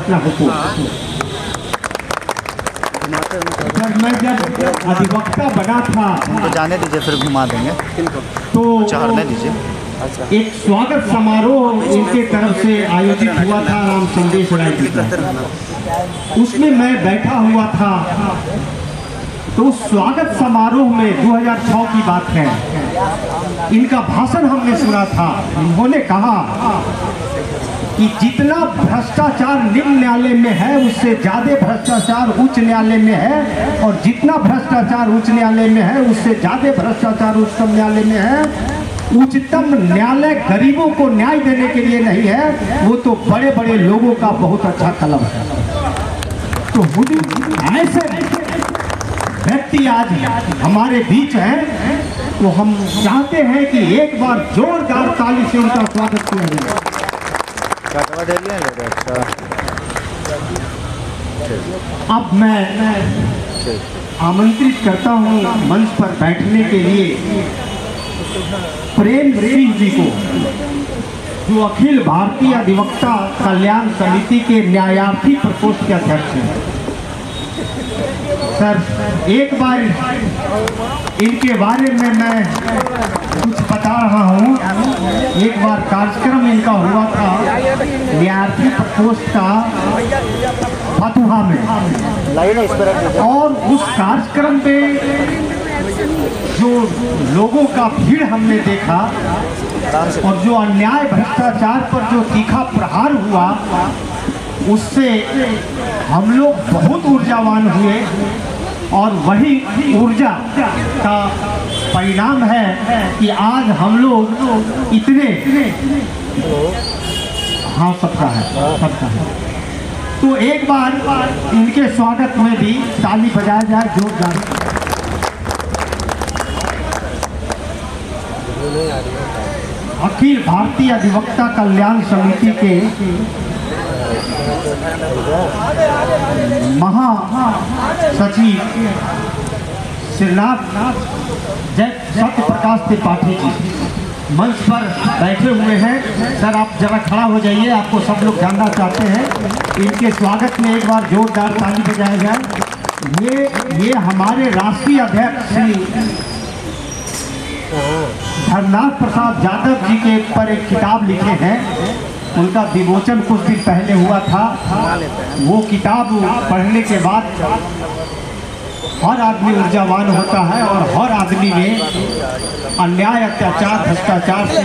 अपना हुकूम। जब अधिवक्ता बना था उनको जाने दीजिए, फिर घुमा देंगे, तो चढ़ने दीजिए। एक स्वागत समारोह इनके तरफ से आयोजित हुआ था राम संदेश राय जी का। उसमें मैं बैठा हुआ था। तो उस स्वागत समारोह में 2006 की बात है, इनका भाषण हमने सुना था। इन्होंने कहा कि जितना भ्रष्टाचार निम्न न्यायालय में है उससे ज़्यादा भ्रष्टाचार उच्च न्यायालय में है, और जितना भ्रष्टाचार उच्च न्यायालय में है उससे ज़्यादा भ्रष्टाचार उच्चतम न्यायालय में है। उच्चतम न्यायालय गरीबों को न्याय देने के लिए नहीं है, वो तो बड़े बड़े लोगों का बहुत अच्छा कलम है। तो ऐसे व्यक्ति आज हमारे बीच हैं, तो हम चाहते हैं कि एक बार जोरदार ताली से उनका स्वागत किया जाए। अब मैं आमंत्रित करता हूं मंच पर बैठने के लिए प्रेम सिंह जी को, जो अखिल भारतीय अधिवक्ता कल्याण समिति के न्यायार्थी प्रकोष्ठ के अध्यक्ष हैं। सर, एक बार इनके बारे में मैं कुछ बता रहा हूँ। एक बार कार्यक्रम इनका हुआ था न्यायार्थी प्रकोष्ठ का फतुहा में, और उस कार्यक्रम में जो लोगों का भीड़ हमने देखा और जो अन्याय भ्रष्टाचार पर जो तीखा प्रहार हुआ, उससे हम लोग बहुत ऊर्जावान हुए, और वही ऊर्जा का परिणाम है कि आज हम लोग इतने, हाँ सबका है। तो एक बार इनके स्वागत में भी ताली बजाया जाए जोरदार। अखिल भारतीय अधिवक्ता कल्याण समिति के महासचिव श्रीनाथ जय सत्य प्रकाश त्रिपाठी जी मंच पर बैठे हुए हैं। सर, आप जरा खड़ा हो जाइए, आपको सब लोग जानना चाहते हैं। इनके स्वागत में एक बार जोरदार ताली बजाया जाए। ये हमारे राष्ट्रीय अध्यक्ष श्री धर्मनाथ प्रसाद यादव जी के ऊपर एक किताब लिखे हैं, उनका विमोचन कुछ दिन पहले हुआ था। वो किताब पढ़ने के बाद हर आदमी ऊर्जावान होता है, और हर आदमी में अन्याय, अत्याचार, भ्रष्टाचार से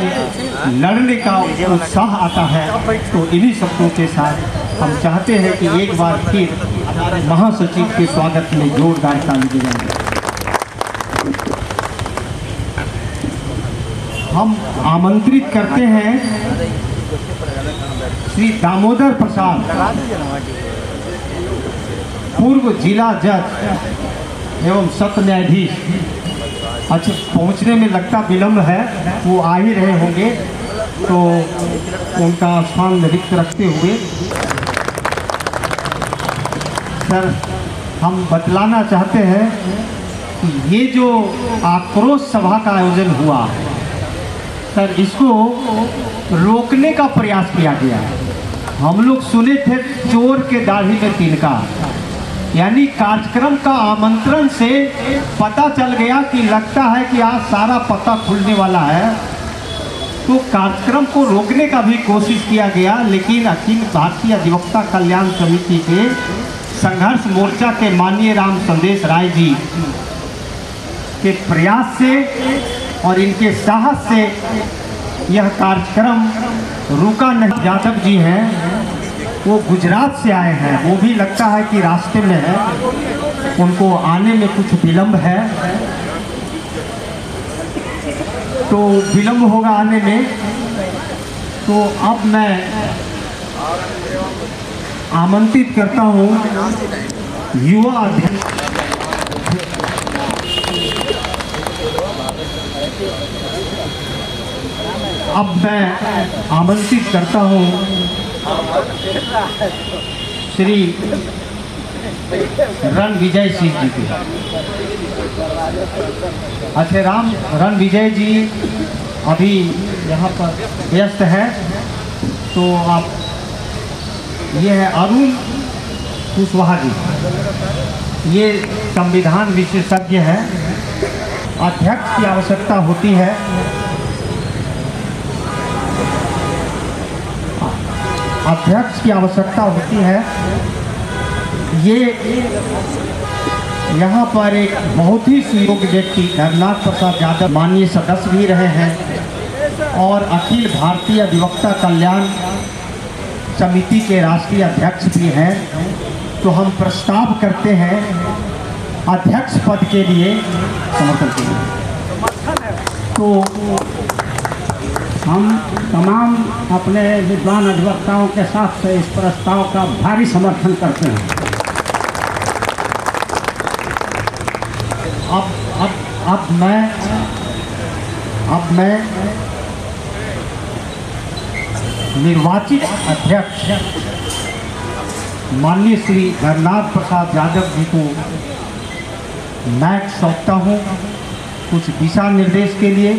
लड़ने का उत्साह आता है। तो इन्हीं शब्दों के साथ हम चाहते हैं कि एक बार फिर महासचिव के स्वागत में जोरदार ताली बजाएं। हम आमंत्रित करते हैं श्री दामोदर प्रसाद, पूर्व जिला जज एवं सत्र न्यायाधीश। अच्छा, पहुंचने में लगता विलंब है, वो आ ही रहे होंगे, तो उनका स्थान रिक्त रखते हुए सर, हम बतलाना चाहते हैं कि ये जो आक्रोश सभा का आयोजन हुआ सर, इसको रोकने का प्रयास किया गया। हम लोग सुने थे चोर के दाढ़ी में तिनका, यानी कार्यक्रम का आमंत्रण से पता चल गया कि लगता है कि आज सारा पता खुलने वाला है, तो कार्यक्रम को रोकने का भी कोशिश किया गया। लेकिन अखिल भारतीय अधिवक्ता कल्याण समिति के संघर्ष मोर्चा के माननीय राम संदेश राय जी के प्रयास से और इनके साहस से यह कार्यक्रम रुका नहीं। यादव जी हैं, वो गुजरात से आए हैं, वो भी लगता है कि रास्ते में है, उनको आने में कुछ विलंब है, तो विलंब होगा आने में। तो अब मैं आमंत्रित करता हूँ युवा अध्यक्ष अब मैं आमंत्रित करता हूँ श्री रणविजय सिंह जी को। अच्छा, रणविजय जी अभी यहाँ पर व्यस्त है, तो आप ये है अरुण कुशवाहा जी, ये संविधान विशेषज्ञ है। अध्यक्ष की आवश्यकता होती है, अध्यक्ष की आवश्यकता होती है। ये यहाँ पर एक बहुत ही सुयोग्य व्यक्ति धर्मनाथ प्रसाद यादव माननीय सदस्य भी रहे हैं और अखिल भारतीय अधिवक्ता कल्याण समिति के राष्ट्रीय अध्यक्ष भी हैं। तो हम प्रस्ताव करते हैं अध्यक्ष पद के लिए समर्थन के लिए। तो हम तमाम अपने विद्वान अधिवक्ताओं के साथ से इस प्रस्ताव का भारी समर्थन करते हैं। अब मैं निर्वाचित अध्यक्ष माननीय श्री धर्मनाथ प्रसाद यादव जी को मैच सौंपता हूँ कुछ दिशा निर्देश के लिए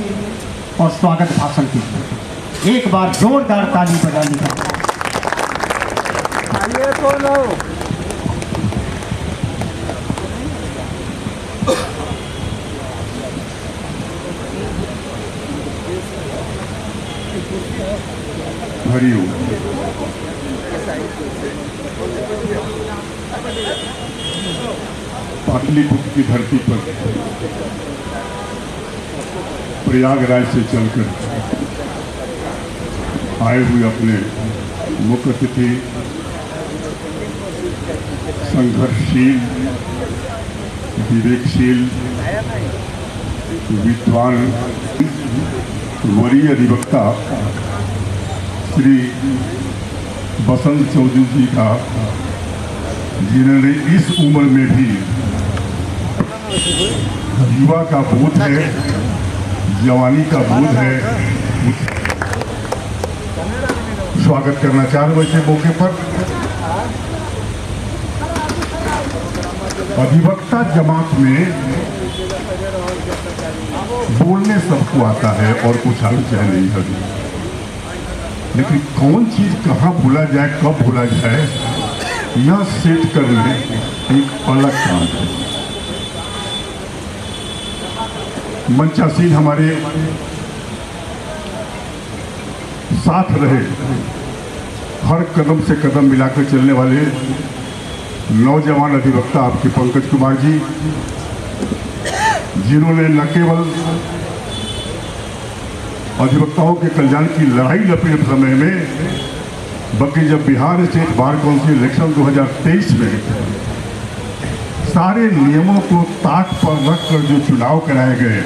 और स्वागत भाषण के लिए। एक बार जोरदार ताली बजाने का। हरिओम। पाटलिपुत्र की धरती पर प्रयागराज से चलकर आए हुए अपने मुख्य अतिथि संघर्षशील, विवेकशील, विद्वान, वरीय अधिवक्ता श्री बसंत चौधरी जी का, जिन्होंने इस उम्र में भी युवा का बोध है, जवानी का बोध है, स्वागत करना चाह रहे इस मौके पर। अधिवक्ता जमात में बोलने सबको आता है और कुछ आगे चाहे नहीं कभी, लेकिन कौन चीज कहाँ भूला जाए, कब भूला जाए, यह सेट करने एक अलग काम है। मंचासीन हमारे साथ रहे, हर कदम से कदम मिलाकर चलने वाले नौजवान अधिवक्ता आपके पंकज कुमार जी, जिन्होंने न केवल अधिवक्ताओं के कल्याण की लड़ाई लड़े समय में, बल्कि जब Bihar state bar council election 2023 में सारे नियमों को ताक पर रखकर जो चुनाव कराए गए,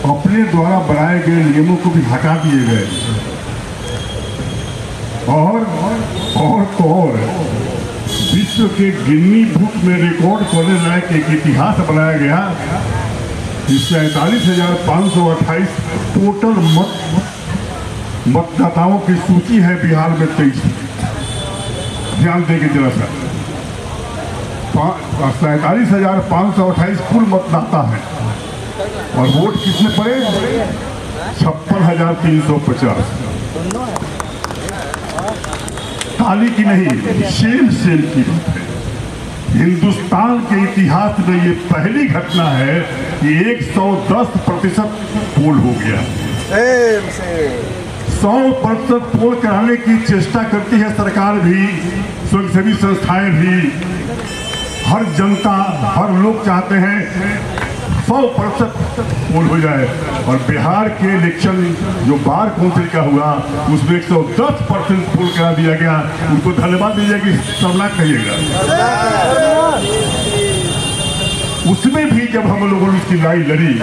अपने द्वारा बनाए गए नियमों को भी हटा दिए गए और विश्व के गिनी बुक में रिकॉर्ड करने लायक एक इतिहास बनाया गया। 47,528 टोटल मतदाताओं की सूची है बिहार में 23। ध्यान देंगे जरा सा, 47,528 कुल मतदाता है और वोट किसने पड़े? 56,350। ताली की नहीं, सेम की बात है। हिंदुस्तान के इतिहास में ये पहली घटना है कि 110% पोल हो गया। 100% पोल कराने की चेष्टा करती है सरकार भी, स्वयंसेवी संस्थाएं भी, हर जनता, हर लोग चाहते हैं 100% पोल हो जाए। और बिहार के इलेक्शन जो बार काउंसिल का हुआ, उसमें 110% पोल करा दिया गया। उनको धन्यवाद दीजिए कि सबला कहिएगा। उसमें भी जब हम लोगों ने उसकी लड़ाई लड़ी,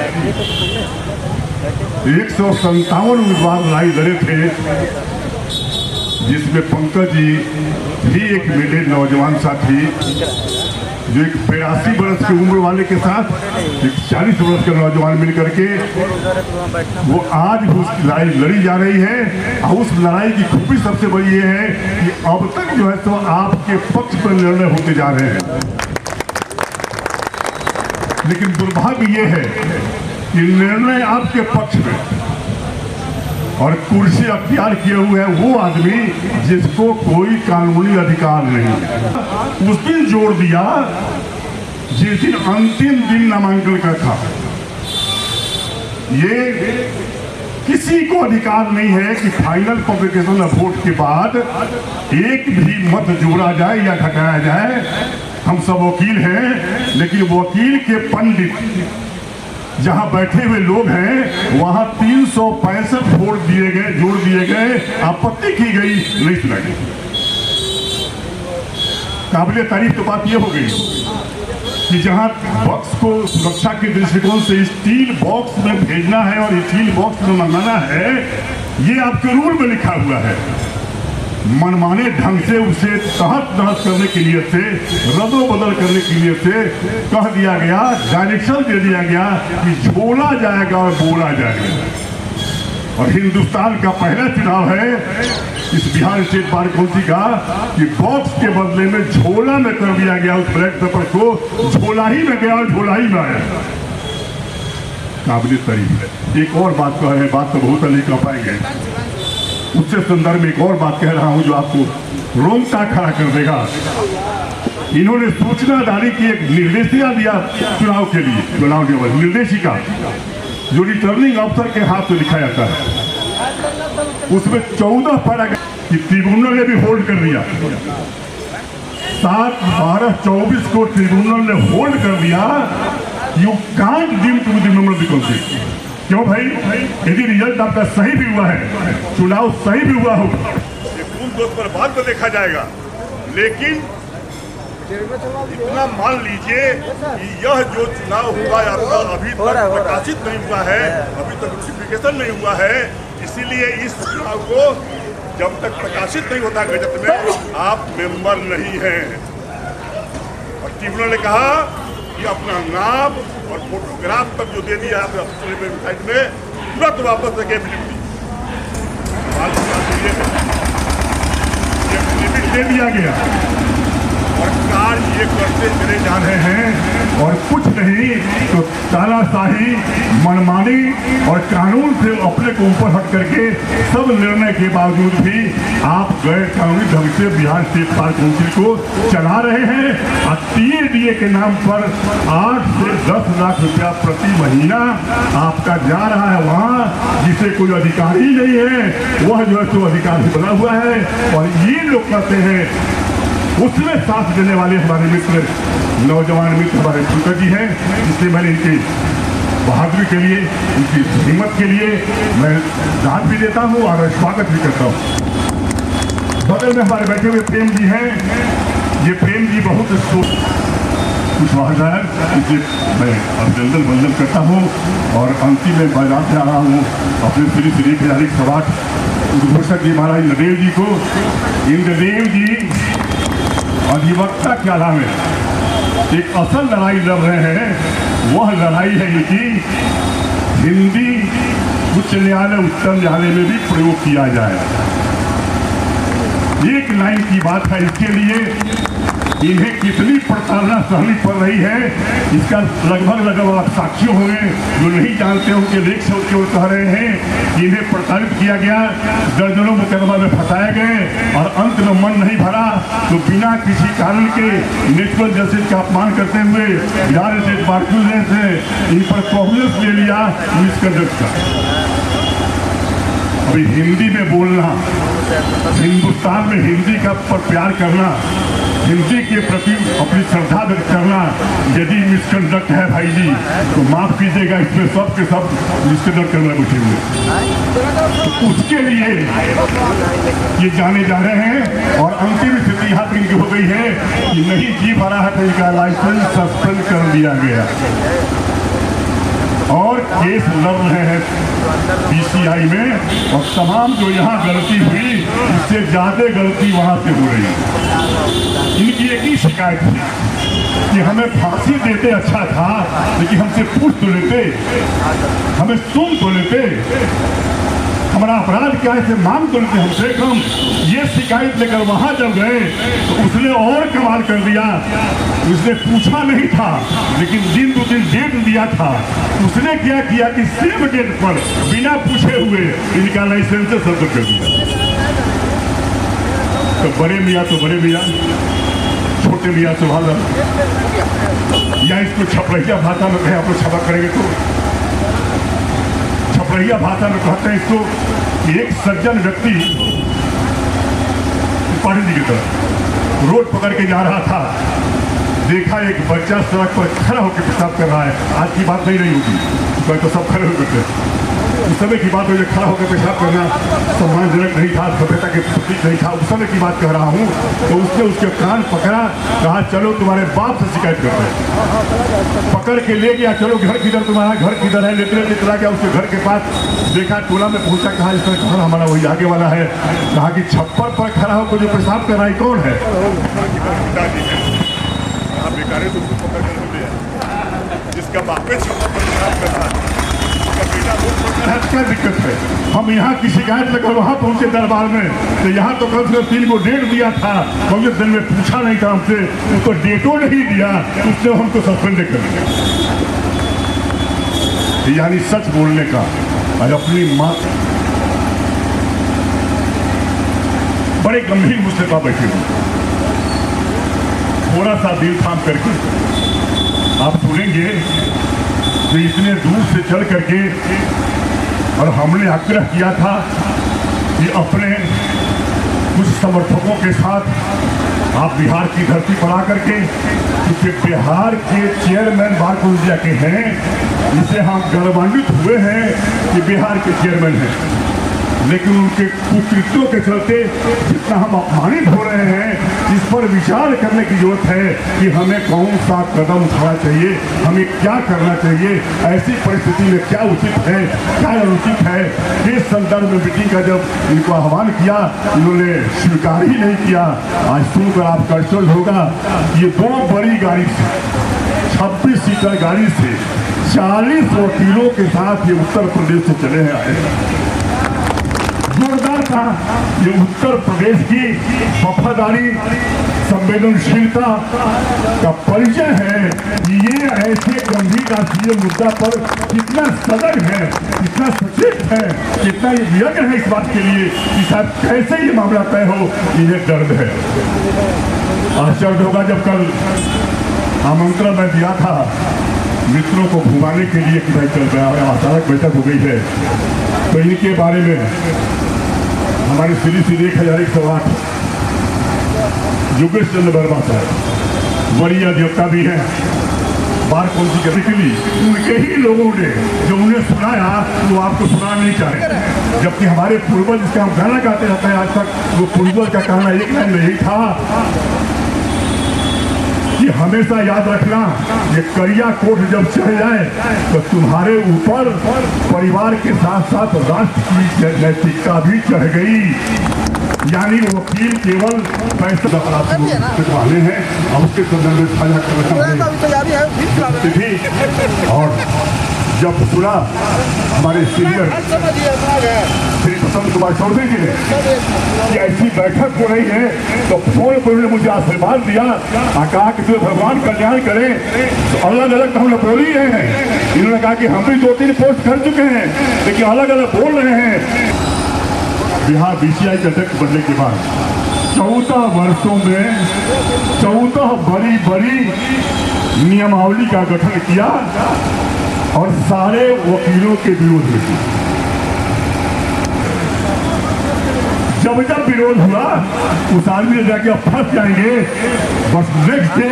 157 उम्मीदवार लड़ाई लड़े थे, जिसमें पंकज जी भी एक मेरे नौजवान साथी, जो एक 82 वर्ष की उम्र वाले के साथ एक 40 वर्ष के नौजवान मिलकर के वो आज भी उस लड़ाई लड़ी जा रही है। और उस लड़ाई की खूबी सबसे बड़ी ये है कि अब तक जो है तो आपके पक्ष पर निर्णय होते जा रहे हैं। लेकिन दुर्भाग्य ये है कि निर्णय आपके पक्ष में और कुर्सी अख्तियार किए हुए है वो आदमी जिसको कोई कानूनी अधिकार नहीं है। उस दिन जोड़ दिया जिस दिन अंतिम दिन नामांकन का था। ये किसी को अधिकार नहीं है कि फाइनल पब्लिकेशन ऑफ वोट के बाद एक भी मत जोड़ा जाए या घटाया जाए। हम सब वकील हैं, लेकिन वकील के पंडित जहां बैठे हुए लोग हैं वहां 365 वोट दिए गए, जोड़ दिए गए, आपत्ति की गई, नहीं सुना गई। काबिले तारीफ तो बात यह हो गई कि जहां बॉक्स को सुरक्षा के दृष्टिकोण से स्टील बॉक्स में भेजना है और स्टील बॉक्स में मंगाना है, ये आपके रूल में लिखा हुआ है। मनमाने ढंग से उसे तहत नहत करने के लिए से, रद्दो बदल करने के लिए से कह दिया गया, डायरेक्शन दे दिया गया कि झोला जाएगा और बोला जाएगा। और हिंदुस्तान का पहला चुनाव है इस बिहार स्टेट बार काउंसिल का कि बॉक्स के बदले में झोला में कर दिया गया। उस ब्लैक पेपर को झोला ही में गया और झोला ही में आया। काबिल तारीफ है। एक और बात कह रहे हैं, बात तो बहुत नहीं कह पाएंगे, उससे संदर्भ में एक और बात कह रहा हूं जो आपको रोंगटा खड़ा कर देगा। इन्होंने सूचना डाली कि एक निर्देशिका दिया चुनाव के लिए, चुनाव के निर्देशिका जो रिटर्निंग अफसर के हाथ में लिखा जाता है, उसमें 14 पैराग्राफ कि ट्रिब्यूनल ने भी होल्ड कर दिया। 7/12/24 को ट्रिब्यूनल ने होल्ड कर दिया। You can't deem to the member of the council. क्यों भाई? यदि रिजल्ट आपका सही भी हुआ है, चुनाव सही भी हुआ होगा, उन दोस्त पर बाद में देखा जाएगा, लेकिन इतना मान लीजिए कि यह जो चुनाव हुआ आपका अभी तक प्रकाशित नहीं हुआ है, अभी तक नोटिफिकेशन नहीं हुआ है, इसीलिए इस चुनाव को जब तक प्रकाशित नहीं होता गजट में आप मेंबर नहीं हैं। और ट्रिब्यूनल ने कहा कि अपना नाम और फोटोग्राफ तक जो दे दिया आपने ऑफिशियल वेबसाइट में, तुरंत वापस रखे एफिडेविट दे दिया गया। और कार्य ये करते चले जा रहे हैं और कुछ नहीं तो तानाशाही, मनमानी और कानून से अपने को ऊपर हट करके सब निर्णय के बावजूद भी आप गैर कानूनी ढंग से बिहार स्टेट बार काउंसिल को चला रहे हैं। और TADA के नाम पर 8 से 10 लाख रुपया प्रति महीना आपका जा रहा है वहाँ, जिसे कोई अधिकार ही नहीं है। वह जो है तो अधिकार से बना हुआ है। और ये लोग कहते हैं, उसमें साथ देने वाले हमारे मित्र, नौजवान मित्र हमारे शुक्र जी हैं, जिससे मैंने इनकी बहादुरी के लिए, इनकी हिम्मत के लिए मैं दाद भी देता हूँ और स्वागत भी करता हूँ। बगल में हमारे बैठे हुए प्रेम जी हैं। ये प्रेम जी बहुत खुशहाल, इसे मैं अभिनंदन वंदन करता हूँ। और अंतिम में बाजार से आ रहा हूँ अपने श्री श्री बिहारी सभाट उद्घोषक जी महाराज नदेव जी को। इंद्रदेव जी अधिवक्ता के अलावे एक असल लड़ाई लड़ रहे हैं। वह लड़ाई है इनकी हिंदी उच्च न्यायालय उच्चतम न्यायालय में भी प्रयोग किया जाए। एक लाइन की बात है, इसके लिए इन्हें कितनी प्रताड़ना सहनी पड़ रही है, इसका लगभग आप साक्षी होंगे जो नहीं जानते हो कि लेख से वो कह रहे हैं कि इन्हें प्रताड़ित किया गया, दर्जनों मुकदमा में फंसाए गए और अंत में मन नहीं भरा तो बिना किसी कारण के नेचुरल जस्टिस का अपमान करते हुए बिहार स्टेट बार काउंसिल से इन पर कॉग्निजेंस ले लिया मिसकंडक्ट का। अभी हिंदी में बोलना, हिंदुस्तान में हिंदी का पर प्यार करना, हिंदी के प्रति अपनी श्रद्धा व्यक्त करना यदि मिसकंडक्ट है भाई जी तो माफ कीजिएगा, इसमें सब के सब मिसकंडक्ट करना बैठे हुए। तो उसके लिए ये जाने जा रहे हैं और अंतिम स्थिति यहाँ तक इनकी हो गई है कि नहीं जी भरा है तो इनका लाइसेंस सस्पेंड कर दिया गया और केस लड़ रहे हैं PCI में। और तमाम जो यहाँ गलती हुई इससे ज्यादा गलती वहाँ से हो रही है। इनकी एक ही शिकायत थी कि हमें फांसी देते अच्छा था, लेकिन हमसे पूछ तो लेते, हमें सुन तो लेते, हमारा अपराध क्या है, मांग तो लेते हमसे कम। ये शिकायत लेकर वहां जब गए तो उसने और कमाल कर दिया। उसने पूछा नहीं था, लेकिन दिन दो दिन डेट दिया था। उसने क्या किया कि सेम डेट पर बिना पूछे हुए इनका लाइसेंस रद्द कर दिया। तो बड़े मियाँ तो बड़े मियाँ, छोटे मियाँ तो भाला, या इसको छपरहिया भाषा में कहे, आप लोग छपा करेंगे तो छपरहिया भाषा में कहते हैं इसको कि एक सज्जन व्यक्ति पढ़ी लिखी तरह रोड पकड़ के जा रहा था, देखा एक बच्चा सड़क पर खड़ा होकर पेशाब कर रहा है। आज की बात नहीं होगी, तो सब खड़े होकर उस समय की बात हो, खड़ा होकर पेशाब करना सम्मानजनक नहीं था, सभ्यता के प्रतीक नहीं था। उस समय की बात कह रहा हूँ। तो उसने उसके कान पकड़ा, कहा चलो तुम्हारे बाप से शिकायत करते हैं। पकड़ के ले गया, चलो घर किधर, तुम्हारा घर किधर है। लेते लेते चला गया उसके घर के पास, देखा टोला में पहुंचा, कहा इस तरह घर हमारा वही आगे वाला है। कहा कि छप्पर पर खड़ा होकर जो पेशाब कर रहा है कौन है? जिसका बाप क्या दिक्कत है? हम यहाँ की शिकायत लेकर वहाँ पहुंचे दरबार में, तो यहाँ तो कम से कम 3 को डेट दिया था। मुझे दिन में पूछा नहीं था हमसे, उसको डेटो नहीं दिया, उसने हमको सस्पेंड कर दिया। यानी सच बोलने का और अपनी माँ बड़े गंभीर मुझसे कहा बैठे हुए, थोड़ा सा दिल थाम करके आप सुनेंगे कि इतने दूर से चल करके और हमने आग्रह किया था कि अपने कुछ समर्थकों के साथ आप बिहार की धरती पर आकर के, क्योंकि बिहार के चेयरमैन बार इंडिया के हैं, जिसे हम गौरवान्वित हुए हैं कि बिहार के चेयरमैन हैं, लेकिन उनके कुकृत्यों के चलते जितना हम अपमानित हो रहे हैं, इस पर विचार करने की जरूरत है कि हमें कौन सा कदम उठाना चाहिए, हमें क्या करना चाहिए, ऐसी परिस्थिति में क्या उचित है, क्या अनुचित है। इस संदर्भ में मीटिंग का जब इनको आह्वान किया, इन्होंने स्वीकार ही नहीं किया। आज सुनकर आपका आश्चर्य होगा, ये 2 बड़ी गाड़ी से 26 सीटर गाड़ी से 40 वकीलों के साथ ये उत्तर प्रदेश से चले हैं आए। जोरदार था। ये उत्तर प्रदेश की वफादारी, संवेदनशीलता का परिचय है। ये ऐसे गंभीर राष्ट्रीय मुद्दा पर कितना सजग है, कितना सचेत है, कितना ये व्यग्र है इस बात के लिए कि शायद कैसे ये मामला तय हो, इन्हें दर्द है। आश्चर्य होगा जब कल आमंत्रण मैं दिया था मित्रों को घुमाने के लिए कि भाई चल रहा है, अचानक बैठक हो गई है, तो इनके बारे में हमारे श्री 1108 योगेश चंद्र वर्मा साहब वरीय अधिवक्ता भी हैं, बार कौंसिल करने के लिए उनके ही लोगों ने जो उन्हें सुनाया वो आपको सुना नहीं चाहे। जबकि हमारे पूर्वज जिसका हम गाना गाते रहते हैं आज तक, वो पूर्वज का कहना एक लाइन नहीं था कि हमेशा याद रखना, ये करिया कोट जब चढ़ जाए तो तुम्हारे ऊपर परिवार के साथ साथ राष्ट्र की नैतिकता भी चढ़ गई। यानी वकील केवल पैसे वाले हैं और उसके संदर्भ में साझा करना थी। और जब सुना हमारे सीनियर श्री प्रसन्न कुमार चौधरी जी ने कि ऐसी बैठक हो रही है, तो फोन पर उन्होंने मुझे आशीर्वाद दिया, कहा कि तुम्हें भगवान कल्याण करें। तो अलग अलग तो हम लोग बोल ही रहे हैं। इन्होंने कहा कि हम भी 2-3 पोस्ट कर चुके हैं, लेकिन अलग अलग बोल रहे हैं। बिहार BCI के अध्यक्ष बनने के बाद 14 वर्षों में 14 बड़ी बड़ी नियमावली का गठन किया और सारे वकीलों के विरोध में किया। जब जब विरोध हुआ उस आदमी ने जाके अब फंस जाएंगे, बस नेक्स्ट डे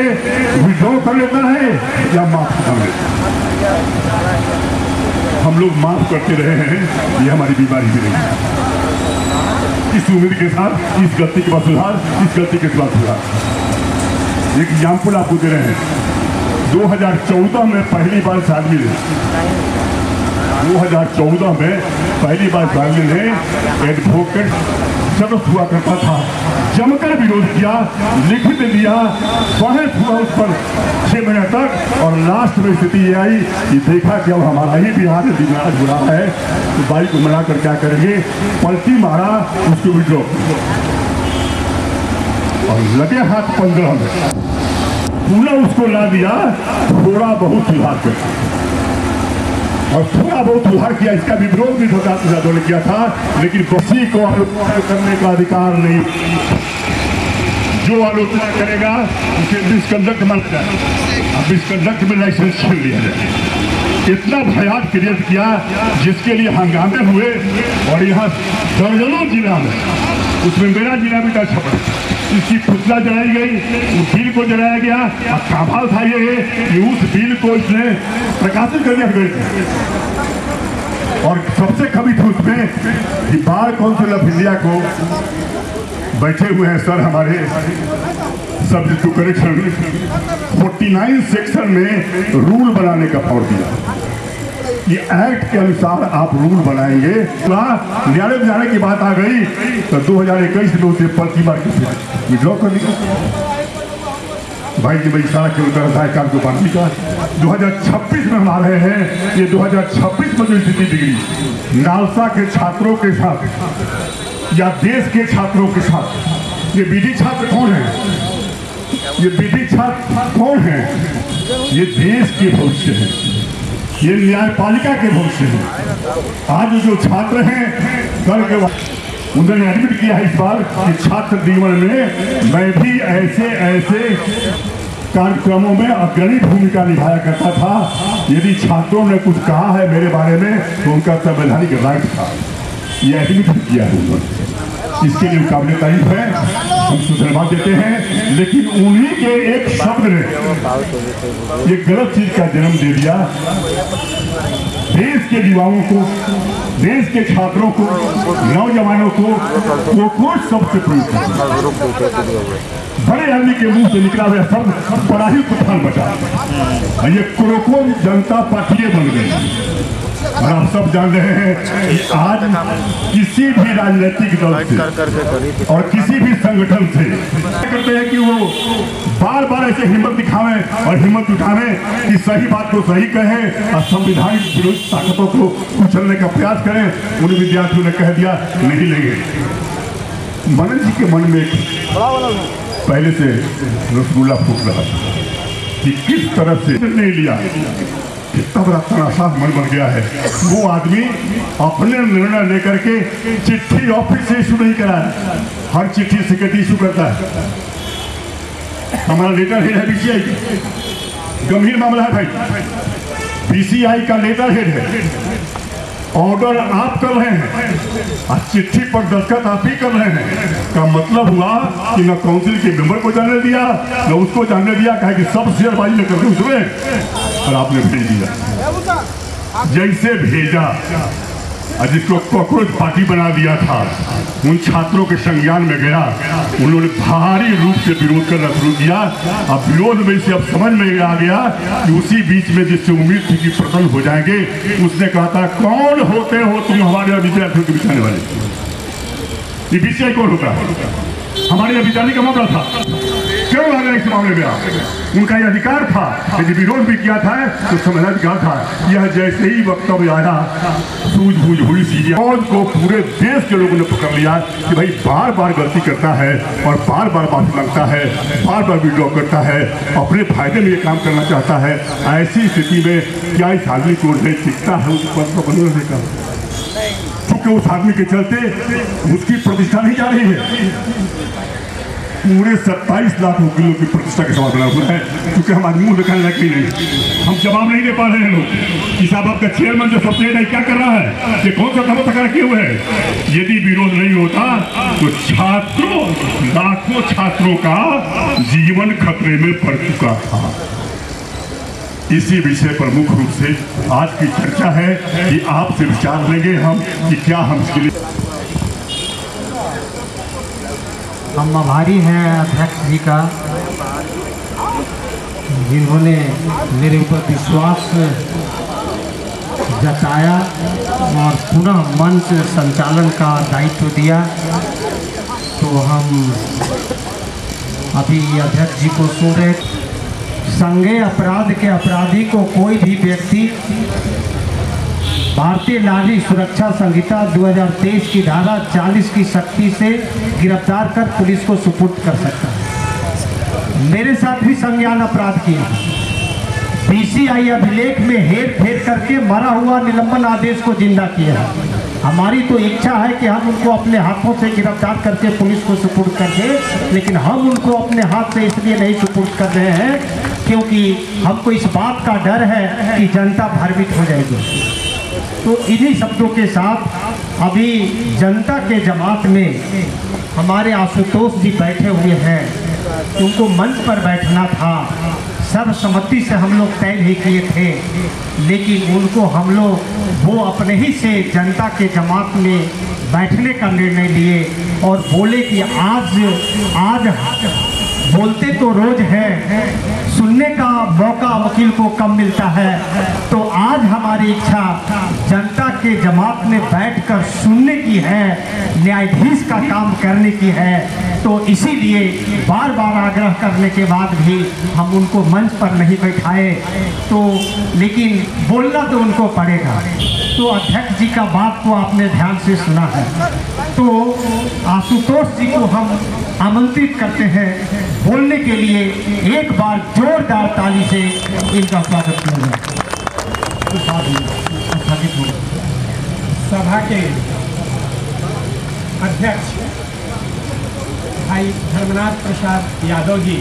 विड्रॉ कर लेता है या माफ कर लेता है। हम लोग माफ करते रहे हैं, ये हमारी बीमारी भी नहीं है। इस उम्मीद के साथ इस गलती के बाद सुधार, इस गलती के बाद सुधार। एक एग्जाम्पल आपको दे रहे हैं। 2014 में पहली बार आदमी ने 2014 में पहली बार पार्लियामेंट ने एडवोकेट सदस्य हुआ करता था, जमकर विरोध किया, लिखित दिया, बहस हुआ उस पर 6 महीने तक, और लास्ट में स्थिति ये आई कि देखा कि अब हमारा ही बिहार में दिमाग बुरा है, तो बाई को मना कर क्या करेंगे, पलटी मारा, उसको विड्रॉ और लगे हाथ 15 में पूरा उसको ला दिया, थोड़ा बहुत सुधार कर और थोड़ा बहुत सुधार किया। इसका भी विरोध भी ने किया था, लेकिन किसी को आलोचना करने का अधिकार नहीं। जो आलोचना करेगा उसे मिसकंडक्ट माना जाए, अब मिसकंडक्ट में लाइसेंस छीन लिया जाए। इतना भयानक क्रिएट किया जिसके लिए हंगामे हुए, और यहाँ दर्जनों जिला में, उसमें मेरा जिला भी टच पड़ा, इसकी पुतला जलाई गई, उस बिल को जलाया गया। अब कमाल था ये कि उस बिल को इसने प्रकाशित कर दिया गया, और सबसे कमी थी उसमें कि बार काउंसिल ऑफ इंडिया को बैठे हुए हैं सर हमारे सब्जेक्ट टू करेक्शन 49 सेक्शन में रूल बनाने का पावर दिया। ये एक्ट के अनुसार आप रूल बनाएंगे। न्यायालय में जाने की बात आ गई तो 2021 में उसे पर्ची मार के विड्रॉ कर दिया। भाई जी भाई सारा क्यों करता है काम को पार्टी का। 2026 में हम आ रहे हैं, ये 2026 में जो स्थिति बिगड़ी नालसा के छात्रों के साथ या देश के छात्रों के साथ, ये विधि छात्र कौन है, ये विधि छात्र कौन है, ये देश के भविष्य है, ये न्यायपालिका के भविष्य है। आज जो छात्र हैं कल के उन्होंने एडमिट किया है इस बार कि छात्र जीवन में मैं भी ऐसे ऐसे कार्यक्रमों में अग्रणी भूमिका निभाया करता था। यदि छात्रों ने कुछ कहा है मेरे बारे में तो उनका संवैधानिक राइट था, ये एडमिट किया है उन्होंने। इसके लिए काबिल तारीफ है, हम धन्यवाद देते हैं। लेकिन उन्हीं के एक शब्द ने ये गलत चीज का जन्म दे दिया। देश के युवाओं को, देश के छात्रों को, नौजवानों को वो कुछ सबसे बड़े आदमी के मुंह से निकला हुआ शब्द बड़ा ही तूफान बचा। ये क्रोकोम जनता पार्टी बन गई। और आप सब जान रहे हैं कि आज किसी भी राजनीतिक दल से और किसी भी संगठन से करते हैं कि वो बार बार ऐसे हिम्मत दिखावें और हिम्मत उठावें कि सही बात को सही कहें और संविधानिक विरोधी ताकतों को कुचलने का प्रयास करें। उन विद्यार्थियों ने कह दिया नहीं लेंगे। मनन जी के मन में पहले से रसगुल्ला फूट रहा था कि किस तरह से नहीं लिया, इतना बड़ा तनाशाह मन बन गया है। वो आदमी अपने निर्णय लेकर के चिट्ठी ऑफिस से इशू नहीं करा है, हर चिट्ठी सेक्रेटरी इशू करता है। हमारा लेटर हेड है बीसीआई, गंभीर मामला है भाई, बीसीआई का लेटर हेड है, ऑर्डर आप कर रहे हैं और चिट्ठी पर दस्तखत आप ही कर रहे हैं। का मतलब हुआ कि न काउंसिल के मेंबर को जानने दिया न उसको जानने दिया, कहा कि सब शेयरबाजी न करके उसमें, और आपने भेज दिया जैसे भेजा। और जिसको कॉकरोच पार्टी बना दिया था उन छात्रों के संज्ञान में गया, उन्होंने भारी रूप से विरोध करना शुरू किया। अब विरोध में से अब समझ में आ गया कि उसी बीच में जिससे उम्मीद थी कि प्रसन्न हो जाएंगे, उसने कहा था कौन होते हो तुम हमारे विद्यार्थियों के बिछाने वाले। ये बीसीआई कौन होता है? हमारे यहाँ बिचारी का मामला था, क्यों आ गया इस मामले में आप? उनका यह अधिकार था, यदि विरोध भी किया था तो समझाधिकार था। यह जैसे ही वक्तव्य आया सूझबूझ हुई सीधी फौज को पूरे देश के लोगों ने पकड़ लिया कि भाई बार बार गलती करता है और बार बार माफी मांगता है, बार बार विड्रॉ करता है, अपने फायदे में ये काम करना चाहता है। ऐसी स्थिति में क्या इस आदमी को नैतिकता है उस पद पर बनने का? क्योंकि उस आदमी के चलते उसकी प्रतिष्ठा नहीं जा रही है। पूरे 27 लाख वकीलों की प्रतिष्ठा के सवाल बना हुआ है, क्योंकि हम आदमी मुंह दिखाने लायक नहीं, हम जवाब नहीं दे पा रहे हैं लोग कि साहब आपका चेयरमैन जो सबसे है क्या कर रहा है, ये कौन सा दफा तक किए हुए हैं। यदि विरोध नहीं होता तो छात्रों, लाखों छात्रों का जीवन खतरे में पड़ चुका था। इसी विषय पर मुख्य रूप से आज की चर्चा है कि आपसे विचार लेंगे हम कि क्या हम इसके लिए। हम आभारी हैं अध्यक्ष जी का, जिन्होंने मेरे ऊपर विश्वास जताया और पुनः मंच संचालन का दायित्व दिया। तो हम अभी अध्यक्ष जी को सुन रहे। संज्ञेय अपराध के अपराधी को कोई भी व्यक्ति भारतीय नागरिक सुरक्षा संहिता 2023 की धारा 40 की सख्ती से गिरफ्तार कर पुलिस को सुपुर्द कर सकता है। मेरे साथ भी संज्ञान अपराध किया। बीसीआई अभिलेख में हेर फेर करके मरा हुआ निलंबन आदेश को जिंदा किया। हमारी तो इच्छा है कि हम उनको अपने हाथों से गिरफ्तार करके पुलिस को सुपुर्द कर दें, लेकिन हम उनको अपने हाथ से इसलिए नहीं सुपुर्द कर रहे हैं क्योंकि हमको इस बात का डर है कि जनता भयभीत हो जाएगी। तो इन्हीं शब्दों के साथ अभी जनता के जमात में हमारे आशुतोष जी बैठे हुए हैं। उनको मंच पर बैठना था, सर्वसम्मति से हम लोग तय नहीं किए थे, लेकिन उनको हम लोग वो अपने ही से जनता के जमात में बैठने का निर्णय लिए और बोले कि आज बोलते तो रोज है, सुनने का मौका वकील को कम मिलता है, तो आज हमारी इच्छा जनता के जमात में बैठकर सुनने की है, न्यायाधीश का काम करने की है। तो इसीलिए बार बार आग्रह करने के बाद भी हम उनको मंच पर नहीं बैठाए। तो लेकिन बोलना तो उनको पड़ेगा। तो अध्यक्ष जी का बात को आपने ध्यान से सुना है। तो आशुतोष जी को हम आमंत्रित करते हैं बोलने के लिए। एक बार जोरदार ताली से इनका स्वागत किया जाए। सभा के अध्यक्ष भाई धर्मनाथ प्रसाद यादव जी,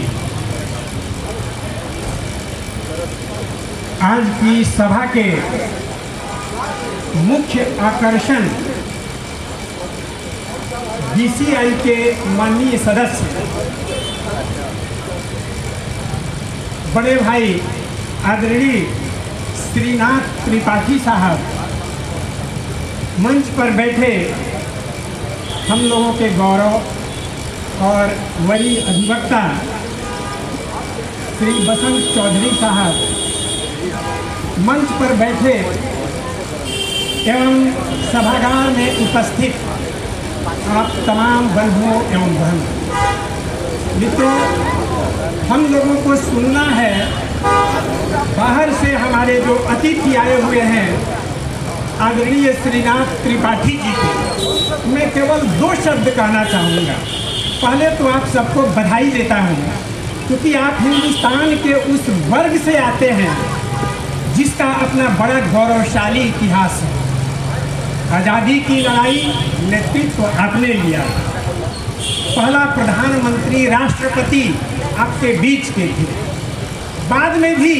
आज की सभा के मुख्य आकर्षण बीसीआई के माननीय सदस्य बड़े भाई आदरणीय श्रीनाथ त्रिपाठी साहब मंच पर बैठे हम लोगों के गौरव और वरीय अधिवक्ता श्री बसंत चौधरी साहब मंच पर बैठे एवं सभागार में उपस्थित आप तमाम बंधुओं एवं बहन मित्रों, हम लोगों को सुनना है। बाहर से हमारे जो अतिथि आए हुए हैं आदरणीय श्रीनाथ त्रिपाठी जी के, मैं केवल 2 शब्द कहना चाहूँगा। पहले तो आप सबको बधाई देता हूँ क्योंकि आप हिंदुस्तान के उस वर्ग से आते हैं जिसका अपना बड़ा गौरवशाली इतिहास है। आज़ादी की लड़ाई नेतृत्व आपने लिया। पहला प्रधानमंत्री राष्ट्रपति आपके बीच के थे। बाद में भी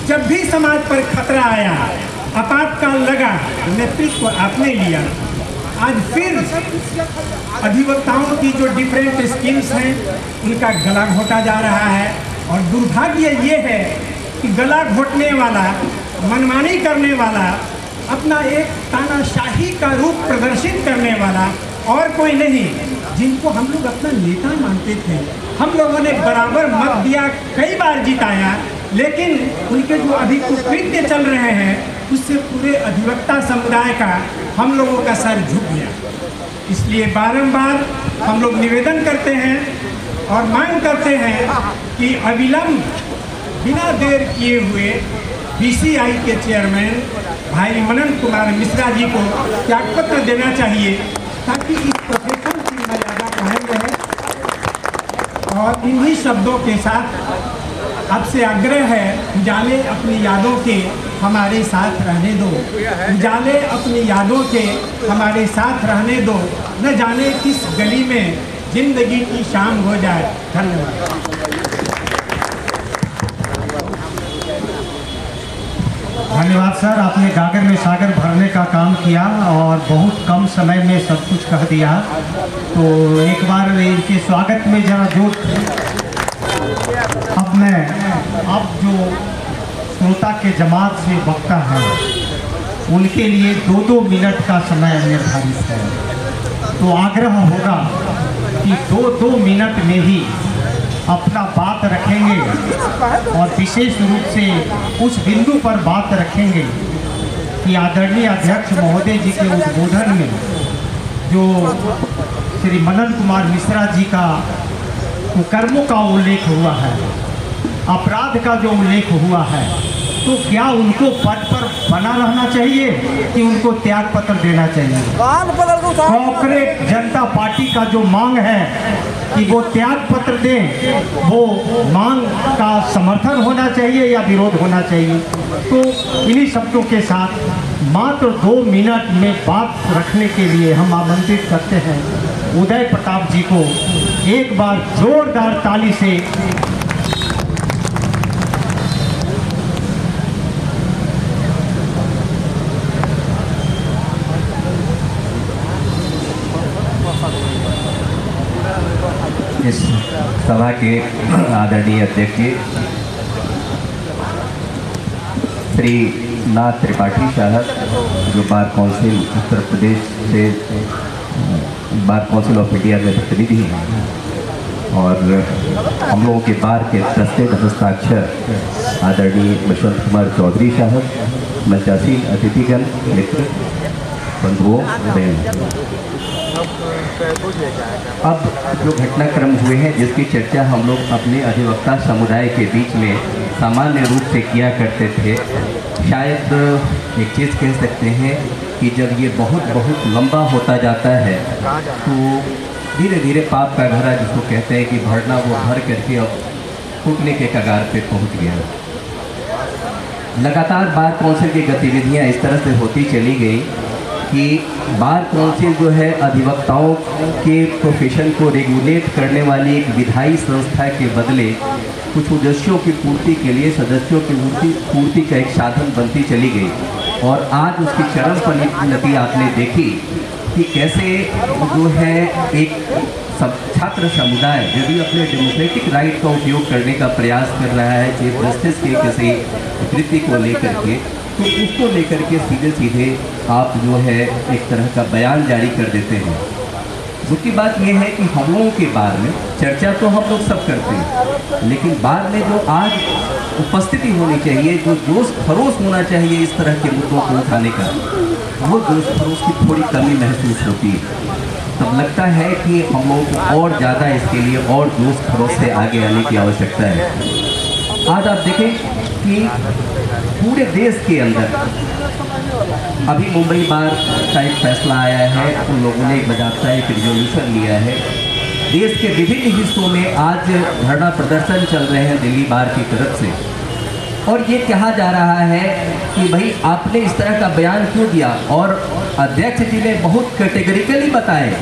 जब भी समाज पर खतरा आया, आपातकाल लगा, नेतृत्व आपने लिया। आज फिर अधिवक्ताओं की जो डिफरेंट स्कीम्स हैं उनका गला घोटा जा रहा है और दुर्भाग्य ये है कि गला घोटने वाला, मनमानी करने वाला, अपना एक तानाशाही का रूप प्रदर्शित करने वाला और कोई नहीं, जिनको हम लोग अपना नेता मानते थे। हम लोगों ने बराबर मत दिया, कई बार जिताया, लेकिन उनके जो अभी कुकृत्य चल रहे हैं उससे पूरे अधिवक्ता समुदाय का हम लोगों का सर झुक गया। इसलिए बारंबार हम लोग निवेदन करते हैं और मांग करते हैं कि अविलंब बिना देर किए हुए बीसीआई के चेयरमैन भाई मनन कुमार मिश्रा जी को त्यागपत्र देना चाहिए ताकि इस प्रोफेशन की मर्यादा कायम रहे। और इन्हीं शब्दों के साथ आपसे आग्रह है, उजाले अपनी यादों के हमारे साथ रहने दो, उजाले अपनी यादों के हमारे साथ रहने दो, न जाने किस गली में जिंदगी की शाम हो जाए। धन्यवाद। धन्यवाद सर, आपने गागर में सागर भरने का काम किया और बहुत कम समय में सब कुछ कह दिया। तो एक बार इनके स्वागत में जरा जोर। अब जो श्रोता के जमात से वक्ता है उनके लिए 2-2 मिनट का समय निर्धारित है। तो आग्रह होगा कि 2-2 मिनट में ही अपना बात रखेंगे और विशेष रूप से उस बिंदु पर बात रखेंगे कि आदरणीय अध्यक्ष महोदय जी के उद्बोधन में जो श्री मनन कुमार मिश्रा जी का कुकर्मों का उल्लेख हुआ है, अपराध का जो उल्लेख हुआ है, तो क्या उनको पद पर बना रहना चाहिए कि उनको त्याग पत्र देना चाहिए? कांग्रेस जनता पार्टी का जो मांग है कि वो त्याग पत्र दें, वो मांग का समर्थन होना चाहिए या विरोध होना चाहिए? तो इन्हीं शब्दों के साथ मात्र 2 मिनट में बात रखने के लिए हम आमंत्रित करते हैं उदय प्रताप जी को। एक बार जोरदार ताली से इस सभा के आदरणीय अध्यक्ष जी श्री नाथ त्रिपाठी साहब, जो बार काउंसिल उत्तर प्रदेश से बार काउंसिल ऑफ इंडिया में प्रतिनिधि हैं, और हम लोगों के बार के दस्ते हस्ताक्षर आदरणीय बसंत कुमार चौधरी साहब, मंचासीन अतिथिगण, मित्र, बंधुओं, बहन। अब जो घटनाक्रम हुए हैं जिसकी चर्चा हम लोग अपने अधिवक्ता समुदाय के बीच में सामान्य रूप से किया करते थे, शायद एक चीज़ कह सकते हैं कि जब ये बहुत लंबा होता जाता है तो धीरे धीरे पाप का घड़ा, जिसको कहते हैं कि भरना, वो भर करके अब फूटने के कगार पे पहुंच गया। लगातार बार काउंसिल की गतिविधियां इस तरह से होती चली गई कि बार काउंसिल जो है अधिवक्ताओं के प्रोफेशन को रेगुलेट करने वाली एक विधायी संस्था के बदले कुछ उद्देश्यों की पूर्ति के लिए सदस्यों की पूर्ति का एक साधन बनती चली गई। और आज उसकी चरम परिणति आपने देखी कि कैसे जो है एक छात्र समुदाय यदि अपने डेमोक्रेटिक राइट का उपयोग करने का प्रयास कर रहा है चीफ जस्टिस के किसी कृति को लेकर के, तो उसको लेकर के सीधे आप जो है एक तरह का बयान जारी कर देते हैं। दूसरी बात यह है कि हम लोगों के बार में चर्चा तो हम लोग सब करते हैं, लेकिन बार में जो आज उपस्थिति होनी चाहिए, जो जोश खरोश होना चाहिए इस तरह के मुद्दों को उठाने का, वो जोश खरोश की थोड़ी कमी महसूस होती है। तब लगता है कि हम लोगों को और ज़्यादा इसके लिए और जोश खरोश से आगे आने की आवश्यकता है। आज आप देखें कि पूरे देश के अंदर अभी मुंबई बार का एक फैसला आया है, उन लोगों ने एक बजाबता एक रिजोल्यूशन लिया है। देश के विभिन्न हिस्सों में आज धरना प्रदर्शन चल रहे हैं दिल्ली बार की तरफ से, और ये कहा जा रहा है कि भाई आपने इस तरह का बयान क्यों दिया। और अध्यक्ष जी ने बहुत कैटेगरिकली बताए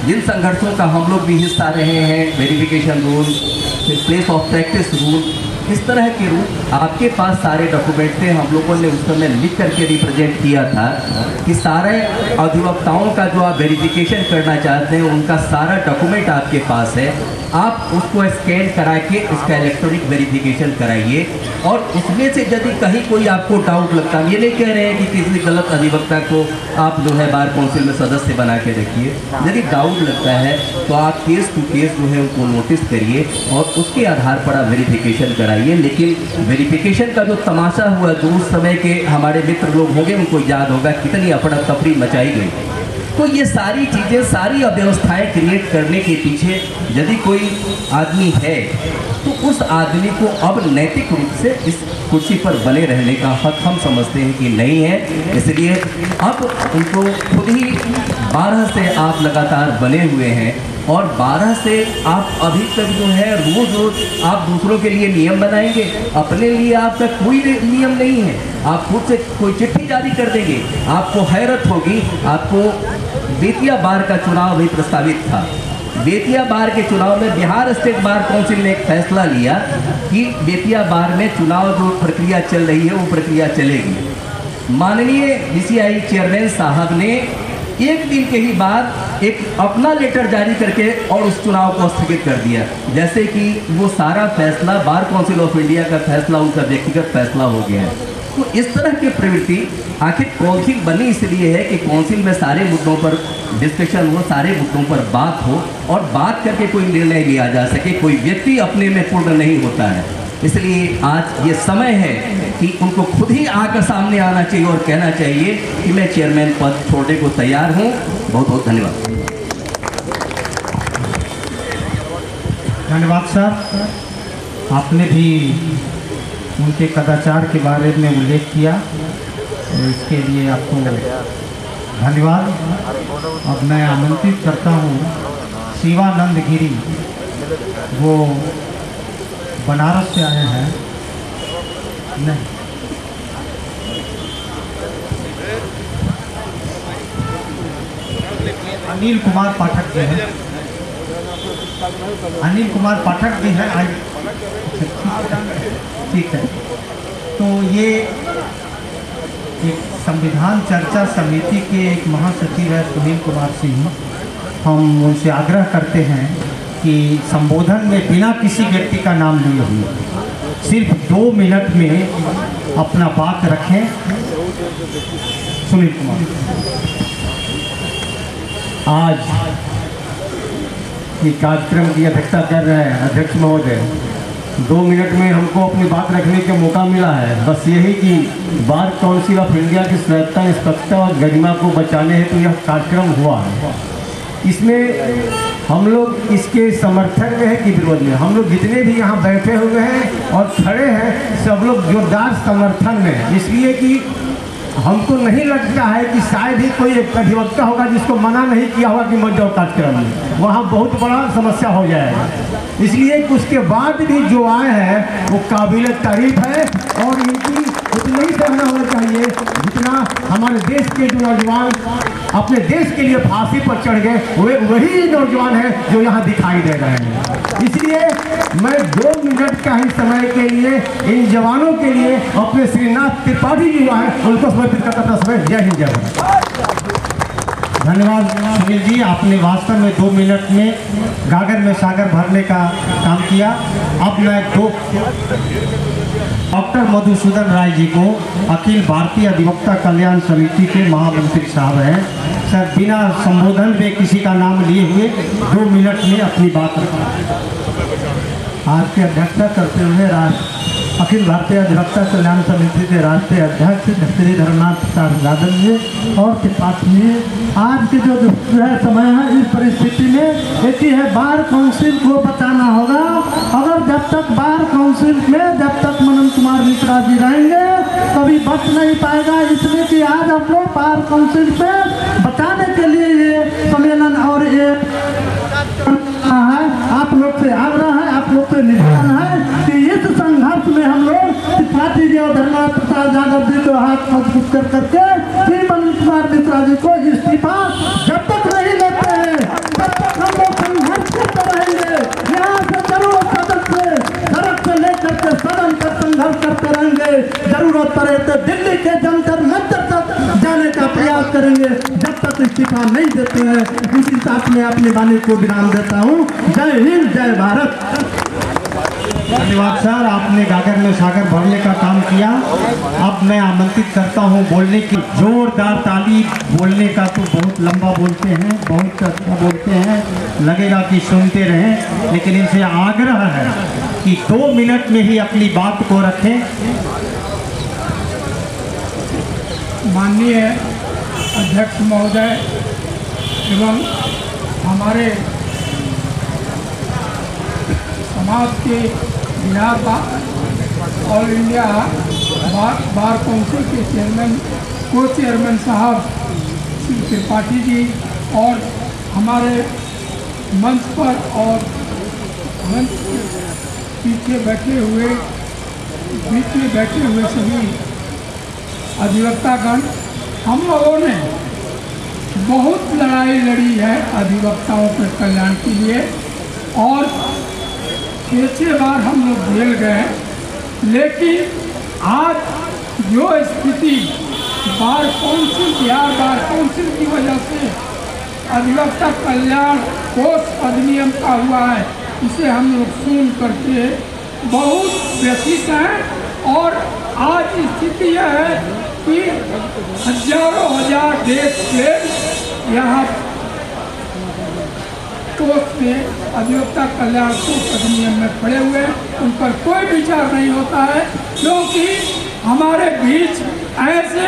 जिन संघर्षों का हम लोग भी हिस्सा रहे हैं, वेरिफिकेशन रूल, फिर प्लेस ऑफ प्रैक्टिस रूल, इस तरह के रूल आपके पास सारे डॉक्यूमेंट थे। हम लोगों ने उस समय लिख करके रिप्रेजेंट किया था कि सारे अधिवक्ताओं का जो आप वेरिफिकेशन करना चाहते हैं उनका सारा डॉक्यूमेंट आपके पास है, आप उसको स्कैन करा के उसका इलेक्ट्रॉनिक वेरिफिकेशन कराइए। और उसमें से यदि कहीं कोई आपको डाउट लगता है, ये नहीं कह रहे हैं कि किसी गलत अधिवक्ता को आप जो है बार काउंसिल में सदस्य बना के रखिए, यदि डाउट लगता है तो आप केस टू केस जो है उनको नोटिस करिए और उसके आधार पर आप वेरिफिकेशन कराइए। लेकिन वेरिफिकेशन का जो तमाशा हुआ, जो उस समय के हमारे मित्र लोग होंगे उनको याद होगा कितनी अफरा तफरी मचाई गई। तो ये सारी चीज़ें, सारी अव्यवस्थाएं क्रिएट करने के पीछे यदि कोई आदमी है तो उस आदमी को अब नैतिक रूप से इस कुर्सी पर बने रहने का हक हम समझते हैं कि नहीं है। इसलिए अब उनको खुद ही 12 से आप लगातार बने हुए हैं और 12 से आप अभी तक जो है रोज रोज आप दूसरों के लिए नियम बनाएंगे, अपने लिए आपका कोई नियम नहीं है। आप खुद से कोई चिट्ठी जारी कर देंगे, आपको हैरत होगी। आपको बेतिया बार का चुनाव भी प्रस्तावित था। बेतिया बार के चुनाव में बिहार स्टेट बार काउंसिल ने एक फैसला लिया कि बेतिया बार में चुनाव जो प्रक्रिया चल रही है वो प्रक्रिया चलेगी। माननीय बीसीआई चेयरमैन साहब ने एक दिन के ही बाद एक अपना लेटर जारी करके और उस चुनाव को स्थगित कर दिया, जैसे कि वो सारा फैसला बार काउंसिल ऑफ इंडिया का फैसला उनका व्यक्तिगत फैसला हो गया है। तो इस तरह की प्रवृत्ति आखिर काउंसिल बनी इसलिए है कि काउंसिल में सारे मुद्दों पर डिस्कशन हो, सारे मुद्दों पर बात हो और बात करके कोई निर्णय लिया जा सके। कोई व्यक्ति अपने में पूर्ण नहीं होता है। इसलिए आज ये समय है कि उनको खुद ही आकर सामने आना चाहिए और कहना चाहिए कि मैं चेयरमैन पद छोड़ने को तैयार हूँ। बहुत बहुत धन्यवाद। धन्यवाद सर, आपने भी उनके कदाचार के बारे में उल्लेख किया और इसके लिए आपको धन्यवाद। अब मैं आमंत्रित करता हूँ शिवानंद गिरी, वो बनारस से आए हैं। नहीं, अनिल कुमार पाठक जी हैं, अनिल कुमार पाठक जी हैं। ठीक है, तो ये एक संविधान चर्चा समिति के एक महासचिव है सुनील कुमार सिंह। हम उनसे आग्रह करते हैं कि संबोधन में बिना किसी व्यक्ति का नाम लिए हुए सिर्फ 2 मिनट में अपना बात रखें। सुनील कुमार। आज ये कार्यक्रम की अध्यक्षता कर रहे हैं अध्यक्ष महोदय। 2 मिनट में हमको अपनी बात रखने का मौका मिला है। बस यही कि बार काउंसिल ऑफ इंडिया की स्वायत्तता, निष्पक्षता और गरिमा को बचाने हेतु यह कार्यक्रम हुआ है। इसमें हम लोग इसके समर्थन में है कि विरोध में, हम लोग जितने भी यहाँ बैठे हुए हैं और खड़े हैं सब लोग जोरदार समर्थन में है। इसलिए कि हमको नहीं लगता है कि शायद ही कोई एक अधिवक्ता होगा जिसको मना नहीं किया होगा कि मत जाओ कार्यक्रम में, वहाँ बहुत बड़ा समस्या हो जाएगा। इसलिए उसके बाद भी जो आए हैं वो काबिल तारीफ है और इनकी उतना ही सहना होना चाहिए जितना हमारे देश के जो नौजवान अपने देश के लिए फांसी पर चढ़ गए वही नौजवान है जो यहाँ दिखाई दे रहे हैं। इसलिए मैं 2 मिनट का ही समय के लिए इन जवानों के लिए अपने श्रीनाथ त्रिपाठी जी हैं उनको समर्पित करता था। समय जय हिंद, जय भारत। धन्यवाद सुनील जी, आपने वास्तव में 2 मिनट में गागर में सागर भरने का काम किया। अब मैं डॉक्टर मधुसूदन राय जी को अखिल भारतीय अधिवक्ता कल्याण समिति के महामंत्री साहब हैं। सर, बिना संबोधन में किसी का नाम लिए हुए 2 मिनट में अपनी बात रखा। आज की अध्यक्षता करते हुए अखिल भारतीय अधिवक्ता कल्याण समिति के राष्ट्रीय अध्यक्ष श्री धर्मनाथ प्रसाद यादव जी और त्रिपाठी जी, आज के जो है समय है इस परिस्थिति में एक ही है, बार काउंसिल को बचाना होगा। अगर जब तक बार काउंसिल में जब तक मनन कुमार मिश्रा जी रहेंगे कभी बच नहीं पाएगा। इसलिए कि आज हम लोग बार काउंसिल पे बचाने के लिए ये सम्मेलन और ये है, आप लोग से आग्रह है, आप लोग से निवेदन है कि इस संघर्ष में हम लोग त्रिपाठी जी और धर्मनाथ प्रसाद यादव जी को हाथ मजबूत कर करके श्री मनन कुमार मिश्रा जी को इस्तीफा जब तक नहीं लेते हैं तब तक हम लोग संघर्ष करते रहेंगे। यहाँ से जरूर सदन से सड़क से लेकर के सदन तक संघर्ष करते रहेंगे। जरूरत पड़े तो दिल्ली के जंतर मंतर तक जाने का प्रयास करेंगे जब तक इस्तीफा नहीं देते हैं। इसी साथ में अपनी वाणी को विराम देता हूँ। जय हिंद, जय भारत। धन्यवाद सर, आपने गागर में सागर भरने का काम किया। अब मैं आमंत्रित करता हूं बोलने की जोरदार ताली। बोलने का तो बहुत लंबा बोलते हैं, बहुत अच्छा बोलते हैं, लगेगा कि सुनते रहें, लेकिन इनसे आग्रह है कि 2 मिनट में ही अपनी बात को रखें। माननीय अध्यक्ष महोदय एवं हमारे समाज के Bihar all India bar council के चेयरमैन को चेयरमैन साहब श्री त्रिपाठी जी और हमारे मंच पर और मंच के पीछे बैठे हुए बीच में बैठे हुए सभी अधिवक्तागण, हम लोगों ने बहुत लड़ाई लड़ी है अधिवक्ताओं के कल्याण के लिए और 6 बार हम लोग जेल गए। लेकिन आज जो स्थिति bar council Bihar bar council की वजह से अधिवक्ता कल्याण कोष अधिनियम का हुआ है, इसे हम लोग सुन करके बहुत व्यथित हैं। और आज स्थिति यह है कि हजारों हजार देश के यहाँ कोर्ट में अधिवक्ता कल्याण कोर्ट अधिनियम में पड़े हुए हैं, उन पर कोई विचार नहीं होता है, क्योंकि हमारे बीच ऐसे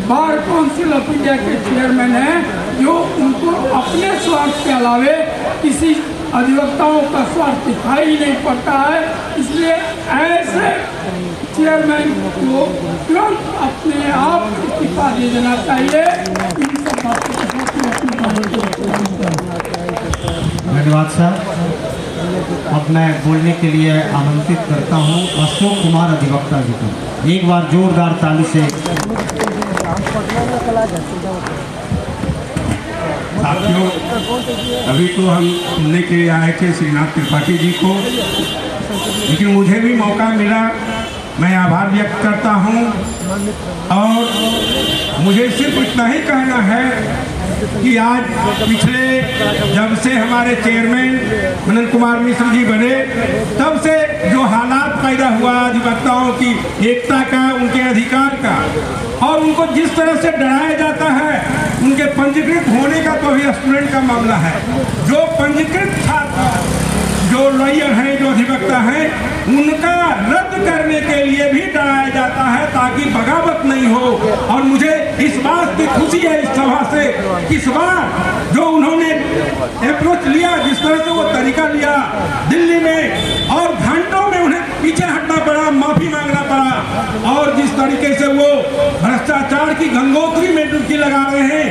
बार काउंसिल ऑफ इंडिया के चेयरमैन हैं जो उनको अपने स्वार्थ के अलावे किसी अधिवक्ताओं का स्वार्थ दिखाई ही नहीं पड़ता है। इसलिए ऐसे चेयरमैन को तुरंत अपने आप इस्तीफा दे देना चाहिए। इन सब बातों के धन्यवाद सर। अब मैं बोलने के लिए आमंत्रित करता हूं अशोक कुमार अधिवक्ता जी को। एक बार जोरदार ताली से। साथियों, अभी तो हम सुनने के लिए आए थे श्रीनाथ त्रिपाठी जी को, लेकिन मुझे भी मौका मिला, मैं आभार व्यक्त करता हूं। और मुझे सिर्फ इतना ही कहना है कि आज पिछले जब से हमारे चेयरमैन मनन कुमार मिश्र जी बने, तब से जो हालात पैदा हुआ अधिवक्ताओं की एकता का, उनके अधिकार का, और उनको जिस तरह से डराया जाता है, उनके पंजीकृत होने का तो अभी स्टूडेंट का मामला है, जो पंजीकृत छात्र जो लॉयर हैं, जो अधिवक्ता हैं, उनका रद्द करने के लिए भी डराया जाता है ताकि बगावत नहीं हो। और मुझे इस बात की खुशी है इस सभा से, इस बार जो उन्होंने अप्रोच लिया, जिस तरह से वो तरीका लिया दिल्ली में, और घंटों में उन्हें पीछे हटना पड़ा, माफी मांगना पड़ा, और जिस तरीके से वो भ्रष्टाचार की गंगोत्री में डुबकी लगा रहे हैं,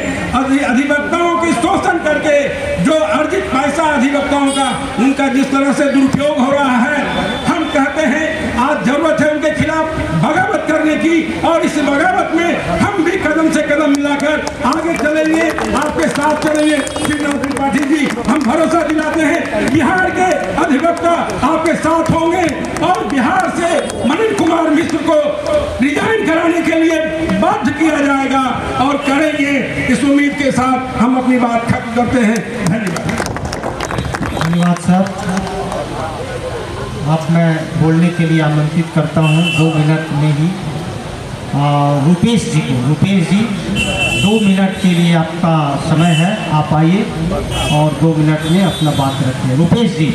अधिवक्ताओं की शोषण करके जो अर्जित पैसा अधिवक्ताओं का, उनका जिस तरह से दुरुपयोग हो रहा है, हम कहते हैं आज जरूरत है उनके खिलाफ बगावत करने की, और इस बगावत में हम भी कदम से कदम मिलाकर आगे चलेंगे, आपके साथ चलेंगे। श्रीनाथ त्रिपाठी जी, हम भरोसा दिलाते हैं बिहार के अधिवक्ता आपके साथ होंगे, और बिहार से मनन कुमार मिश्र को रिजाइन कराने के लिए बाध्य किया जाएगा, और करेंगे। इस उम्मीद के साथ हम अपनी बात खत्म करते हैं। धन्यवाद सर। अब मैं बोलने के लिए आमंत्रित करता हूं 2 मिनट में ही रुपेश जी को। रुपेश जी, 2 मिनट के लिए आपका समय है, आप आइए और 2 मिनट में अपना बात रखिए। रुपेश जी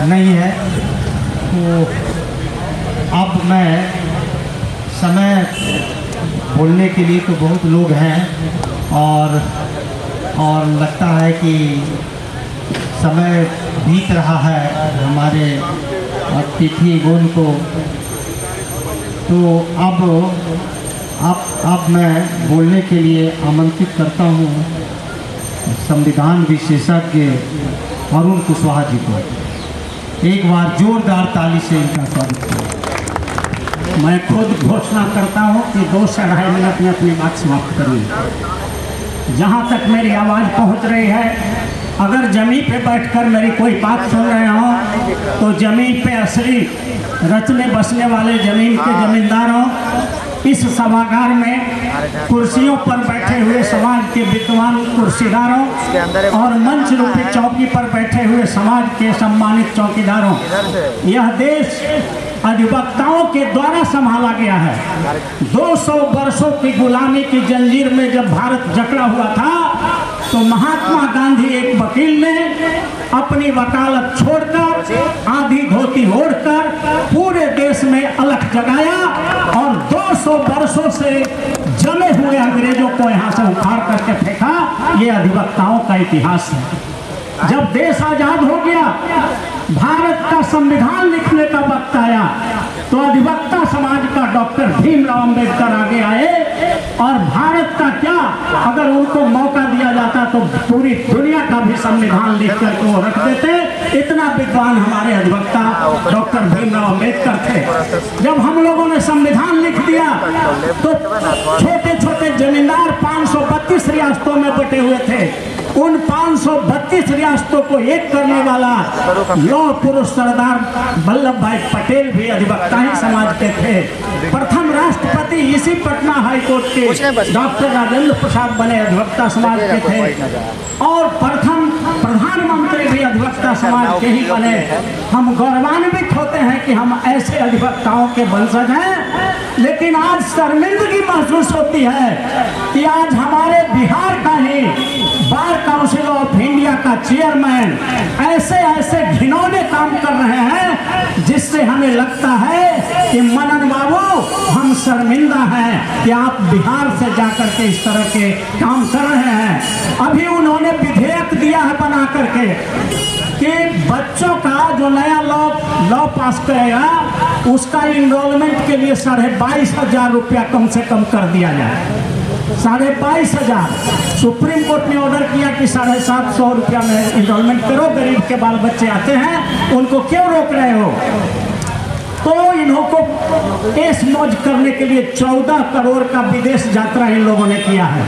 नहीं है तो अब मैं समय बोलने के लिए तो बहुत लोग हैं, और लगता है कि समय बीत रहा है हमारे अतिथिगण को, तो अब मैं बोलने के लिए आमंत्रित करता हूँ संविधान विशेषज्ञ अरुण कुशवाहा जी को। एक बार जोरदार ताली से इनका स्वागत करें। मैं खुद घोषणा करता हूँ कि 2 से 2.5 मिनट में अपनी बात समाप्त करूँगा। जहाँ तक मेरी आवाज़ पहुँच रही है, अगर ज़मीन पे बैठकर मेरी कोई बात सुन रहे हों तो ज़मीन पे असली रचने बसने वाले ज़मीन के ज़मींदारों, इस सभागार में कुर्सियों पर बैठे हुए समाज के विद्वान कुर्सीदारों और मंच रूपी चौकी पर बैठे हुए समाज के सम्मानित चौकीदारों, यह देश अधिवक्ताओं के द्वारा संभाला गया है। 200 वर्षों की गुलामी की जंजीर में जब भारत जकड़ा हुआ था, तो महात्मा गांधी एक वकील ने अपनी वकालत छोड़कर आधी धोती ओढ़कर पूरे देश में अलख जगाया, और 200 वर्षों से जमे हुए अंग्रेजों को यहाँ से उखाड़ करके फेंका। ये अधिवक्ताओं का इतिहास है। जब देश आजाद हो गया, भारत का संविधान लिखने का वक्त आया, तो अधिवक्ता समाज का डॉक्टर भीमराव अंबेडकर आगे आए, और भारत का क्या, अगर उनको मौका दिया जाता तो पूरी दुनिया का भी संविधान लिख करके वो रख देते। इतना विद्वान हमारे अधिवक्ता डॉक्टर भीमराव अंबेडकर थे। जब हम लोगों ने संविधान लिख दिया तो छोटे छोटे जमींदार 532 रियासतों में बटे हुए थे। उन 532 रियासतों को एक करने वाला लौह पुरुष सरदार वल्लभ भाई पटेल भी अधिवक्ता ही समाज के थे। प्रथम राष्ट्रपति इसी पटना हाईकोर्ट के डॉक्टर राजेंद्र प्रसाद बने अधिवक्ता समाज के थे, और प्रथम प्रधानमंत्री भी अधिवक्ता समाज के ही बने। हम गौरवान्वित होते हैं कि हम ऐसे अधिवक्ताओं के वंशज हैं। लेकिन आज शर्मिंदगी महसूस होती है कि आज हमारे बिहार का ही बार काउंसिल ऑफ इंडिया का चेयरमैन ऐसे ऐसे घिनौने काम कर रहे हैं जिससे हमें लगता है कि मनन बाबू हम शर्मिंदा हैं कि आप बिहार से जाकर के इस तरह के काम कर रहे हैं। अभी उन्होंने विधेयक दिया है बना करके कि बच्चों का जो नया लॉ पास करेगा उसका इनरोलमेंट के लिए 22,500 रुपया कम से कम कर दिया जाए। 22,500 सुप्रीम कोर्ट ने ऑर्डर किया कि 750 रुपया में इनरोलमेंट करो। गरीब के बाल बच्चे आते हैं, उनको क्यों रोक रहे हो? तो इनको ऐश मौज करने के लिए 14 करोड़ का विदेश यात्रा इन लोगों ने किया है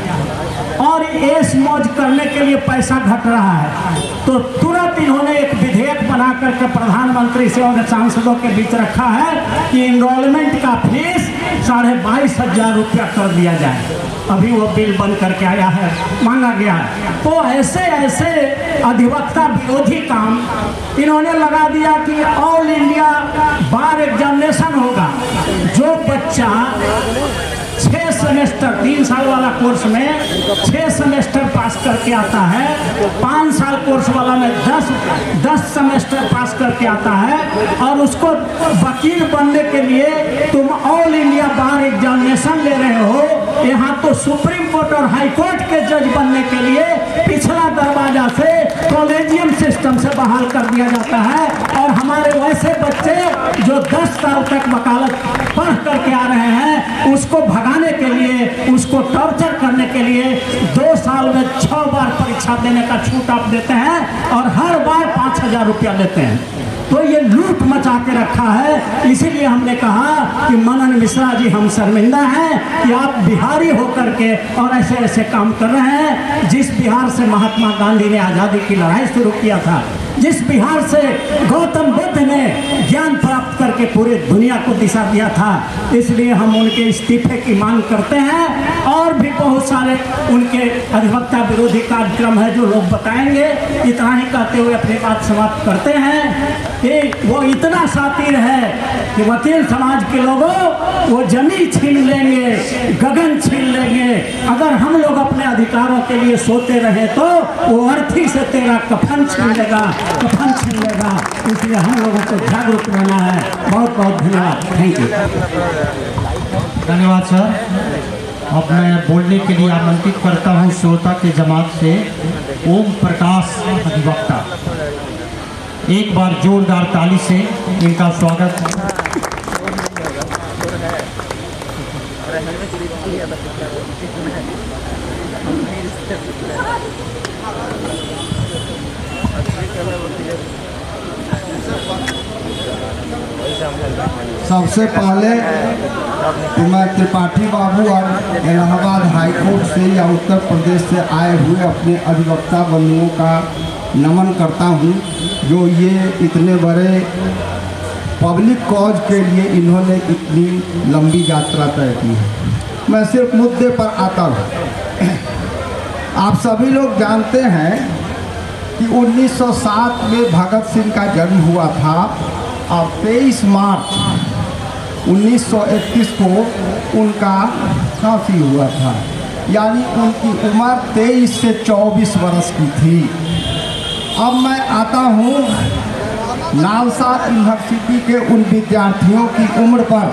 और ऐश मौज करने के लिए पैसा घट रहा है। तो तुरंत इन्होंने एक विधेयक बना करके प्रधानमंत्री से और सांसदों के बीच रखा है कि इनरोलमेंट का फीस 22,500 रुपया कर दिया जाए। अभी वो बिल बन करके आया है, मांगा गया है। तो ऐसे ऐसे अधिवक्ता विरोधी काम इन्होंने लगा दिया कि ऑल इंडिया बार एग्जामिनेशन होगा। जो बच्चा 6 सेमेस्टर 3 साल वाला कोर्स में 6 सेमेस्टर पास करके आता है, 5 साल कोर्स वाला में 10 सेमेस्टर पास करके आता है और उसको वकील बनने के लिए तुम ऑल इंडिया बार एग्जामिनेशन ले रहे हो। यहाँ तो सुप्रीम कोर्ट और हाई कोर्ट के जज बनने के लिए पिछला दरवाजा से कॉलेजियम सिस्टम से बहाल कर दिया जाता है और हमारे वैसे बच्चे जो 10 साल तक वकालत पढ़ करके आ रहे हैं उसको भगाने के लिए, उसको टॉर्चर करने के लिए 2 साल में 6 बार परीक्षा देने का छूट आप देते हैं और हर बार 5,000 रुपया लेते हैं। तो ये लूट मचा के रखा है। इसीलिए हमने कहा कि मनन मिश्रा जी हम शर्मिंदा हैं कि आप बिहारी होकर के और ऐसे ऐसे काम कर रहे हैं। जिस बिहार से महात्मा गांधी ने आज़ादी की लड़ाई शुरू किया था, जिस बिहार से गौतम बुद्ध ने ज्ञान प्राप्त करके पूरे दुनिया को दिशा दिया था, इसलिए हम उनके इस्तीफे की मांग करते हैं। और भी बहुत सारे उनके अधिवक्ता विरोधी कार्यक्रम है जो लोग बताएंगे। इतना ही कहते हुए अपनी बात समाप्त करते हैं कि वो इतना शातिर है कि वकील समाज के लोगों वो जमीन छीन लेंगे, गगन छीन लेंगे। अगर हम लोग अपने अधिकारों के लिए सोते रहे तो वो अर्थी से तेरा कफन छीन लेगा, कफन छीन लेगा। इसलिए हम लोगों को जागरूक रहना है। बहुत बहुत धन्यवाद। Thank you. धन्यवाद सर। अब मैं बोलने के लिए आमंत्रित करता हूँ श्रोता के जमात से ओम प्रकाश अधिवक्ता। एक बार जोरदार ताली से इनका स्वागत। सबसे पहले तो मैं त्रिपाठी बाबू और इलाहाबाद हाई कोर्ट से या उत्तर प्रदेश से आए हुए अपने अधिवक्ता बंधुओं का नमन करता हूं, जो ये इतने बड़े पब्लिक कॉज के लिए इन्होंने इतनी लंबी यात्रा तय की है। मैं सिर्फ मुद्दे पर आता हूँ। आप सभी लोग जानते हैं कि 1907 में भगत सिंह का जन्म हुआ था और 23 मार्च 1931 को उनका फांसी हुआ था। यानी उनकी उम्र 23 से 24 वर्ष की थी। अब मैं आता हूँ नालसा यूनिवर्सिटी के उन विद्यार्थियों की उम्र पर।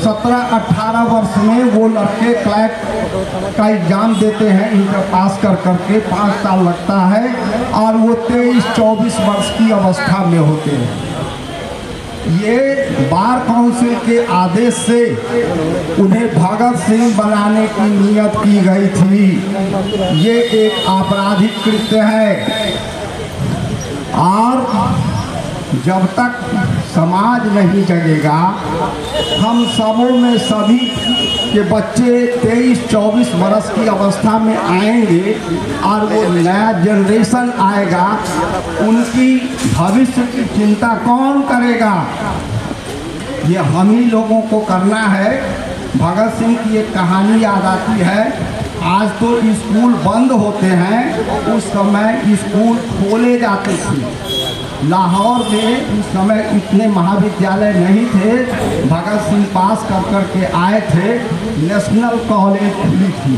17-18 वर्ष में वो लड़के क्लैट का एग्ज़ाम देते हैं, इंटर पास करके 5 साल लगता है और वो 23-24 वर्ष की अवस्था में होते हैं। ये बार काउंसिल के आदेश से उन्हें भगत सिंह बनाने की नियत की गई थी। ये एक आपराधिक कृत्य है और जब तक समाज नहीं जगेगा, हम सबों में सभी के बच्चे 23-24 वर्ष की अवस्था में आएंगे और वो नया जनरेशन आएगा, उनकी भविष्य की चिंता कौन करेगा? ये हम ही लोगों को करना है। भगत सिंह की एक कहानी याद आती है। आज तो स्कूल बंद होते हैं, उस समय स्कूल खोले जाते थे। लाहौर में उस समय इतने महाविद्यालय नहीं थे। भगत सिंह पास कर के आए थे, नेशनल कॉलेज खुली थी।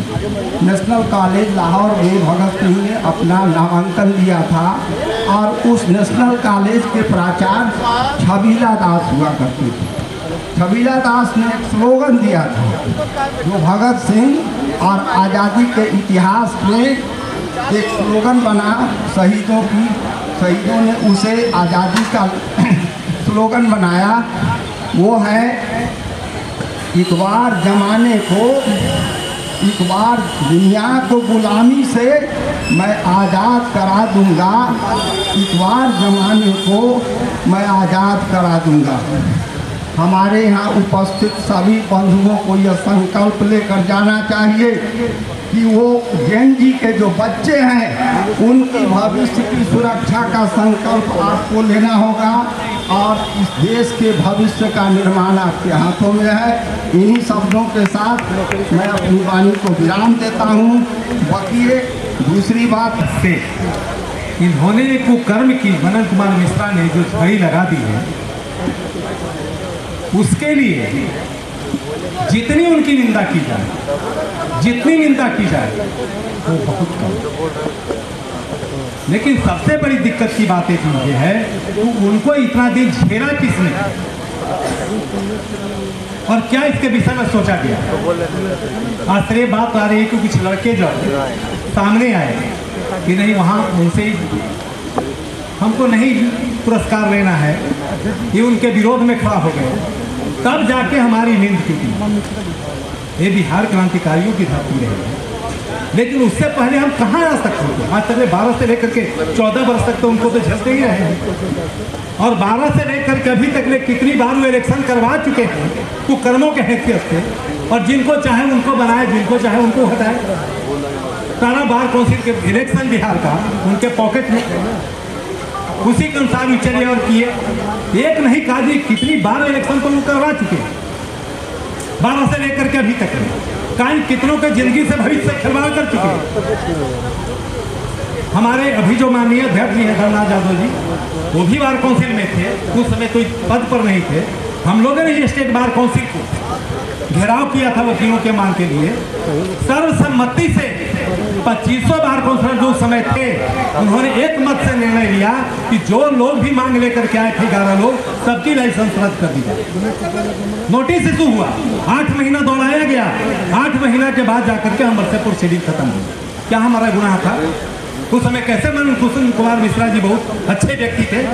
नेशनल कॉलेज लाहौर में भगत सिंह ने अपना नामांकन लिया था और उस नेशनल कॉलेज के प्राचार्य छबीला दास हुआ करते थे। छबीला दास ने एक स्लोगन दिया था जो भगत सिंह और आज़ादी के इतिहास में एक स्लोगन बना शहीदों ने उसे आज़ादी का स्लोगन बनाया। वो है एक बार जमाने को, एक बार दुनिया को गुलामी से मैं आज़ाद करा दूंगा, एक बार जमाने को मैं आज़ाद करा दूंगा। हमारे यहाँ उपस्थित सभी बंधुओं को यह संकल्प लेकर जाना चाहिए कि वो जैन जी के जो बच्चे हैं उनकी भविष्य की सुरक्षा का संकल्प आपको लेना होगा और इस देश के भविष्य का निर्माण आपके हाथों में है। इन्हीं शब्दों के साथ मैं अपनी वाणी को विराम देता हूँ। बाकी दूसरी बात से इन्होंने कुकर्म की मनन कुमार मिश्रा ने जो छड़ी लगा दी है, उसके लिए जितनी उनकी निंदा की जाए, जितनी निंदा की जाए वो बहुत कम। लेकिन सबसे बड़ी दिक्कत की बात एक ये है कि उनको इतना दिन झेला किसने और क्या इसके विषय में सोचा गया। आश्चर्य बात आ रही है कि कुछ लड़के जो सामने आए कि नहीं वहाँ उनसे हमको नहीं पुरस्कार लेना है, ये उनके विरोध में खड़ा हो गए, तब जाके हमारी नींद टूटी। ये बिहार क्रांतिकारियों की धरती रही है। लेकिन उससे पहले हम कहाँ आ सकते थे? आज तक 12 से लेकर के 14 वर्ष तक तो उनको तो झेलते ही रहे हैं और 12 से लेकर के अभी तक कितनी बार वो इलेक्शन करवा चुके हैं कुकर्मों के हैसियत से, और जिनको चाहे उनको बनाए, जिनको चाहे उनको हटाए। सारा बार काउंसिल के इलेक्शन बिहार का उनके पॉकेट में, उसी के अनुसार चले और किए। एक नहीं कहा जी, कितनी बार इलेक्शन तो वो करवा चुके हैं 12 से लेकर के अभी तक। काइन कितनों के जिंदगी से भविष्य से खिलवाड़ कर चुके हैं। हमारे अभी जो माननीय अध्यक्ष जी हैं धर्मनाथ यादव जी, वो भी बार काउंसिल में थे, उस समय कोई पद पर नहीं थे। हम लोगों ने ये स्टेट बार काउंसिल को घेराव किया था वकीलों के मांग के लिए। सर्वसम्मति से 2500 बार काउंसिलर जो समय थे, उन्होंने एक मत से निर्णय लिया कि जो लोग भी मांग लेकर के आए थे 11 लोग, सबकी लाइसेंस रद्द कर दी जाए। नोटिस इशू हुआ, 8 महीना दौड़ाया गया। 8 महीना के बाद जाकर के अमरसेपुर शेड्यूल खत्म हुआ। क्या हमारा गुनाह था? उस समय कैसे मनन कुमार मिश्रा जी बहुत अच्छे व्यक्ति थे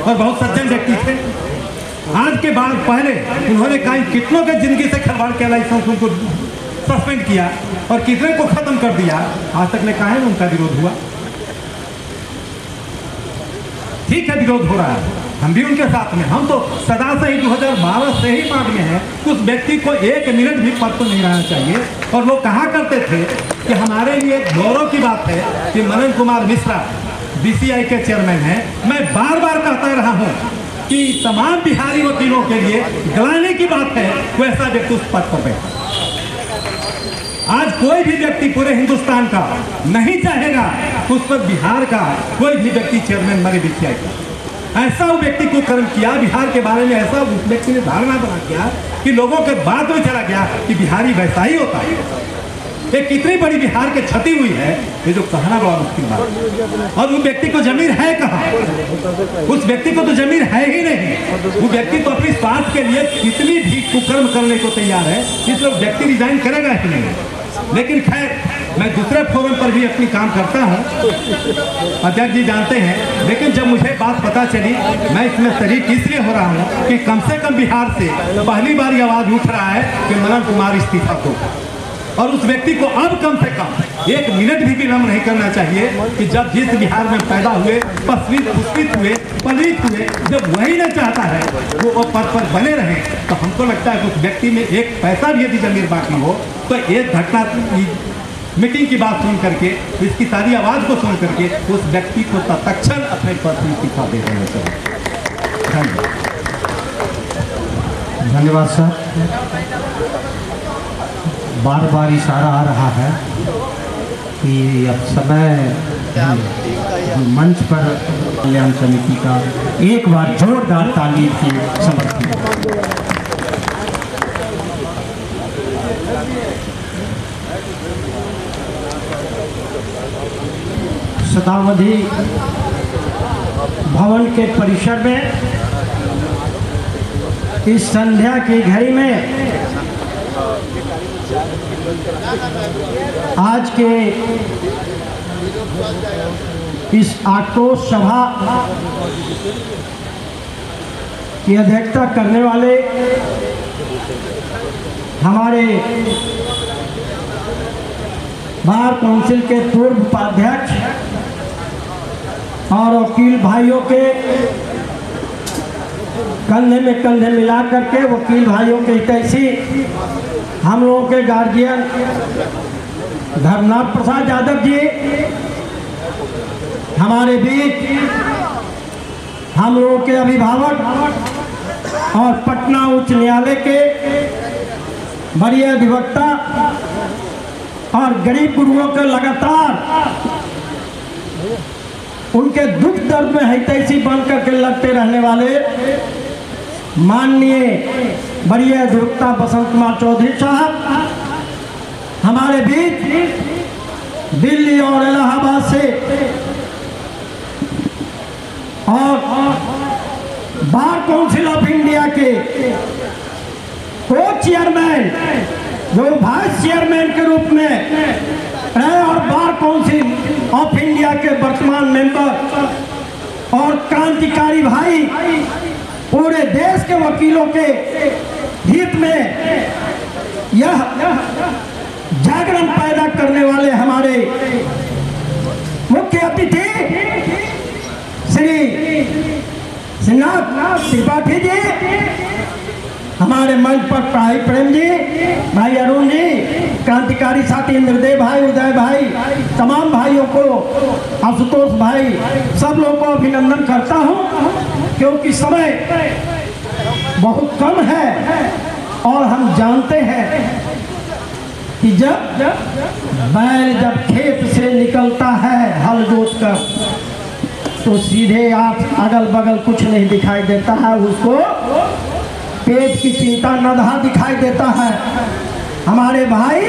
और बहुत सज्जन व्यक्ति थे। आज के बाद पहले उन्होंने कहा कितनों के जिंदगी से खिलवाड़ किया, लाइसेंस उनको सस्पेंड किया और कितने को खत्म कर दिया। आज तक ने कहा है उनका विरोध हुआ। ठीक है, विरोध हो रहा है, हम भी उनके साथ में। हम तो सदा से ही 2012 से ही मांग में है उस व्यक्ति को 1 मिनट भी पद तो नहीं रहना चाहिए। और वो कहा करते थे कि हमारे लिए गौरव की बात है कि मनन कुमार मिश्रा बीसीआई के चेयरमैन हैं। मैं बार बार कहता रहा हूं कि तमाम बिहारी वकीलों के लिए गलाने की बात है वो ऐसा व्यक्ति उस पद पर बैठा। आज कोई भी व्यक्ति पूरे हिंदुस्तान का नहीं चाहेगा उस पर बिहार का कोई भी व्यक्ति चेयरमैन बने बीसीआई का। ऐसा वो व्यक्ति को कर्म किया बिहार के बारे में, ऐसा उस व्यक्ति ने धारणा बना किया कि लोगों के बाद में चला गया कि बिहारी वैसा ही होता है। ये कितनी बड़ी बिहार की क्षति हुई है, ये जो कहना बड़ा मुश्किल बात। और उस व्यक्ति को जमीन है कहाँ? उस व्यक्ति को तो जमीन है ही नहीं। वो व्यक्ति तो अपनी स्वार्थ के लिए कितनी भी कुकर्म करने को तैयार है, इसलिए व्यक्ति रिजाइन करेगा कि नहीं। लेकिन खैर, मैं दूसरे फोरम पर भी अपनी काम करता हूँ, अध्यक्ष जी जानते हैं। लेकिन जब मुझे बात पता चली, मैं इसमें शरीक इसलिए हो रहा हूँ कि कम से कम बिहार से पहली बार ये आवाज उठ रहा है कि मनन कुमार इस्तीफा दो। और उस व्यक्ति को अब कम से कम 1 मिनट भी विलम्ब नहीं करना चाहिए कि जब जिस बिहार में पैदा हुए, पुष्पित हुए, पलित हुए, जब वही न चाहता है वो पद पर बने रहे, तो हमको लगता है कि उस व्यक्ति में एक पैसा भी यदि जमीर बाकी हो तो एक घटना मीटिंग की बात सुन करके, इसकी सारी आवाज़ को सुन करके उस व्यक्ति को तत्क्षण अपने पद से इस्तीफा दे देना चाहिए। धन्यवाद। धन्यवाद सर। बार बार इशारा आ रहा है कि अब समय मंच पर कल्याण समिति का एक बार जोरदार ताली से समर्थन। शतावधि भवन के परिसर में इस संध्या की घड़ी में आज के इस आक्रोश सभा की अध्यक्षता करने वाले हमारे बार काउंसिल के पूर्व उपाध्यक्ष और वकील भाइयों के कंधे में कंधे मिला करके वकील भाइयों के हितैषी हम लोगों के गार्जियन धर्मनाथ प्रसाद यादव जी हमारे बीच, हम लोगों के अभिभावक और पटना उच्च न्यायालय के वरीय अधिवक्ता और गरीब गुरुओं के लगातार उनके दुख दर्द में हितैषी बन करके लड़ते रहने वाले माननीय वरीय अधिवक्ता बसंत कुमार चौधरी साहब हमारे बीच दिल्ली और इलाहाबाद से और बार काउंसिल ऑफ इंडिया के को चेयरमैन जो वाइस चेयरमैन के रूप में रहे और बार काउंसिल ऑफ इंडिया के वर्तमान मेंबर और क्रांतिकारी भाई पूरे देश के वकीलों के हित में यह जागरण पैदा करने वाले हमारे मुख्य अतिथि श्री श्रीनाथ त्रिपाठी जी, हमारे मंच पर भाई प्रेम जी, भाई अरुण जी, क्रांतिकारी साथी इंद्रदेव भाई, उदय भाई, तमाम भाइयों को, आशुतोष भाई, सब लोगों को अभिनंदन करता हूं क्योंकि समय बहुत कम है और हम जानते हैं कि जब बैल जब खेत से निकलता है हल जोत कर तो सीधे आप अगल बगल कुछ नहीं दिखाई देता है, उसको पेट की चिंता नदहा दिखाई देता है। हमारे भाई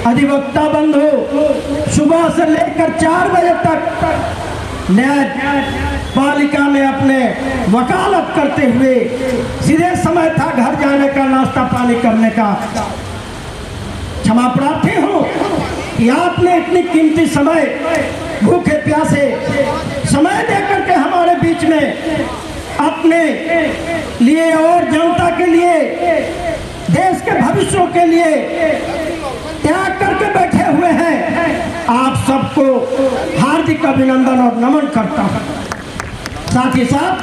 अधिवक्ता बंधु सुबह से लेकर 4 बजे तक न्यायपालिका में अपने वकालत करते हुए सीधे समय था घर जाने का, नाश्ता पानी करने का। क्षमा प्रार्थी हूँ कि आपने इतनी कीमती समय भूखे प्यासे समय देकर के हमारे बीच में अपने लिए और जनता के लिए देश के भविष्यों के लिए त्याग करके बैठे हुए हैं। आप सबको हार्दिक अभिनंदन और नमन करता हूं। साथ ही साथ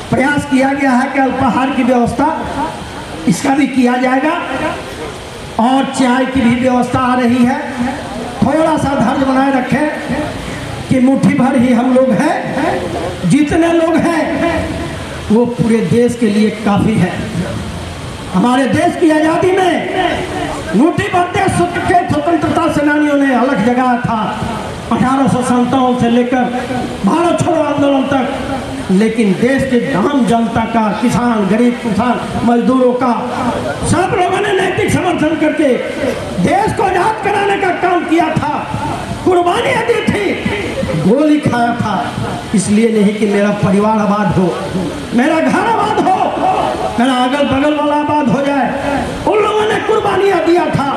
प्रयास किया गया है कि अल्पाहार की व्यवस्था इसका भी किया जाएगा और चाय की भी व्यवस्था आ रही है। थोड़ा सा धैर्य बनाए रखें कि मुट्ठी भर ही हम लोग हैं, जितने लोग हैं वो पूरे देश के लिए काफ़ी है। हमारे देश की आज़ादी में मुट्ठी भर देश के स्वतंत्रता सेनानियों ने अलग जगह था 1857 से लेकर भारत छोड़ो आंदोलन तक, लेकिन देश के आम जनता का, किसान, गरीब किसान, मजदूरों का सब लोगों ने नैतिक समर्थन करके देश को आजाद कराने का काम किया था। कुर्बानियां दी थी, गोली खाया था, इसलिए नहीं कि मेरा परिवार आबाद हो, मेरा घर आबाद हो, मेरा अगल बगल वाला आबाद हो जाए। उन लोगों ने कुर्बानियां दिया था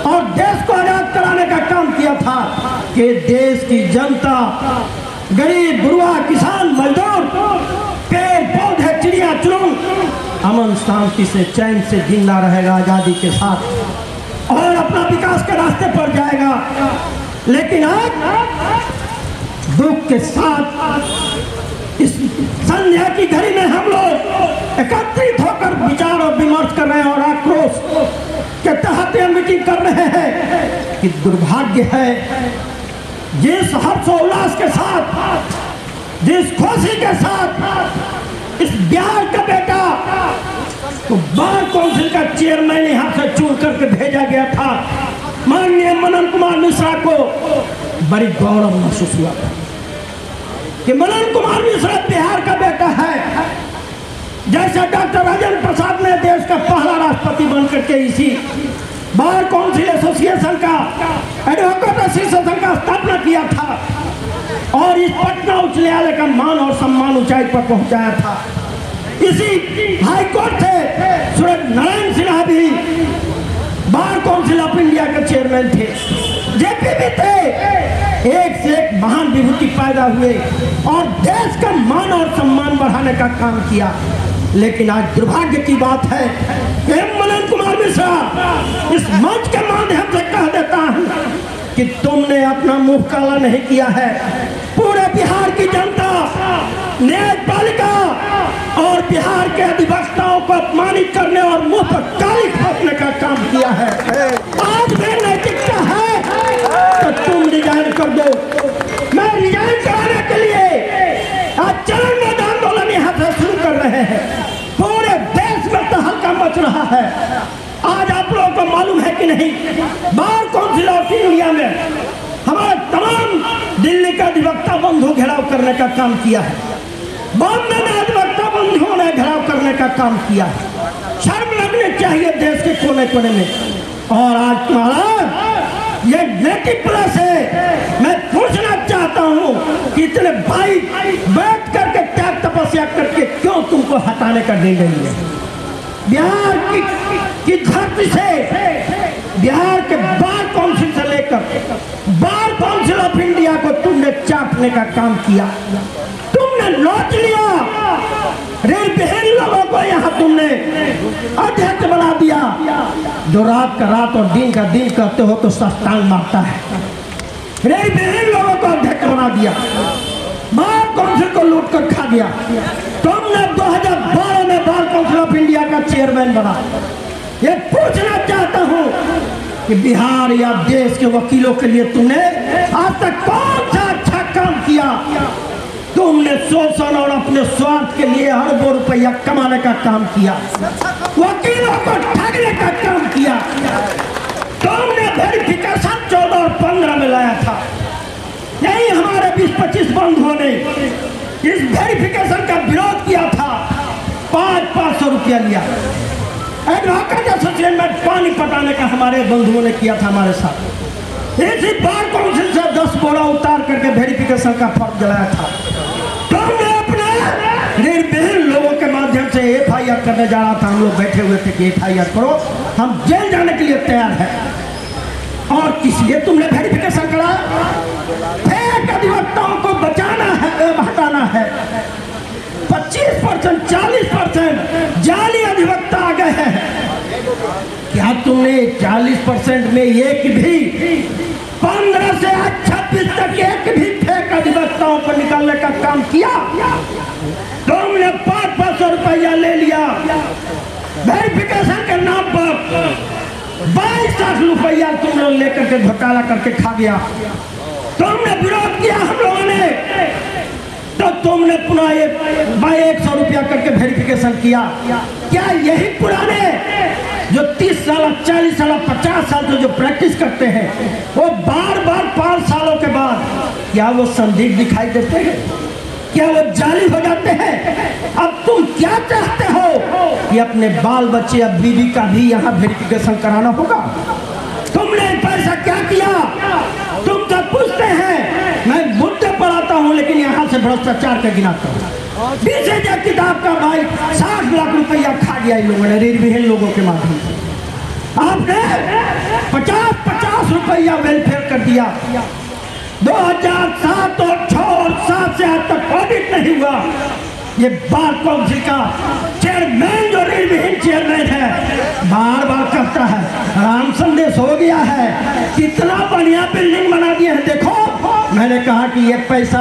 और देश को आजाद कराने का काम किया था कि देश की जनता, गरीब, गुरुआ, किसान, मजदूर, पेड़ पौधे, चिड़िया चुरुंग अमन शांति से चैन से जिंदा रहेगा आजादी के साथ और अपना विकास के रास्ते पर जाएगा। लेकिन आज दुख के साथ इस संध्या की घड़ी में हम लोग एकत्रित होकर विचार और विमर्श कर रहे हैं और आक्रोश के तहत यह मीटिंग कर रहे हैं कि दुर्भाग्य है जिस हर्षोल्लास के साथ, जिस खुशी के साथ इस बिहार का बेटा तो बार काउंसिल का चेयरमैन यहाँ से चुन करके भेजा गया था, माननीय मनन कुमार मिश्रा को बड़ी गौरव महसूस हुआ कि मनन कुमार मिश्रा बिहार का बेटा है। जैसे डॉक्टर राजेंद्र प्रसाद ने देश का पहला राष्ट्रपति बनकर के इसी बार काउंसिल एसोसिएशन का एडवोकेट एसोसिएशन का स्थापना किया था और इस पटना उच्च न्यायालय का मान और सम्मान ऊंचाई पर पहुंचाया था। इसी हाई कोर्ट थे सूरज नारायण सिन्हा भी बार काउंसिल ऑफ इंडिया के चेयरमैन थे, जेपी भी थे। एक से एक महान विभूति पैदा हुए और देश का मान और सम्मान बढ़ाने का काम किया। लेकिन आज दुर्भाग्य की बात है कि मनन कुमार मिश्रा इस मंच के माध्यम से कह देता हूं कि तुमने अपना मुंह काला नहीं किया है। पूरे बिहार की जनता, न्यायपालिका और बिहार के अधिवक्ताओं को अपमानित करने और मुंह पर काली ठोकने का काम किया है। आज भी नैतिकता है तो तुम रिजाइन कर दो। मैं रिजाइन कराने के लिए आज चरणबद्ध आंदोलन यहाँ से शुरू कर रहे हैं। पूरे देश में तहलका मच रहा है। आज आप लोगों को मालूम है कि नहीं, बार काउंसिल ऑफ इंडिया में हमारे तमाम दिल्ली का अधिवक्ता बंधु घेराव करने का काम किया है। बॉम्बे में अधिवक्ता बंधुओं ने घेराव करने का काम किया है। शर्म लगनी चाहिए देश के कोने कोने में। और आज तुम्हारा ये नेटिव प्लस है। मैं पूछना चाहता हूँ कि इतने भाई बैठ करके त्याग तपस्या करके क्यों तुमको हटाने का निर्णय लिया? बिहार की धरती से, बिहार के बार काउंसिल से लेकर बार काउंसिल ऑफ इंडिया को तुमने चाटने का काम किया। तुमने नोच लिया। ऋणविहीन लोगों को यहाँ तुमने अध्यक्ष बना दिया। जो रात का रात और दिन का दिन करते हो तो साष्टांग मारता है। ऋणविहीन लोगों को अध्यक्ष बना दिया। बार काउंसिल को लूट कर खा गया। तुमने 2012 में बार काउंसिल ऑफ इंडिया का चेयरमैन बना। ये पूछना चाहता हूँ कि बिहार या देश के वकीलों के लिए तुमने आज तक कौन सा अच्छा काम किया? तुमने शोषण और अपने स्वार्थ के लिए अरबों रुपया कमाने का काम किया, वकीलों को ठगने का काम किया। तुमने वेरिफिकेशन 14 और 15 में लाया था। यही हमारे 20-25 बंधुओं ने इस वेरिफिकेशन का विरोध किया था। 500 रुपया लिया। एडवोकेट एसोसिएशन में पानी पटाने का हमारे बंधुओं ने किया था हमारे साथ। इसी बार काउंसिल से 10 बोरा उतार करके वेरिफिकेशन का फर्ज जलाया था। तुमने अपने ऋणविहीन लोगों के माध्यम से FIR करने जा रहा था। हम लोग बैठे हुए थे कि FIR करो, हम जेल जाने के लिए तैयार हैं। और किस लिए तुमने वेरिफिकेशन करा? फेक अधिवक्ताओं को बचाना है, हटाना है। 25%, 40% जाली अधिवक्ता आ गए हैं। क्या तुमने 40% में एक भी 15 से 26 तक एक भी फेक अधिवक्ताओं को निकालने का काम किया? तुमने 500 रुपया ले लिया वेरिफिकेशन के नाम पर। 22 लाख रुपया तुमने लेकर के घोटाला करके खा गया। तुमने विरोध किया हम लोगों ने, तो तुमने पुनः 100 रुपया करके वेरिफिकेशन किया। क्या यही पुराने जो 30 साल, 40 साल, 50 साल से जो प्रैक्टिस करते हैं वो बार बार 5 सालों के बाद क्या वो संदिग्ध दिखाई देते हैं? क्या वो जाली हो जाते हैं? अब तुम क्या चाहते हो कि अपने बाल बच्चे या बीवी का भी यहाँ वेरिफिकेशन कराना होगा? तुमने पैसा क्या किया? तुम सब पूछते हैं। मैं मुद्दे पर आता हूँ लेकिन यहाँ से भ्रष्टाचार का गिनाता हूँ। 20,000 किताब का भाई 60 लाख रुपया खा गया इन लोगों ने ऋणविहीन लोगों के माध्यम से। आपने 50-50 रुपया वेलफेयर कर दिया। 2007 और 6 और 7 से आज तक ऑडिट नहीं हुआ। ये बार काउंसिल का चेयरमैन जो ऋणविहीन चेयरमैन है बार बार कहता है राम संदेश हो गया है, कितना बढ़िया बिल्डिंग बना दिए हैं। देखो, मैंने कहा कि ये पैसा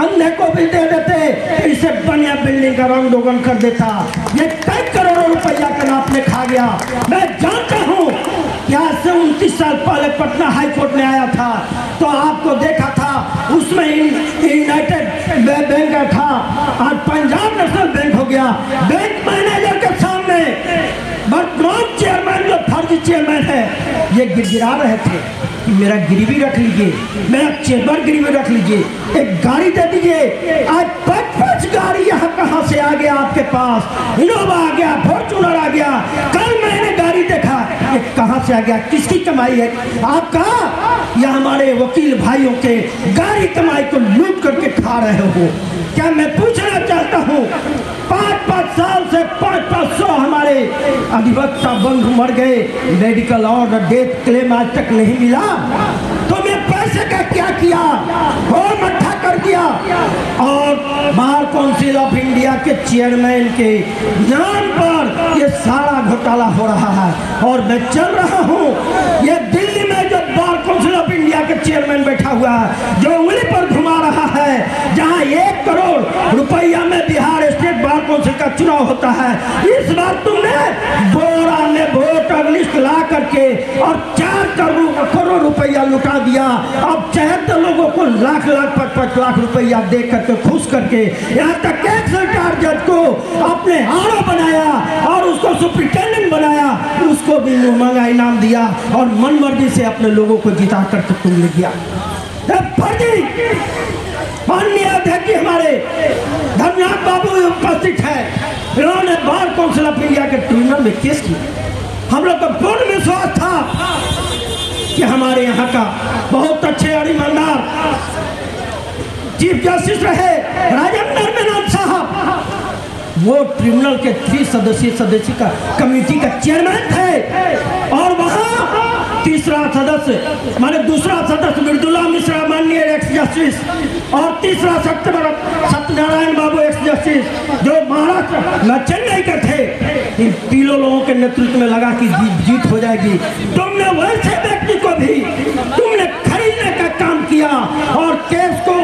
अंधे को भी दे देते तो इससे बढ़िया बिल्डिंग का रंग दोगन कर देता। ये कई करोड़ों रुपया का आपने खा गया। मैं जानता हूँ कि आज से 29 साल पहले पटना हाई कोर्ट में आया था तो आपको देखा था, उसमें यूनाइटेड बैंक का था, आज पंजाब नेशनल बैंक हो गया। बैंक मैनेजर के सामने वर्तमान चेयरमैन जो फर्जी चेयरमैन है ये गिरा रहे थे कि मेरा गिरवी रख लीजिए, मेरा चेम्बर गिरवी रख लीजिए, एक गाड़ी दे दीजिए। आज 5 गाड़ी यहाँ कहाँ से आ गया आपके पास, इनोवा आ गया, फॉर्चूनर आ गया। कल मैंने गाड़ी देखा, ये कहाँ से आ गया, किसकी कमाई है आपका या हमारे वकील भाइयों के गाड़ी कमाई को लूट करके खा रहे हो? क्या मैं पूछना चाहता हूँ, 5-5 साल से 500 हमारे अधिवक्ता बंधु मर गए, मेडिकल ऑर्डर डेथ क्लेम आज तक नहीं मिला। तुमने पैसे का क्या किया, और मट्ठा कर दिया। और बार काउंसिल ऑफ इंडिया के चेयरमैन के नाम पर ये सारा घोटाला हो रहा है। और मैं चल रहा हूँ, ये दिल्ली में जो बार काउंसिल ऑफ इंडिया के चेयरमैन बैठा हुआ है, जो उंगली पर घुमा रहा है, जहाँ 1 करोड़ रुपया में बिहार स्टेट बार काउंसिल का चुनाव होता है, इस बार तुमने बोरा में वोटर लिस्ट ला करके और 4 करोड़ रुपया लुटा दिया। अब 74 लोगों को लाख 5 लाख रुपया दे करके खुश करके यहाँ तक एक सरकार जज को अपने आड़ो बनाया और उसको सुप्रिंटेंडेंट बनाया, उसको भी महंगा इनाम दिया और मनमर्जी से अपने लोगों को जिता करके तुमने दिया। माननीय अध्यक्ष हमारे धर्मनाथ बाबू उपस्थित है, इन्होंने बार काउंसिल ऑफ इंडिया के ट्रिब्यूनल में केस किया। हम लोग को पूर्ण विश्वास था कि हमारे यहाँ का बहुत अच्छे और ईमानदार चीफ जस्टिस रहे राजेंद्र मेनन साहब, वो ट्रिब्यूनल के 3 सदस्यीय का कमेटी का चेयरमैन थे। और वहाँ तीसरा सदस्य मृदुला मिश्रा माननीय एक्स जस्टिस, और तीसरा सत्यनारायण बाबू एक्स जस्टिस, जो महाराष्ट्र में चेन्नई के थे। इन तीनों लोगों के नेतृत्व में लगा कि जीत हो जाएगी। तुमने वैसे व्यक्ति को भी तुमने खरीदने का काम किया और केस को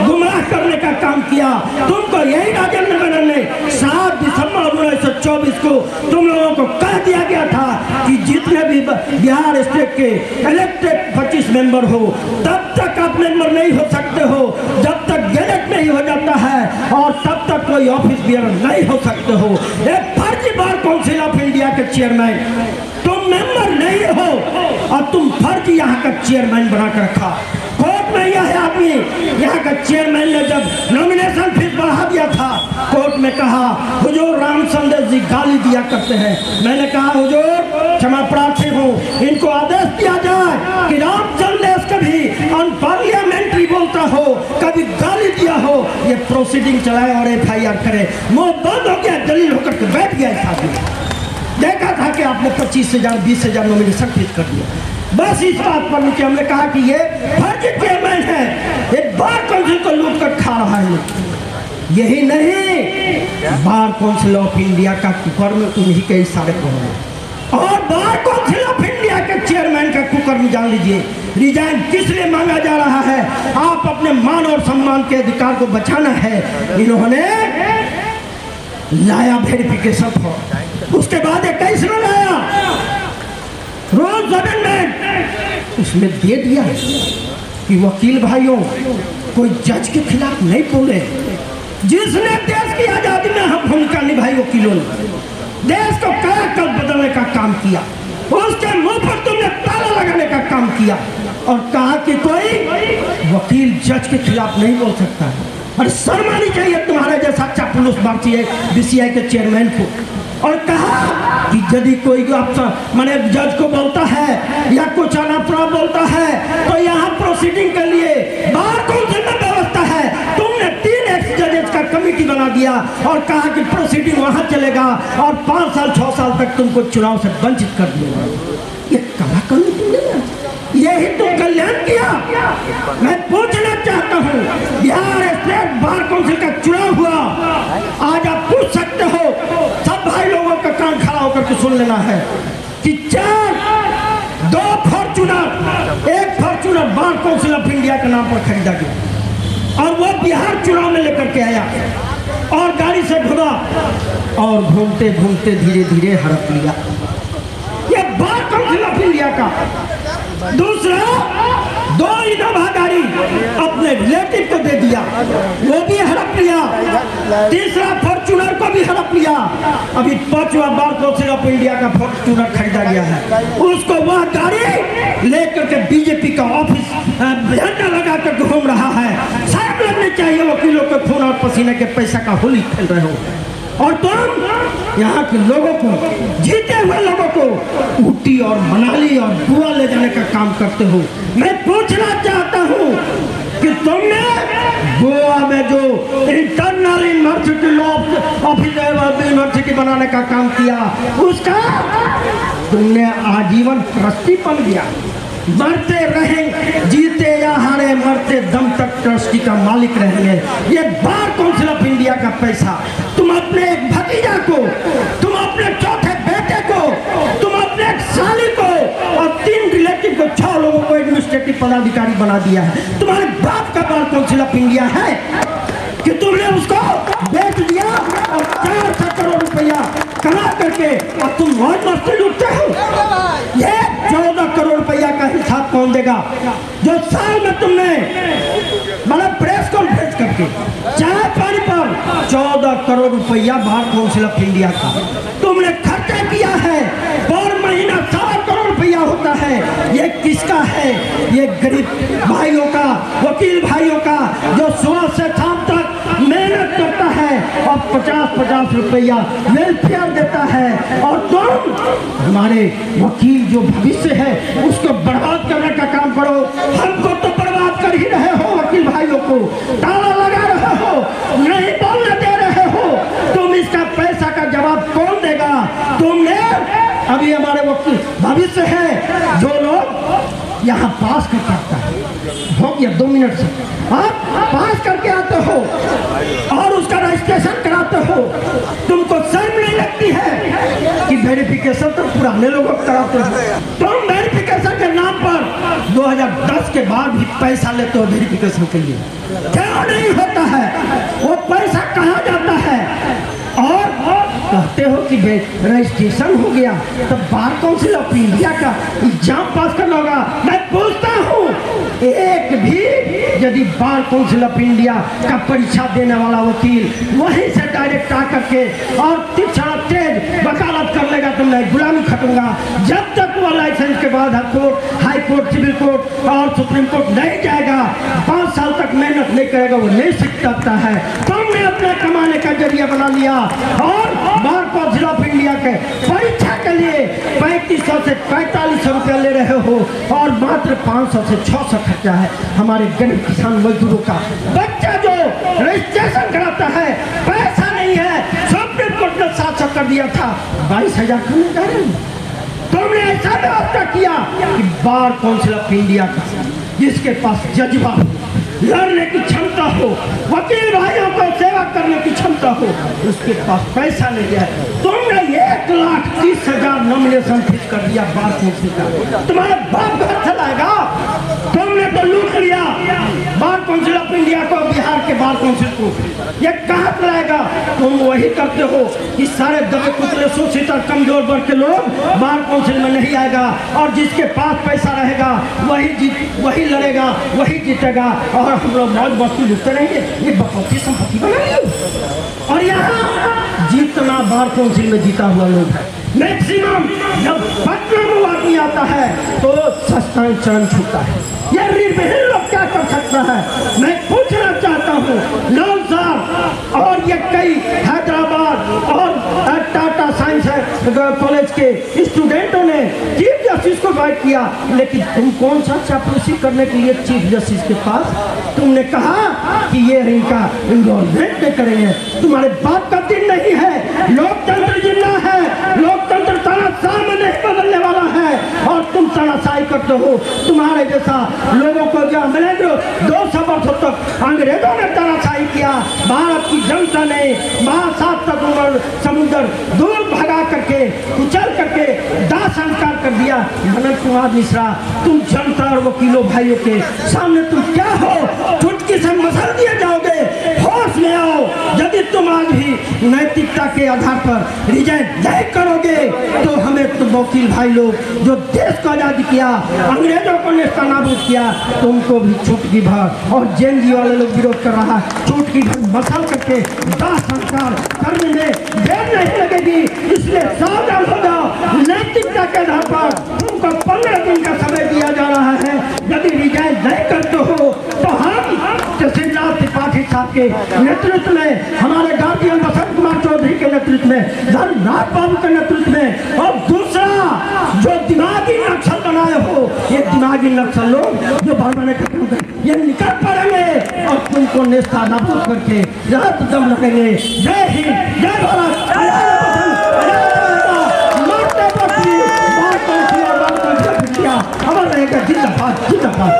गुमराह करने का काम किया। तुमको यही राजेंद्र मेनन ने 7 दिसंबर 1924 को तुम लोगों को कह दिया गया था कि जितने भी बिहार स्टेट के इलेक्टेड 25 मेंबर हो, तब तक आप मेंबर नहीं हो सकते हो जब तक गैजेट नहीं हो जाता है, और तब तक कोई ऑफिस बियर नहीं हो सकते हो। एक फर्जी बार काउंसिल ऑफ इंडिया के चेयरमैन, तुम मेंबर नहीं हो और तुम फर्जी यहाँ का चेयरमैन बना कर रखा। कोर्ट में यह आदमी, यहाँ का चेयरमैन ने जब नॉमिनेशन फीस बढ़ा दिया था, कोर्ट में कहा हुजूर राम संदेश जी गाली दिया करते हैं। मैंने कहा हुजूर क्षमा प्रार्थी हूँ, इनको आदेश दिया जाए कि राम संदेश कभी अनपार्लियामेंट्री बोलता हो, कभी गाली दिया हो, ये प्रोसीडिंग चलाए और FIR करे। मुंह बंद हो गया, दलील होकर के बैठ गया। इस आदमी देखा था कि आपने 25,000 20,000 नॉमिनेशन फीस कर दिया। बस इस बात पर नीचे हमने कहा कि ये फर्जी चेयरमैन है, एक बार काउंसिल को लूट कर खा रहा है। यही नहीं, बार काउंसिल ऑफ इंडिया का कुकर में उन्हीं के इशारे पर है। और बार काउंसिल ऑफ इंडिया के चेयरमैन का कुकर में जान लीजिए, रिजाइन किस लिए मांगा जा रहा है? आप अपने मान और सम्मान के अधिकार को बचाना है। इन्होंने लाया वेरिफिकेशन फॉर्म, उसके बाद 21 में लाया रोज अमेंडमेंट, उसमें दे दिया कि वकील भाइयों कोई जज के खिलाफ नहीं बोले। जिसने देश की आजादी में हम भूमिका निभाई, वकीलों ने देश को कल बदलने का काम किया, उसके मुंह पर तुमने ताला लगाने का काम किया और कहा कि कोई वकील जज के खिलाफ नहीं बोल सकता है। और शर्म आनी चाहिए तुम्हारे जैसा चापलूस भारतीय BCI के चेयरमैन को। और कहा कि यदि कोई मैंने जज को बोलता है या कुछ अनाप्राप्त बोलता है तो यहाँ प्रोसीडिंग के लिए बार काउंसिल में व्यवस्था है। तुमने 3 एक्स जजेस का कमेटी बना दिया और कहा कि प्रोसीडिंग वहाँ चलेगा और 5 साल 6 साल तक तुमको चुनाव से वंचित कर दिया। ये कला कमेटी नहीं, यही तो कल्याण किया। मैं पूछना चाहता हूँ, बिहार स्टेट बार काउंसिल का चुनाव हुआ, आज आप पूछ सकते हो, सब भाई लोगों का कान खड़ा होकर के सुन लेना है कि 2 Fortuner, 1 Fortuner bar council of India के नाम पर खरीदा गया और वो बिहार चुनाव में लेकर के आया और गाड़ी से घुमा और घूमते घूमते धीरे धीरे हड़प लिया। ये बार काउंसिल ऑफ इंडिया का। दूसरा, 2 इनोवा गाड़ी अपने रिलेटिव को दे दिया, वो भी हड़प लिया। तीसरा फॉर्चूनर को भी हड़प लिया। भैया अभी 5वां बार काउंसिल ऑफ इंडिया का फॉर्च्यूनर खरीदा गया है, उसको वह गाड़ी लेकर के बीजेपी का ऑफिस झंडा लगा कर घूम रहा है। साहब लगने चाहिए वकीलों के खून और पसीने के पैसा का होली खेल रहे हो और तुम यहाँ के लोगों को, जीते हुए लोगों को ऊटी और मनाली और गोवा ले जाने का काम करते हो। मैं पूछना चाहता हूँ कि तुमने गोवा में जो internal university law office university बनाने का काम किया, उसका तुमने आजीवन ट्रस्टी बन गया। मरते रहेंगे, जीते या हारे, मरते दम तक ट्रस्टी का मालिक रहेंगे। ये बार काउंसिल ऑफ इंडिया का पैसा तुम अपने एक भतीजा को, तुम अपने चौथे बेटे को, तुम अपने एक साली को और 3 रिलेटिव को, 6 लोगों को एडमिनिस्ट्रेटिव पदाधिकारी बना दिया है। तुम्हारे बाप का बार काउंसिल ऑफ इंडिया है कि तुमने उसको बेच दिया और 400 करोड़ रुपया कमा करके और तुम मौज मस्ती लूटते हो। ये 14 करोड़ रुपया का हिसाब कौन देगा जो साल में तुमने मतलब प्रेस कॉन्फ्रेंस करके चाय पानी पर 14 करोड़ रुपया बार काउंसिल ऑफ इंडिया का तुमने खर्चा किया है। पर महीना 7 करोड़ रुपया होता है। ये किसका है? ये गरीब भाइयों का, वकील भाइयों का, जो सुबह से शाम तक मेहनत करता है और 50-50 रुपया वेलफेयर देता है। और तुम हमारे वकील जो भविष्य है उसको बर्बाद करने का काम करो। हमको तो बर्बाद कर ही रहे हो, वकील भाइयों को ताला लगा रहे हो, नहीं बोलने दे रहे हो। तुम इसका पैसा का जवाब कौन देगा? तुमने अभी हमारे वकील भविष्य है जो लोग यहाँ पास कर सकता है, हो गया 2 मिनट से आप पास करके आते हो और उसका रजिस्ट्रेशन कराते हो। तुमको शर्म नहीं लगती है कि वेरिफिकेशन तो पुराने लोगों को कराते हो? तुम वेरिफिकेशन के नाम पर 2010 के बाद भी पैसा लेते हो वेरिफिकेशन के लिए, क्यों नहीं होता है? वो पैसा कहाँ जाता है? और कहते हो कि रजिस्ट्रेशन हो गया तब बार काउंसिल ऑफ इंडिया का एग्जाम पास करना होगा। मैं पूछता हूँ, एक भी यदि बार काउंसिल ऑफ इंडिया का परीक्षा देने वाला वकील वहीं से डायरेक्ट आकर के और तीक्ष्ण तेज वकालत कर लेगा तो मैं गुलामी खटूंगा। जब तक वो लाइसेंस के बाद हाई कोर्ट, सिविल कोर्ट और सुप्रीम कोर्ट नहीं जाएगा, 5 साल तक मेहनत नहीं करेगा, वो नहीं सीख सकता है। तुमने अपने कमाने का जरिया बना लिया और बार काउंसिल ऑफ इंडिया के परीक्षा के लिए 3500 से 4500 रुपया ले रहे हो और मात्र 500 से 600 खर्चा है। हमारे गरीब किसान मजदूरों का बच्चा जो रजिस्ट्रेशन कराता है, पैसा नहीं है। सुप्रीम कोर्ट ने 700 कर दिया था, 22,000 करने जा रहे हैं। तुमने ऐसा व्यवस्था किया कि बार काउंसिल ऑफ इंडिया का जिसके पास जज्बा हो, लड़ने की क्षमता हो, वकील भाइयों को सेवा करने की क्षमता हो, उसके पास पैसा नहीं है। तुमने 1,30,000 नॉमिनेशन फीस कर दिया बार काउंसिल का। तुम्हारे बाप घर चलाएगा? तुमने तो लूट लिया बार काउंसिल ऑफ इंडिया को, बिहार के बार काउंसिल को। ये कहाँ चलाएगा? तुम वही करते हो कि सारे दबे कुचले शोषित और कमजोर वर्ग के लोग बार काउंसिल में नहीं आएगा और जिसके पास पैसा रहेगा वही लड़ेगा, वही जीतेगा और हम लोग मौज मस्ती लुटते रहेंगे। ये बपौती संपत्ति बना ली। और यहाँ जितना बार काउंसिल में जीता हुआ लोग है, मैक्सिमम जब पटना में आदमी आता है तो सस्ता चरण छूटता है। ये निर्विहीन लोग क्या कर सकता है? मैं पूछना चाहता हूँ, नौसार और ये कई हैदराबाद और टाटा साइंस कॉलेज के स्टूडेंटों ने चीफ जस्टिस को फाइट किया, लेकिन तुम कौन सा चापलूसी करने के लिए चीफ जस्टिस के पास तुमने कहा कि ये इनका इन्वॉल्वमेंट नहीं करेंगे। तुम्हारे बाप का दिन नहीं है, लोकतंत्र जिंदा है, लोकतंत्र तानाशाह में नहीं बदलने वाला है और तुम तानाशाही करते हो। तुम्हारे जैसा लोगों को जो अंग्रेजों 200 वर्षों तक अंग्रेजों ने तानाशाही किया, भारत की जनता ने महासात समुद्र दूर भगा करके, कुचल करके दाह संस्कार कर दिया। मनोज कुमार मिश्रा, तुम जनता और वकीलों भाइयों के सामने तुम क्या हो? चुटकी से मसल दिए जाओगे। होश में आओ। यदि तुम आज भी नैतिकता के आधार पर रिजाइन नहीं करोगे तो हमें तुम वकील भाई लोग जो देश को आजादी किया, अंग्रेजों को नेस्तनाबूद किया, तुमको भी चुटकी भर और जेएनजी वाले लोग विरोध कर रहा, चुटकी भर मसल करके दाह संस्कार करने में देर नहीं इसलिए सावधान हो जाओ। नैतिकता के आधार पर तुमको 15 दिन का समय दिया जा रहा है। यदि रिजाइन नहीं करते हो तो हम तहसीलदार त्रिपाठी साहब के नेतृत्व में, हमारे गार्जियन बसंत कुमार चौधरी के नेतृत्व में, धर्मनाथ बाबू के नेतृत्व में, और दूसरा जो दिमागी नक्सल बनाए हो, ये दिमागी नक्सल लोग जो भरमाने खत्म कर ये निकल पड़ेंगे और तुमको नेस्ता नाबूद करके रात दम लगेंगे। जय हिंद, जय भारत, हमारा रहेगा जिंदाबाद, जिंदाबाद।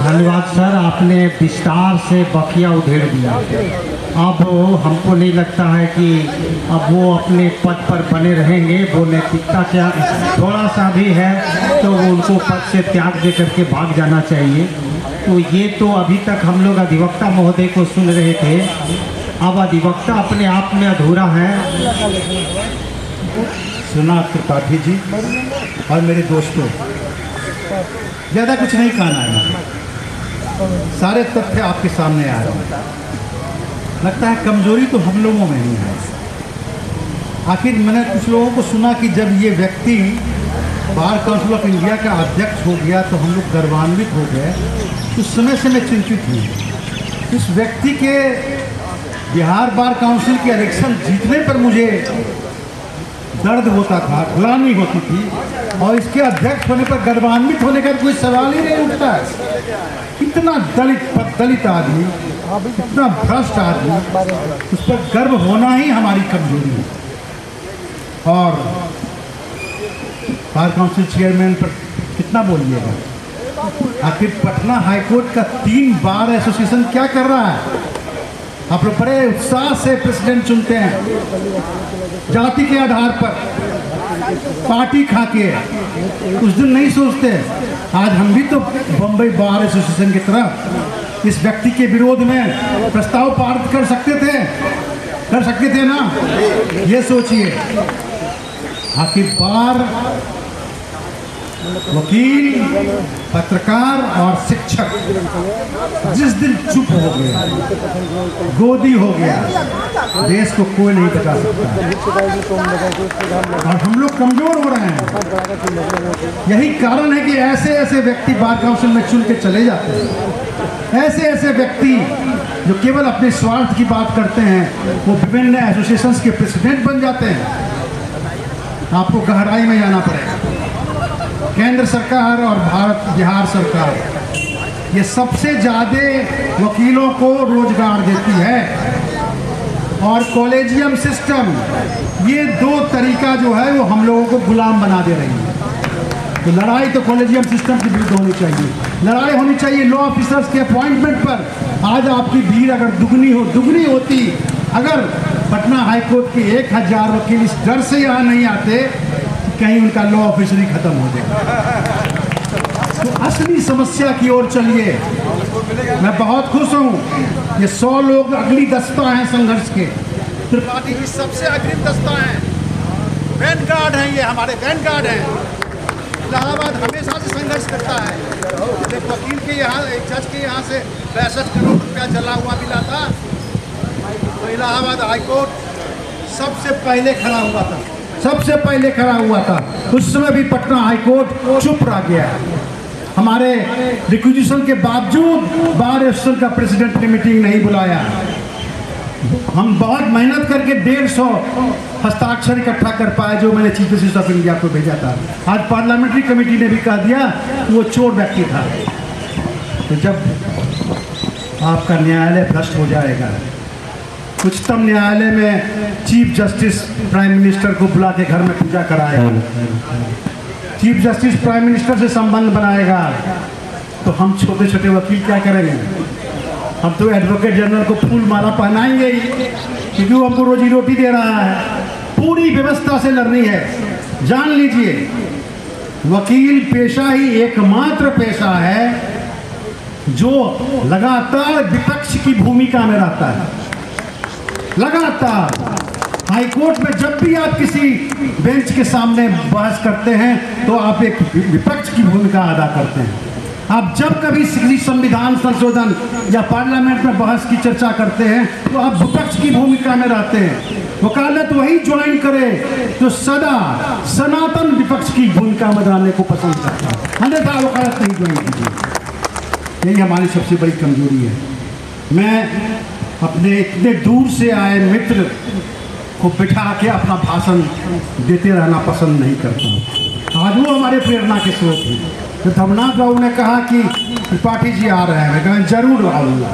धन्यवाद सर, आपने विस्तार से बखिया उधेड़ दिया। अब हमको नहीं लगता है कि अब वो अपने पद पर बने रहेंगे। वो नैतिकता क्या थोड़ा सा भी है तो वो उनको पद से त्याग दे करके भाग जाना चाहिए। तो ये तो अभी तक हम लोग अधिवक्ता महोदय को सुन रहे थे, अब अधिवक्ता अपने आप में अधूरा है। सुना त्रिपाठी जी और मेरे दोस्तों, ज़्यादा कुछ नहीं कहना है, सारे तथ्य आपके सामने आ रहे हैं। लगता है कमजोरी तो हम लोगों में ही है। आखिर मैंने कुछ लोगों को सुना कि जब ये व्यक्ति बार काउंसिल ऑफ इंडिया का अध्यक्ष हो गया तो हम लोग गर्वान्वित हो गए। उस समय से मैं चिंतित हूँ। इस व्यक्ति के बिहार बार काउंसिल के इलेक्शन जीतने पर मुझे दर्द होता था, ग्लानि होती थी, और इसके अध्यक्ष होने पर गर्वान्वित होने का कोई सवाल ही नहीं उठता है। इतना दलित आदमी, इतना भ्रष्ट आदमी, उस पर गर्व होना ही हमारी कमजोरी है। और बार काउंसिल चेयरमैन पर कितना बोलिएगा। आखिर पटना हाईकोर्ट का 3 बार एसोसिएशन क्या कर रहा है। आप लोग बड़े उत्साह से प्रेसिडेंट चुनते हैं, जाति के आधार पर, पार्टी खा के। उस दिन नहीं सोचते आज हम भी तो बम्बई बार एसोसिएशन की तरह इस व्यक्ति के विरोध में प्रस्ताव पारित कर सकते थे ना। ये सोचिए, आखिर बार वकील, पत्रकार और शिक्षक जिस दिन चुप हो गया, गोदी हो गया, देश को कोई नहीं बचा सकता। और हम लोग कमजोर हो रहे हैं। यही कारण है कि ऐसे ऐसे व्यक्ति बार काउंसिल में चुन के चले जाते हैं। ऐसे ऐसे व्यक्ति जो केवल अपने स्वार्थ की बात करते हैं, वो विभिन्न एसोसिएशंस के प्रेसिडेंट बन जाते हैं। आपको गहराई में जाना पड़ेगा। केंद्र सरकार और बिहार सरकार ये सबसे ज़्यादा वकीलों को रोजगार देती है, और कॉलेजियम सिस्टम, ये 2 तरीका जो है वो हम लोगों को गुलाम बना दे रही है। तो लड़ाई तो कॉलेजियम सिस्टम के विरुद्ध होनी चाहिए। लड़ाई होनी चाहिए लॉ ऑफिसर्स के अपॉइंटमेंट पर। आज आपकी भीड़ अगर दुगनी होती, अगर पटना हाईकोर्ट के 1000 वकील इस डर से यहाँ नहीं आते कहीं उनका लॉ ऑफिसरी खत्म हो जाए। तो असली समस्या की ओर चलिए। मैं बहुत खुश हूँ, ये 100 लोग अगली दस्ता हैं संघर्ष के। त्रिपाठी जी सबसे अग्रिम दस्ता हैं, वैन गार्ड हैं, ये हमारे वैन गार्ड हैं। इलाहाबाद हमेशा से संघर्ष करता है। एक वकील के यहाँ, एक जज के यहाँ से 65 करोड़ रुपया जला हुआ मिला था, तो इलाहाबाद हाईकोर्ट सबसे पहले खड़ा हुआ था, सबसे पहले खड़ा हुआ था। उस समय भी पटना हाईकोर्ट चुप रह गया। हमारे रिक्विजिशन के बावजूद बार एसोसिएशन का प्रेसिडेंट ने मीटिंग नहीं बुलाया। हम बहुत मेहनत करके 150 हस्ताक्षर इकट्ठा कर पाए, जो मैंने चीफ जस्टिस ऑफ इंडिया को भेजा था। आज पार्लियामेंट्री कमेटी ने भी कह दिया कि वो चोर व्यक्ति था। तो जब आपका न्यायालय भ्रष्ट हो जाएगा, उच्चतम न्यायालय में चीफ जस्टिस प्राइम मिनिस्टर को बुला के घर में पूजा कराएगा, चीफ जस्टिस प्राइम मिनिस्टर से संबंध बनाएगा, तो हम छोटे छोटे वकील क्या करेंगे। हम तो एडवोकेट जनरल को फूल माला पहनाएंगे ही, क्योंकि वो हमको रोजी रोटी दे रहा है। पूरी व्यवस्था से लड़नी है। जान लीजिए, वकील पेशा ही एकमात्र पेशा है जो लगातार विपक्ष की भूमिका में रहता है। लगातार हाईकोर्ट में जब भी आप किसी बेंच के सामने बहस करते हैं तो आप एक विपक्ष की भूमिका अदा करते हैं। आप जब कभी संविधान संशोधन या पार्लियामेंट में बहस की चर्चा करते हैं तो आप विपक्ष की भूमिका में रहते हैं। वकालत वही ज्वाइन करे जो सदा सनातन विपक्ष की भूमिका में रहने को पसंद करता है, अन्यथा वकालत नहीं ज्वाइन कीजिए। यही हमारी सबसे बड़ी कमजोरी है। मैं अपने इतने दूर से आए मित्र को बिठा के अपना भाषण देते रहना पसंद नहीं करता हूँ। आज वो हमारे प्रेरणा के स्रोत हैं। तो धर्मनाथ बाबू ने कहा कि त्रिपाठी जी आ रहे हैं, मैं कहा जरूर आऊँगा,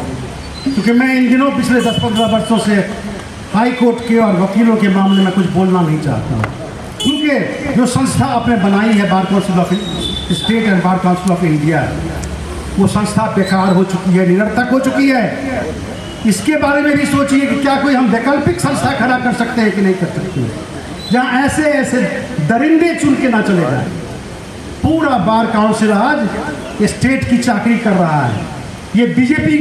क्योंकि मैं इन दिनों पिछले 10-15 वर्षों से हाई कोर्ट के और वकीलों के मामले में कुछ बोलना नहीं चाहता हूँ, क्योंकि जो संस्था आपने बनाई है bar council of state and bar council of India, वो संस्था बेकार हो चुकी है, निरर्थक हो चुकी है। इसके बारे में भी सोचिए कि क्या कोई हम वैकल्पिक संस्था खड़ा कर सकते हैं कि नहीं कर सकते, जहाँ ऐसे ऐसे दरिंदे चुन के ना चले जाए। पूरा बार काउंसिल आज स्टेट की चाकरी कर रहा है। ये बीजेपी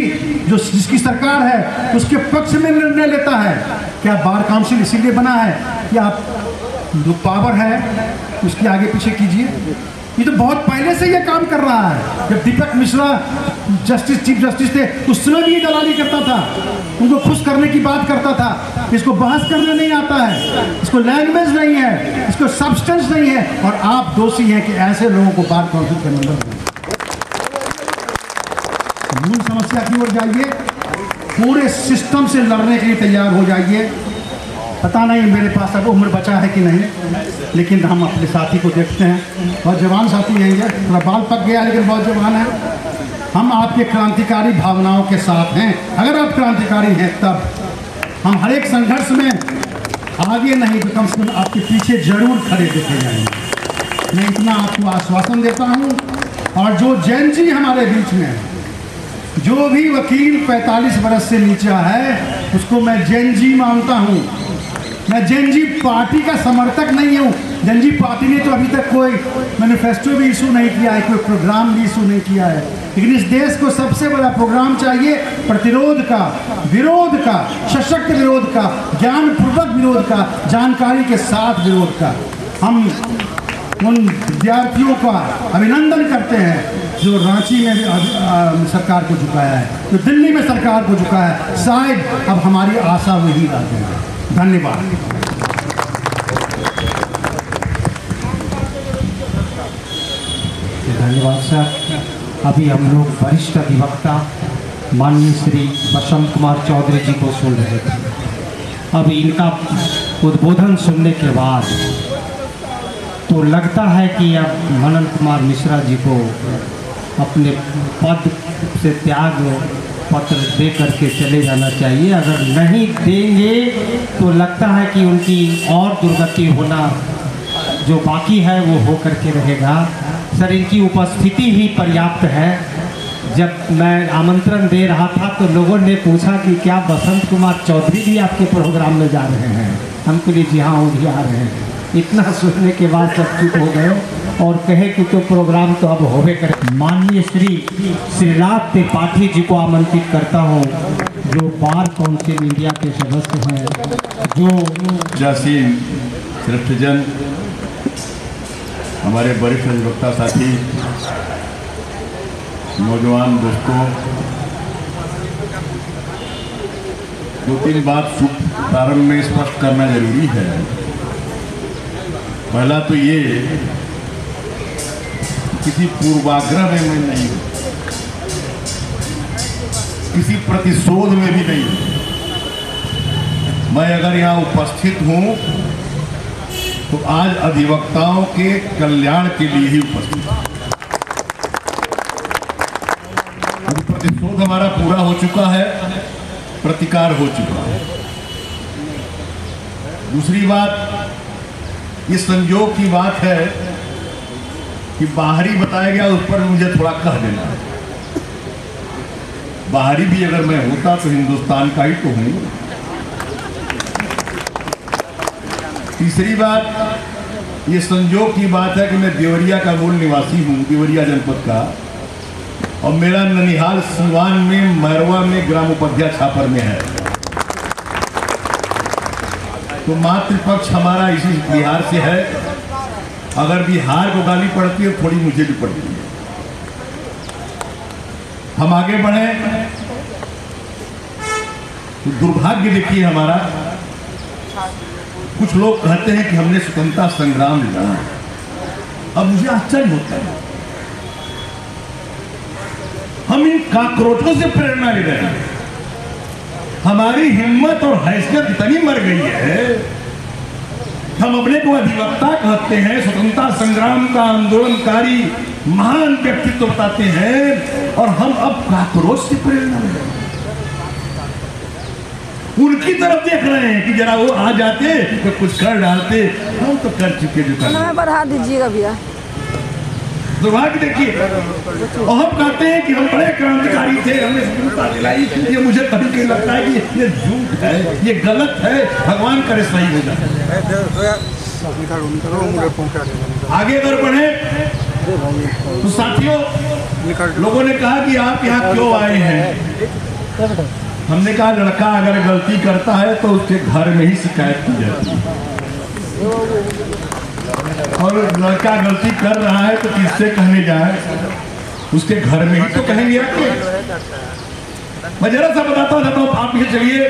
जो जिसकी सरकार है उसके पक्ष में निर्णय लेता है। क्या बार काउंसिल इसीलिए बना है कि आप जो पावर है उसके आगे पीछे कीजिए? ये तो बहुत पहले से ये काम कर रहा है। जब दीपक मिश्रा चीफ जस्टिस थे उस समय भी ये दलाली करता था, उनको खुश करने की बात करता था। इसको बहस करने नहीं आता है, इसको लैंग्वेज नहीं है, इसको सब्सटेंस नहीं है, और आप दोषी हैं कि ऐसे लोगों को बार काउंसिल के मेंबर बनाए। मूल समस्या की ओर जाइए, पूरे सिस्टम से लड़ने के लिए तैयार हो जाइए। पता नहीं मेरे पास अब उम्र बचा है कि नहीं, लेकिन हम अपने साथी को देखते हैं, बहुत जवान साथी हैं ये, थोड़ा बाल पक गया लेकिन बहुत जवान है। हम आपके क्रांतिकारी भावनाओं के साथ हैं। अगर आप क्रांतिकारी हैं तब हम हर एक संघर्ष में आगे नहीं तो कम से कम आपके पीछे जरूर खड़े देखे जाएंगे। मैं इतना आपको आश्वासन देता हूँ। और जो जैन जी हमारे बीच में है, जो भी वकील 45 बरस से नीचा है उसको मैं जैन जी मानता हूँ। मैं जैन जी पार्टी का समर्थक नहीं हूँ। जैन जी पार्टी ने तो अभी तक कोई मैनिफेस्टो भी इशू नहीं किया है, कोई प्रोग्राम भी इशू नहीं किया है, लेकिन इस देश को सबसे बड़ा प्रोग्राम चाहिए प्रतिरोध का, विरोध का, सशक्त विरोध का, ज्ञानपूर्वक विरोध का, जानकारी के साथ विरोध का। हम उन विद्यार्थियों का अभिनंदन करते हैं जो रांची में भी सरकार को झुकाया है, जो दिल्ली में सरकार को झुकाया है। शायद अब हमारी आशा वही रह गई। धन्यवाद। धन्यवाद सर। अभी हम लोग वरिष्ठ अधिवक्ता माननीय श्री बसंत कुमार चौधरी जी को सुन रहे थे। अब इनका उद्बोधन सुनने के बाद तो लगता है कि अब मनन कुमार मिश्रा जी को अपने पद से त्याग पत्र दे करके चले जाना चाहिए। अगर नहीं देंगे तो लगता है कि उनकी और दुर्गति होना जो बाकी है वो हो करके रहेगा। सर, इनकी उपस्थिति ही पर्याप्त है। जब मैं आमंत्रण दे रहा था तो लोगों ने पूछा कि क्या बसंत कुमार चौधरी भी आपके प्रोग्राम में जा रहे हैं? हमको लिए जी हाँ वो भी आ रहे हैं। इतना सुनने के बाद सब चुप हो गए और कहे कि तो प्रोग्राम तो अब होवे करे। माननीय श्रीनाथ त्रिपाठी जी को आमंत्रित करता हूँ, जो बार काउंसिल इंडिया के सदस्य हैं, जो जासीन श्रेष्ठजन, हमारे वरिष्ठ अधिवक्ता साथी, नौजवान दोस्तों, 2-3 बात प्रारंभ में स्पष्ट करना जरूरी है। पहला तो ये किसी पूर्वाग्रह में मैं नहीं हूँ, किसी प्रतिशोध में भी नहीं हूँ। मैं अगर यहाँ उपस्थित हूँ तो आज अधिवक्ताओं के कल्याण के लिए ही उपस्थित हूँ। प्रतिशोध हमारा पूरा हो चुका है, प्रतिकार हो चुका है। दूसरी बात, ये संयोग की बात है कि बाहरी बताया गया उस पर मुझे थोड़ा कह देना है। बाहरी भी अगर मैं होता तो हिंदुस्तान का ही तो हूं। तीसरी बात, ये संयोग की बात है कि मैं देवरिया का मूल निवासी हूं, देवरिया जनपद का, और मेरा ननिहाल सीवान में मैरवा में ग्राम उपाध्याय छापर में है। तो मातृपक्ष हमारा इसी बिहार से है। अगर बिहार को गाली पड़ती है थोड़ी मुझे भी पड़ती है। हम आगे बढ़े तो दुर्भाग्य देखिए हमारा, कुछ लोग कहते हैं कि हमने स्वतंत्रता संग्राम लड़ा। अब मुझे आश्चर्य होता है, हम इन काकरोचों से प्रेरणा ले रहे हैं। हमारी हिम्मत और हैसियत इतनी मर गई है, हम अपने को अधिवक्ता कहते हैं, स्वतंत्रता संग्राम का आंदोलनकारी महान व्यक्तित्व बताते हैं, और हम अब काकरोच से प्रेरणा ले रहे हैं। उनकी तरफ देख रहे हैं कि जरा वो आ जाते तो कुछ कर डालते, हम तो कर चुके जो कर। बढ़ा दीजिएगा भैया। दुर्भाग्य देखिए, और हम कहते हैं कि हम बड़े क्रांतिकारी थे, हमने स्वतंत्रता दिलाई। ये मुझे कभी कभी लगता है कि ये झूठ है, ये गलत है। भगवान करे सही हो जाए। आगे अगर बढ़े तो साथियों, लोगों ने कहा कि आप यहाँ क्यों आए हैं। हमने कहा लड़का अगर गलती करता है तो उसके घर में ही शिकायत की जाती है, और लड़का गलती कर रहा है तो किससे कहने जाए, उसके घर में ही तो कहेंगे। मैं जरा सा बताता था तो आप ये चलिए,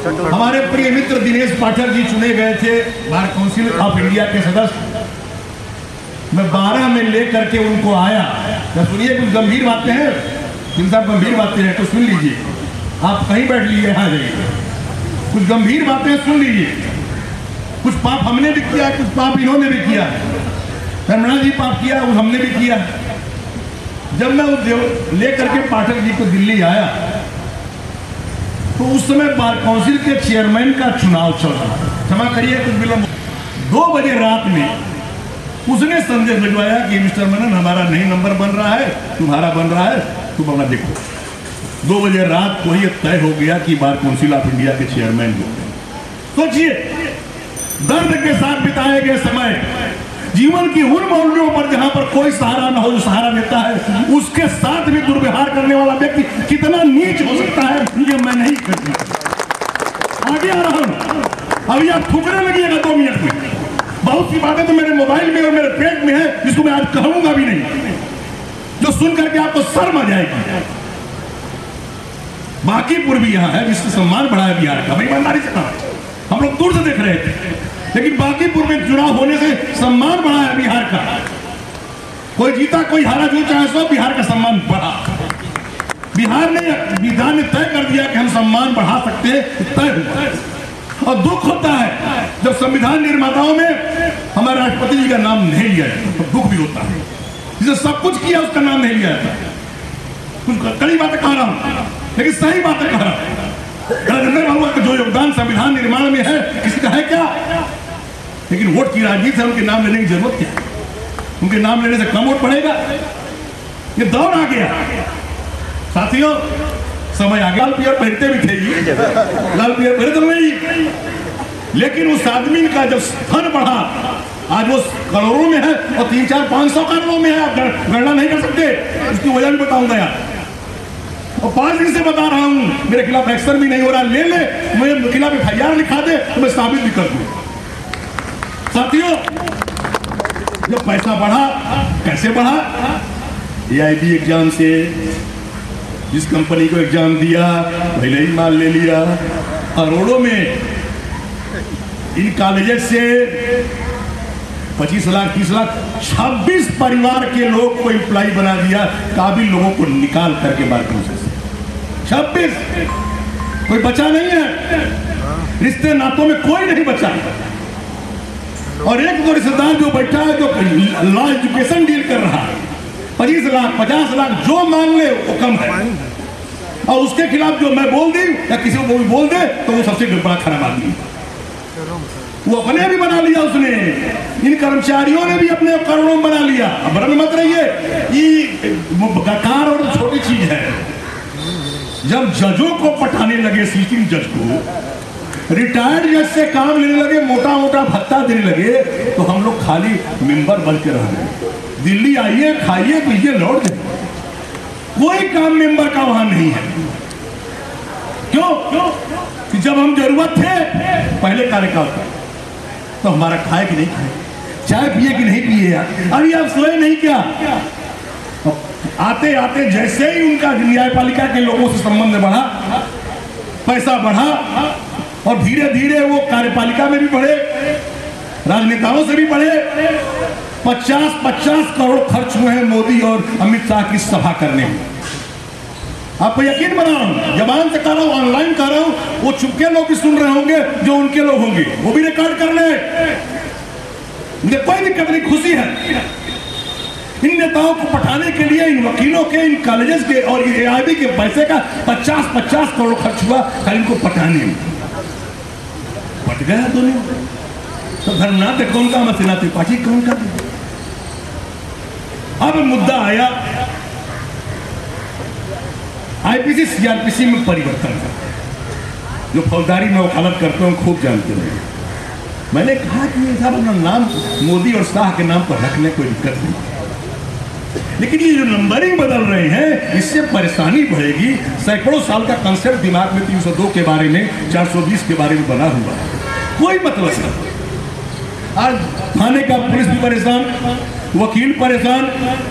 हमारे प्रिय मित्र दिनेश पाठक जी चुने गए थे बार काउंसिल ऑफ इंडिया के सदस्य। मैं 12 में लेकर के उनको आया। तो सुनिए, कुछ गंभीर बातें हैं, जिन साहब गंभीर बातें हैं तो सुन लीजिए। आप कहीं बैठ लीजिए, यहाँ जाइए, कुछ गंभीर बातें सुन लीजिए। कुछ पाप हमने भी किया, कुछ पाप इन्होंने भी किया। रमणा जी पाप किया, वो हमने भी किया। जब मैं वो लेकर के पाठक जी को दिल्ली आया तो उस समय बार काउंसिल के चेयरमैन का चुनाव चल रहा था। क्षमा करिए कुछ विलंब। 2 बजे रात में उसने संदेश भिजवाया कि मिस्टर मनन, हमारा नहीं नंबर बन रहा है, तुम्हारा बन रहा है, तुम अपना देखो। 2 बजे रात को ही तय हो गया कि बार काउंसिल ऑफ इंडिया के चेयरमैन हो गए। सोचिए, दर्द के साथ बिताए गए समय, जीवन की उन मौलियों पर जहां पर कोई सहारा न हो, जो सहारा देता है, उसके साथ भी दुर्व्यवहार करने वाला व्यक्ति कितना नीच हो सकता है, ये मैं नहीं करता। आगे आ रहा हूं, अभी आप थूकने लगिएगा 2 मिनट में। बहुत सी बातें तो मेरे मोबाइल में और मेरे पेट में है, जिसको मैं आज कहूंगा भी नहीं, जो सुन करके आपको शर्म आ जाएगी। बांकीपुर भी यहाँ है, जिससे सम्मान बढ़ा है बिहार का। मैं ईमानदारी से कहा, हम लोग दूर से देख रहे थे, लेकिन बांकीपुर में चुनाव होने से सम्मान बढ़ा है बिहार का। कोई जीता कोई हारा, जो चाहे सो, बिहार का सम्मान बढ़ा। बिहार ने विधान ने तय कर दिया कि हम सम्मान बढ़ा सकते हैं, तय हुआ। और दुख होता है जब संविधान निर्माताओं में हमारे राष्ट्रपति जी का नाम नहीं लिया जाता, तो दुख भी होता है। जिसे सब कुछ किया उसका नाम नहीं लिया जाता। कुछ कड़ी बातें कह रहा हूं, लेकिन सही बातें कह रहा हूं। राजेंद्र बाबू का जो योगदान संविधान निर्माण में है, किसी का है क्या? लेकिन वोट की राजनीति है, उनके नाम लेने की जरूरत क्या है? उनके नाम लेने से कम वोट पड़ेगा? ये दौर आ गया साथियों, समय आ गया। लाल पियर पहनते भी थे, लाल पियर पहने तो नहीं, लेकिन उस आदमी का जब स्थान बढ़ा, आज वो करोड़ों में है और 300-400-500 करोड़ों में है। आप गणना नहीं कर सकते, इसकी वजह भी बताऊंगा यार। और 5 दिन से बता रहा हूं, मेरे खिलाफ एक्शन भी नहीं हो रहा। ले मेरे खिलाफ FIR लिखा दे तो मैं साबित भी कर दूं। साथियों, जो पैसा बढ़ा, कैसे बढ़ा? AIB एग्जाम से, जिस कंपनी को एग्जाम दिया पहले ही माल ले लिया। करोड़ों में इन कॉलेजेस से 25 लाख 30 लाख 26 परिवार के लोग को एम्प्लॉय बना दिया, काबिल लोगों को निकाल करके बार प्रोसेस 26। कोई बचा नहीं है, रिश्ते नातों में कोई नहीं बचा। और एक तो रिश्तेदार जो बैठा है, जो लॉ एजुकेशन डील कर रहा है, 25 लाख 50 लाख जो मांग ले वो कम है। और उसके खिलाफ जो मैं बोल दी या किसी को भी बोल दे तो वो सबसे बड़ा खराब आदमी। वो अपने भी बना लिया उसने, इन कर्मचारियों ने भी अपने करोड़ों बना लिया। अब भ्रम मत रहिए, ये कार और छोटी चीज है। जब जजों को पटाने लगे, सिटिंग जज को, रिटायर्ड जज से काम लेने लगे, मोटा मोटा भत्ता देने लगे, तो हम लोग खाली मेंबर बन के रह गए। दिल्ली आइए, खाइए, पीजिए, लौट जाइए, कोई काम मेंबर का वहां नहीं है। क्यों? कि जब हम जरूरत थे पहले कार्यकाल था, तो हमारा खाए कि नहीं खाए, चाय पिए कि नहीं पिए यार, अभी आप सोए नहीं क्या? आते आते जैसे ही उनका न्यायपालिका के लोगों से संबंध बढ़ा, पैसा बढ़ा और धीरे धीरे वो कार्यपालिका में भी बढ़े, राजनेताओं से भी बढ़े। 50-50 करोड़ खर्च हुए हैं मोदी और अमित शाह की सभा करने में। आपको यकीन बना रहा हूं, जबान से कह रहा हूं, ऑनलाइन कह रहा हूं, वो चुपके लोग भी सुन रहे होंगे जो उनके लोग होंगे, वो भी रिकॉर्ड कर ले। मुझे कोई दिक्कत नहीं, खुशी है। इन नेताओं को पठाने के लिए, इन वकीलों के, इन कॉलेजेस के और AIB के पैसे का 50-50 करोड़ खर्च हुआ खाली इनको पटाने में। पट गया दोनों। तो धर्मनाथ कौन का, मसीना त्रिपाठी कौन का। अब मुद्दा आया IPC CRPC में परिवर्तन का। जो फौजदारी में वकालत करते हैं खूब जानते हैं। मैंने कहा कि ये साहब अपना नाम मोदी और शाह के नाम पर रखने कोई दिक्कत नहीं, लेकिन ये जो नंबरिंग बदल रहे हैं इससे परेशानी बढ़ेगी। सैकड़ों साल का कंसेप्ट दिमाग में 302 के बारे में, 420 के बारे में बना हुआ है, कोई मतलब नहीं। आज थाने का पुलिस भी परेशान, वकील परेशान,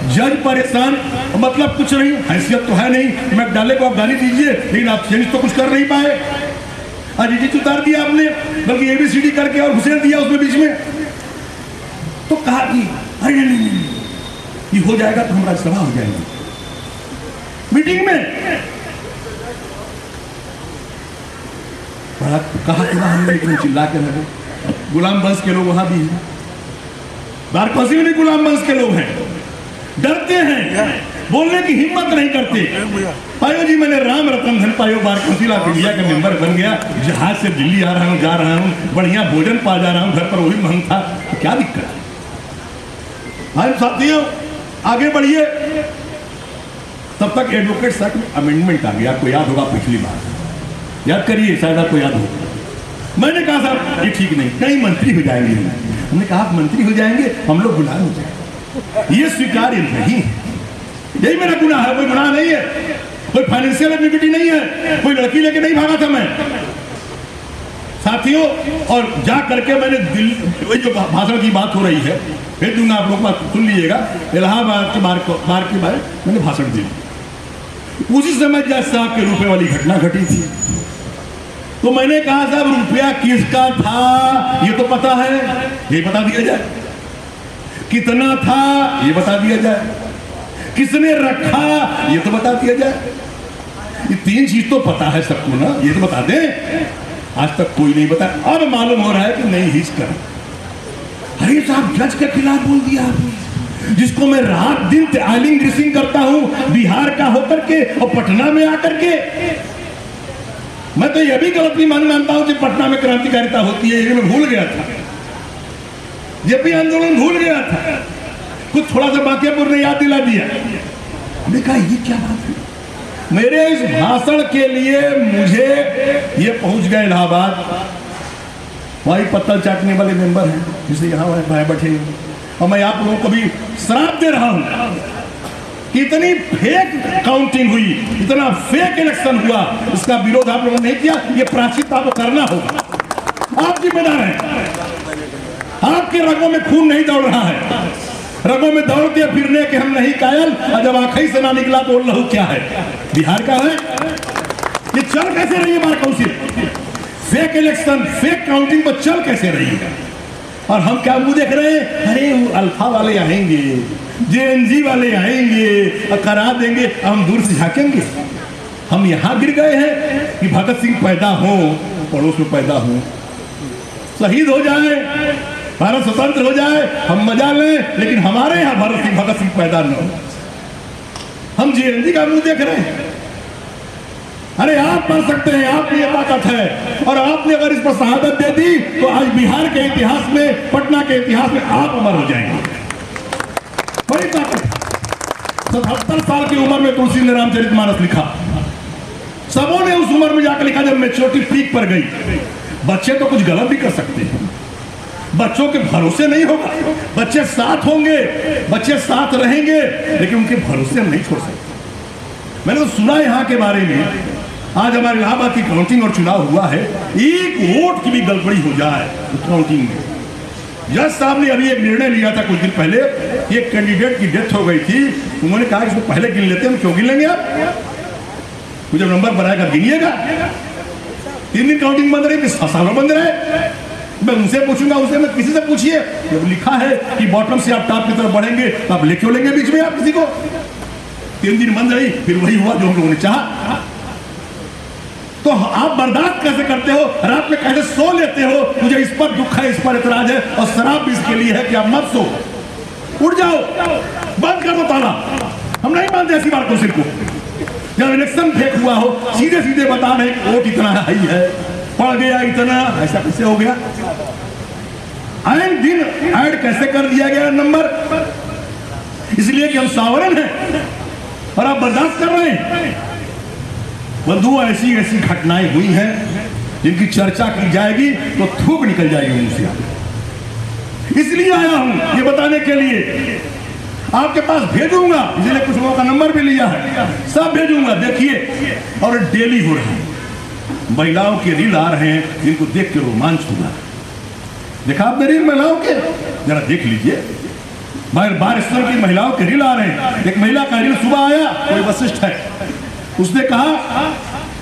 जज परेशान, मतलब कुछ नहीं, हैसियत तो है नहीं। मैकडॉले को आप गाली दीजिए लेकिन आप चेंज तो कुछ कर नहीं पाए। आज इजिट उतार दिया आपने, बल्कि ABCD करके और घुसेड़ दिया उसमें बीच में। तो कहा कि अरे नहीं, ये हो जाएगा तो हम राज्यसभा हो जाएंगे। मीटिंग में बड़ा कहा हमने, लेकिन चिल्ला के रहे। गुलाम वंश के लोग वहां भी हैं, बार कौंसिल में भी गुलाम वंश के लोग हैं, डरते हैं, बोलने की हिम्मत नहीं करते। पायो जी, मैंने राम रतन धन पायो बार कौंसिल ऑफ इंडिया का मेंबर बन गया, जहाज से दिल्ली आ रहा हूँ, जा रहा हूँ, बढ़िया भोजन पा जा रहा हूँ, घर पर वही महंग था, तो क्या दिक्कत है। भाई साथियों, आगे बढ़िए। तब तक एडवोकेट्स एक्ट में अमेंडमेंट आ गया, आपको याद होगा पिछली बार, याद करिए, शायद आपको याद होगा। मैंने कहा साहब ये ठीक नहीं मंत्री हो जाएंगे। हमने कहा आप मंत्री हो जाएंगे, हम लोग गुलाम हो जाएंगे, ये स्वीकार्य नहीं है। यही मेरा गुनाह है, कोई गुनाह नहीं है, कोई फाइनेंशियल एक्टिविटी नहीं है, कोई लड़की लेके नहीं भागा था मैं साथियों। और जा करके मैंने दिल्ली, जो भाषण की बात हो रही है भेज दूंगा आप लोग, सुन लीजिएगा। इलाहाबाद के बार के बारे मैंने भाषण दिया। उसी समय जज साहब के रुपए वाली घटना घटी थी, तो मैंने कहा साहब रुपया किसका था ये तो पता है, ये बता दिया जाए, कितना था ये बता दिया जाए, किसने रखा ये तो बता दिया जाए। ये 3 चीज तो पता है सबको ना, ये तो बता दें। आज तक कोई नहीं बताया, अब मालूम हो रहा है कि नहीं हिच कर। अरे साहब जज के खिलाफ बोल दिया आपने, जिसको मैं रात दिन आइलिंग ड्रेसिंग करता हूं बिहार का होकर के और पटना में आकर के। मैं तो यह भी गलती मानता हूं कि पटना में क्रांतिकारिता होती है, ये मैं भूल गया था, जेपी आंदोलन भूल गया था, कुछ थोड़ा सा बांकेपुर ने याद दिला दिया। हमने कहा ये क्या बात है। मेरे इस भाषण के लिए मुझे ये पहुंच गए इलाहाबाद, वही पत्तल चाटने वाले मेंबर हैं जिसे यहाँ भाई बैठे हैं, और मैं आप लोगों को भी श्राप दे रहा हूं कि इतनी फेक काउंटिंग हुई, इतना फेक इलेक्शन हुआ, इसका विरोध आप लोगों ने नहीं किया, ये प्रायश्चित आपको करना होगा। आप जिम्मेदार हैं, आपके रगों में खून नहीं दौड़ रहा है, रगों में दौड़ते फिरने के हम नहीं कायल, और जब आंखें से ना निकला तो लहू क्या है, बिहार का है। ये चल कैसे रही है bar council, fake election fake counting पर चल कैसे रही है। और हम क्या मुंह देख रहे हैं, अरे वो अल्फा वाले आएंगे, JNG वाले आएंगे और करा देंगे, हम दूर से झाकेंगे। हम यहाँ गिर गए हैं कि भगत सिंह पैदा हो, पड़ोस में पैदा हो, शहीद हो जाए, भारत स्वतंत्र हो जाए, हम मजा लें, लेकिन हमारे यहाँ भगत सिंह पैदा न हो। हम JNG का मुंह देख रहे हैं। अरे आप मर सकते हैं, आप में ये ताकत है, और आपने अगर इस पर शहादत दे दी तो आज बिहार के इतिहास में, पटना के इतिहास में आप अमर हो जाएंगे। बड़ी ताकत। 77 साल की उम्र में तुलसी ने रामचरितमानस लिखा, सबों ने उस उम्र में जाकर लिखा जब मैच्योरिटी पीक पर गई। बच्चे तो कुछ गलत भी कर सकते हैं, बच्चों के भरोसे नहीं होगा, बच्चे साथ होंगे, बच्चे साथ रहेंगे, लेकिन उनके भरोसे हम नहीं छोड़ सकते। मैंने तो सुना यहाँ के बारे में, आज हमारे इलाहाबाद की काउंटिंग और चुनाव हुआ है, एक वोट की भी गड़बड़ी हो जाए तो काउंटिंग में जज साहब ने अभी एक निर्णय लिया था कुछ दिन पहले, एक कैंडिडेट की डेथ हो गई थी, उन्होंने कहा कि इसको पहले गिन लेते हैं। हम क्यों गिन लेंगे आप? मुझे नंबर बनाएगा गिनिएगा। 3 दिन काउंटिंग बंद रही, 7 साल बंद रहे। मैं उनसे पूछूंगा, उनसे मैं किसी से पूछिए, जब लिखा है कि बॉटम से आप टॉप की तरफ बढ़ेंगे तो आप ले क्यों लेंगे बीच में आप किसी को? 3 दिन बंद रही, फिर वही हुआ जो हम लोगों ने चाहा। तो आप बर्दाश्त कैसे करते हो? रात में कैसे सो लेते हो? मुझे इस पर दुख है, इस पर इतराज है, और शराब भी इसके लिए है कि आप मत सो, उठ जाओ, बंद कर दो ताला। हम नहीं मानते ऐसी बात काउंसिल को। जब इलेक्शन फेक हुआ हो, सीधे सीधे बता रहे वोट इतना हाई है, पड़ गया इतना, ऐसा कैसे हो गया? आए दिन ऐड कैसे कर दिया गया नंबर? इसलिए कि हम सावरन हैं और आप बर्दाश्त कर रहे हैं। बंधुओं, ऐसी ऐसी घटनाएं हुई हैं जिनकी चर्चा की जाएगी तो थूक निकल जाएगी मुंह से। इसलिए आया हूं ये बताने के लिए, आपके पास भेजूंगा, इसलिए कुछ लोगों का नंबर भी लिया है, सब भेजूंगा, देखिए। और डेली हो रहा है, महिलाओं के रील आ रहे हैं जिनको देख के रोमांच हुआ। देखा आपने रील महिलाओं के? जरा देख लीजिए, बार स्तर की महिलाओं के रील आ रहे हैं। एक महिला का रील सुबह आया, कोई वशिष्ठ है, उसने कहा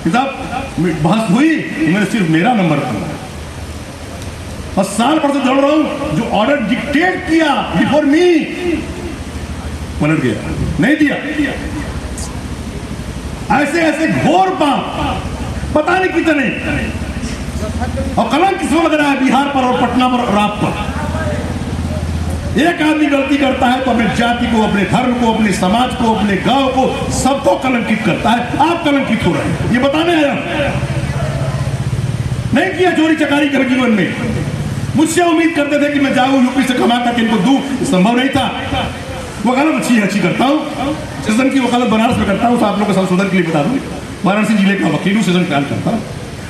कि साहब बहस हुई, मैंने सिर्फ मेरा नंबर था और साल भर से दौड़ रहा हूं, जो ऑर्डर डिक्टेट किया बिफोर मी पलट गया, नहीं दिया। ऐसे ऐसे घोर पाप पता नहीं कितने, और कलंक किसको लग रहा है? बिहार पर और पटना पर और आप पर। एक आदमी गलती करता है तो अपने जाति को, अपने धर्म को, अपने समाज को, अपने गांव को, सबको कलंकित करता है। आप कलंकित हो रहे हैं, ये बताने आया। नहीं किया चोरी चकारी कभी जीवन में। मुझसे उम्मीद करते थे कि मैं जाऊं यूपी से कमा करके इनको दूं, संभव नहीं था। वकालत अच्छी करता हूं, सेशन की वकालत बनारस में करता हूं, तो आप लोगों को संशोधन के लिए बता दूं, वाराणसी जिले का वकील हूं, सेशन प्लान करता हूं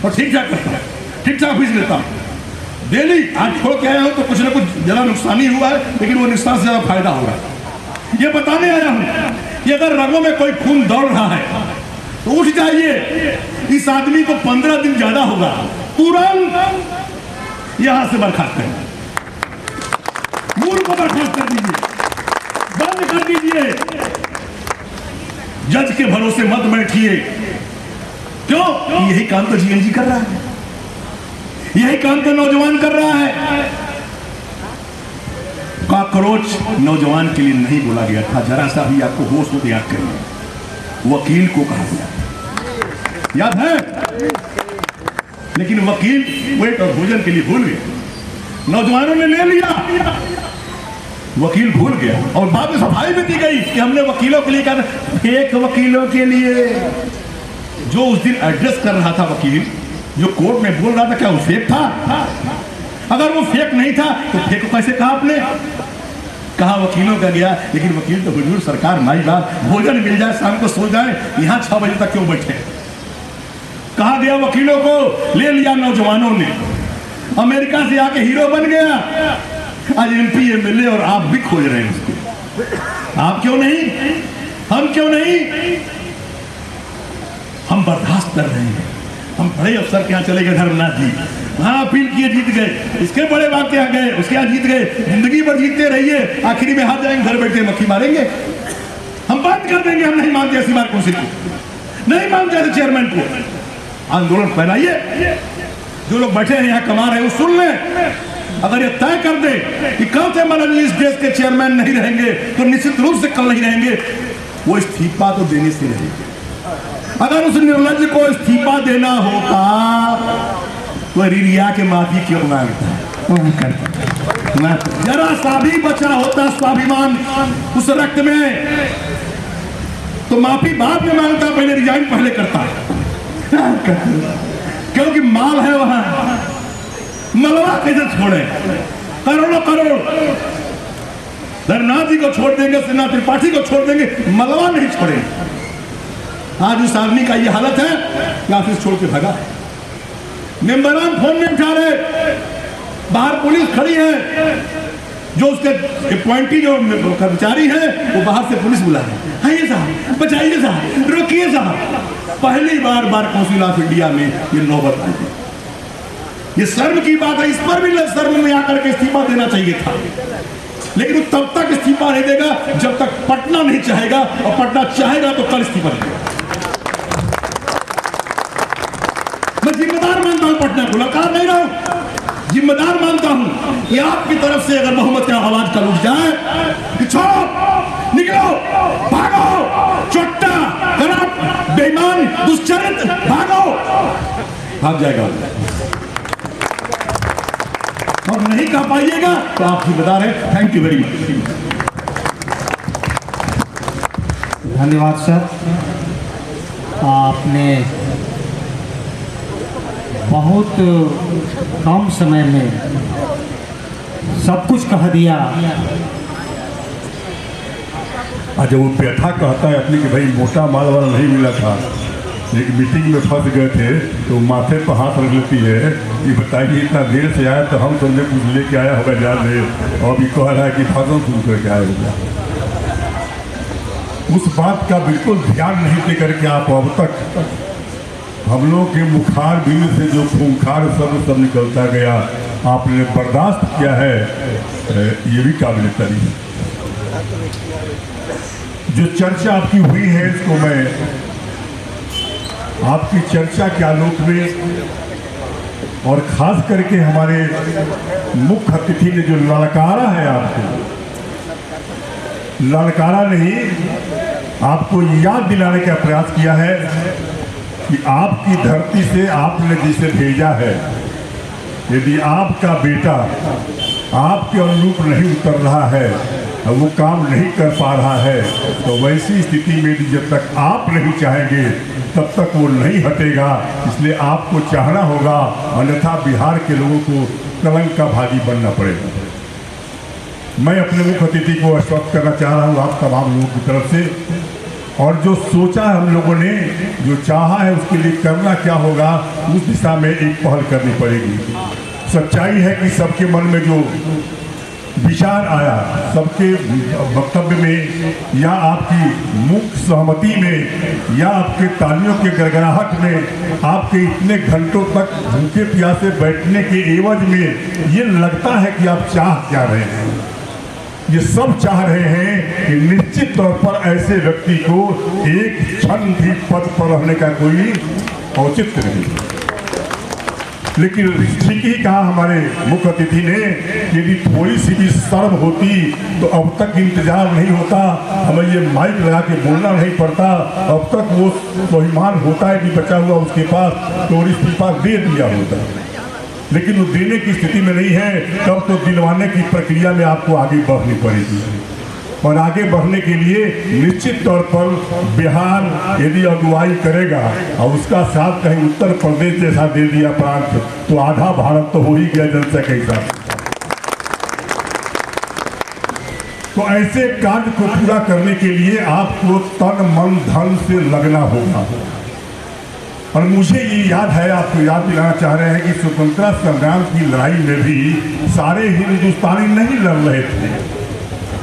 और ठीक ठाक करता हूं, ठीक ठाक फीस लेता हूं डेली। आज छोड़ के आया हूं तो कुछ ना कुछ ज्यादा नुकसान ही हुआ है, लेकिन वो नुकसान से ज्यादा फायदा हो रहा है। ये बताने आया हूं कि अगर रगों में कोई खून दौड़ रहा है तो उठ जाइए। इस आदमी को 15 दिन ज्यादा होगा, तुरंत यहां से बर्खास्त करें, मूल को बर्खास्त कर दीजिए, बंद कर दीजिए। जज के भरोसे मत बैठिए। क्यों? यही काम तो जीएनजी कर रहा है, यही काम तो नौजवान कर रहा है। कॉकरोच नौजवान के लिए नहीं बोला गया था, जरा सा भी आपको होश को याद करिए, वकील को कहा गया, याद है? लेकिन वकील वेट और भोजन के लिए भूल गए, नौजवानों ने ले लिया, वकील भूल गया। और बाद में सफाई भी दी गई कि हमने वकीलों के लिए कहा, फेक वकीलों के लिए। जो उस दिन एड्रेस कर रहा था वकील, जो कोर्ट में बोल रहा था, क्या वो फेक था? अगर वो फेक नहीं था तो फेक कैसे कहा आपने? कहा वकीलों का गया, लेकिन वकील तो हुजूर सरकार माई बात, भोजन मिल जाए, शाम को सो जाए, यहाँ 6 बजे तक क्यों बैठे? कहा गया वकीलों को, ले लिया नौजवानों ने, अमेरिका से आके हीरो बन गया। आज एमपी एमएलए और आप भी खोज रहे हैं उसको। आप क्यों नहीं? हम क्यों नहीं? हम बर्दाश्त कर रहे हैं। हम बड़े अफसर के यहाँ चले गए, धर्मनाथ जी, वहां अपील किए, जीत गए। इसके बड़े बाप के यहाँ गए, उसके यहाँ जीत गए। जिंदगी भर जीतते रहिए, आखिरी में हार जाएंगे, घर बैठे मक्खी मारेंगे। हम बात कर देंगे, हम नहीं मानते ऐसी बात काउंसिल को, नहीं मानते ऐसे चेयरमैन को। आंदोलन फैलाइए, जो लोग बैठे हैं यहाँ कमा रहे हैं वो सुन लें। अगर ये तय कर दे कि कल से मनोज इस देश के चेयरमैन नहीं रहेंगे तो निश्चित रूप से कल नहीं रहेंगे, वो इस्तीफा तो देने से रहेंगे। अगर उस निर्लज्ज को इस्तीफा देना होता तो रिरिया के माफी क्यों मांगता? जरा सा भी बचा होता स्वाभिमान उस रक्त में तो माफी बाद में मांगता, पहले रिजाइन पहले करता। क्योंकि माल है वहां, मलबा कैसे छोड़े? करोड़ों करोड़ धरनाथ जी को छोड़ देंगे, सेना त्रिपाठी को छोड़ देंगे, मलबा नहीं छोड़ेंगे। आज उस आदमी का ये हालत है कि ऑफिस छोड़ के भागा। मेंबरान फोन में उठा रहे, बाहर पुलिस खड़ी है, जो उसके अपॉइंटी जो कर्मचारी है वो बाहर से पुलिस बुला रहे हैं, आइए साहब, बचाइए साहब, रोकिए साहब। पहली बार काउंसिल ऑफ इंडिया में ये नौबत आई है। ये शर्म की बात है, इस पर भी शर्म में आकर के इस्तीफा देना चाहिए था, लेकिन वो तब तक इस्तीफा नहीं देगा जब तक पटना नहीं चाहेगा, और पटना चाहेगा तो कल इस्तीफा देगा। मैं जिम्मेदार मानता हूं पटना को, ललकार नहीं रहा हूं, जिम्मेदार मानता हूं कि आपकी तरफ से अगर मोहम्मद का आवाज कल उठ जाए कि छोड़ो, निकलो, भागो, चोट्टा, खराब, बेईमान, दुष्चरित, भागो, भाग जाएगा। और नहीं कह पाइएगा तो आप जिम्मेदार हैं। Thank you very much. धन्यवाद सर, आपने बहुत कम समय में सब कुछ कह दिया। जब वो व्यथा कहता है अपनी कि भाई मोटा माल वाला नहीं मिला था, एक मीटिंग में फंस गए थे, तो माथे पर हाथ रख लेती है कि बताइए इतना देर से आया तो हम तुमने कुछ लेके आया होगा याद नहीं, और भी कह रहा है कि फसल सुन करके आया होगा। उस बात का बिल्कुल ध्यान नहीं दे करके आप अब तक हम लोग के मुखार बिल से जो खूंखार सब निकलता गया आपने बर्दाश्त किया है, ये भी काबिल तारीफ है। जो चर्चा आपकी हुई है इसको मैं आपकी चर्चा के आलोक में, और खास करके हमारे मुख्य अतिथि ने जो ललकारा है आपको, ललकारा नहीं आपको याद दिलाने का प्रयास किया है कि आपकी धरती से आपने जिसे भेजा है, यदि आपका बेटा आपके अनुरूप नहीं उतर रहा है, वो काम नहीं कर पा रहा है, तो वैसी स्थिति में जब तक आप नहीं चाहेंगे तब तक वो नहीं हटेगा। इसलिए आपको चाहना होगा, अन्यथा बिहार के लोगों को कलंक का भागी बनना पड़ेगा। मैं अपने मुख्य अतिथि को आश्वस्त करना चाह रहा हूँ आप तमाम लोगों की तरफ से, और जो सोचा है हम लोगों ने, जो चाहा है उसके लिए करना क्या होगा, उस दिशा में एक पहल करनी पड़ेगी। सच्चाई है कि सबके मन में जो विचार आया, सबके वक्तव्य में या आपकी मुख्य सहमति में या आपके तालियों के गड़गड़ाहट में, आपके इतने घंटों तक भूखे प्यासे बैठने के एवज में ये लगता है कि आप चाह क्या रहे हैं। ये सब चाह रहे हैं कि निश्चित तौर पर ऐसे व्यक्ति को एक क्षण भी पद पर रहने का कोई औचित्य नहीं। लेकिन ठीक ही कहा हमारे मुख्य अतिथि ने, यदि थोड़ी सी भी शर्म होती तो अब तक इंतजार नहीं होता, हमें ये माइक लगा के बोलना नहीं पड़ता, अब तक वो स्वाभिमान होता है कि बचा हुआ उसके पास तो इस्तीफा दे दिया होता। लेकिन वो देने की स्थिति में नहीं है, तब तो दिलवाने की प्रक्रिया में आपको आगे बढ़नी पड़ेगी। और आगे बढ़ने के लिए निश्चित तौर पर बिहार यदि अगुवाई करेगा और उसका साथ कहीं उत्तर प्रदेश जैसा दे दिया प्रांत, तो आधा भारत तो हो ही गया जनसंख्या के साथ। तो ऐसे कार्य को पूरा करने के लिए आपको तन मन धन से लगना होगा। और मुझे ये याद है, आपको याद दिलाना चाह रहे हैं कि स्वतंत्रता संग्राम की लड़ाई में भी सारे हिंदुस्तानी नहीं लड़ रहे थे,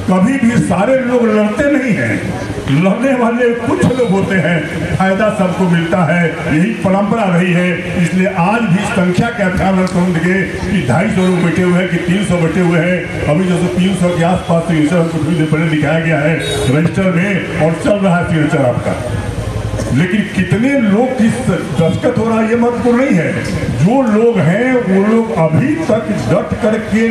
कभी भी सारे लोग लड़ते नहीं हैं। लड़ने वाले कुछ लोग होते हैं, फायदा सबको मिलता है, यही परंपरा रही है। इसलिए आज भी संख्या का ध्यान रखते कि 250 लोग बैठे हुए हैं कि 300 बैठे हुए हैं। अभी जो 300 के आसपास सिग्नेचर कुछ भी पहले दिखाया गया है रजिस्टर में, और चल रहा है सिग्नेचर आपका। लेकिन कितने लोग किस दस्तखत हो रहा है ये महत्वपूर्ण नहीं है। जो लोग हैं वो लोग अभी तक डट करके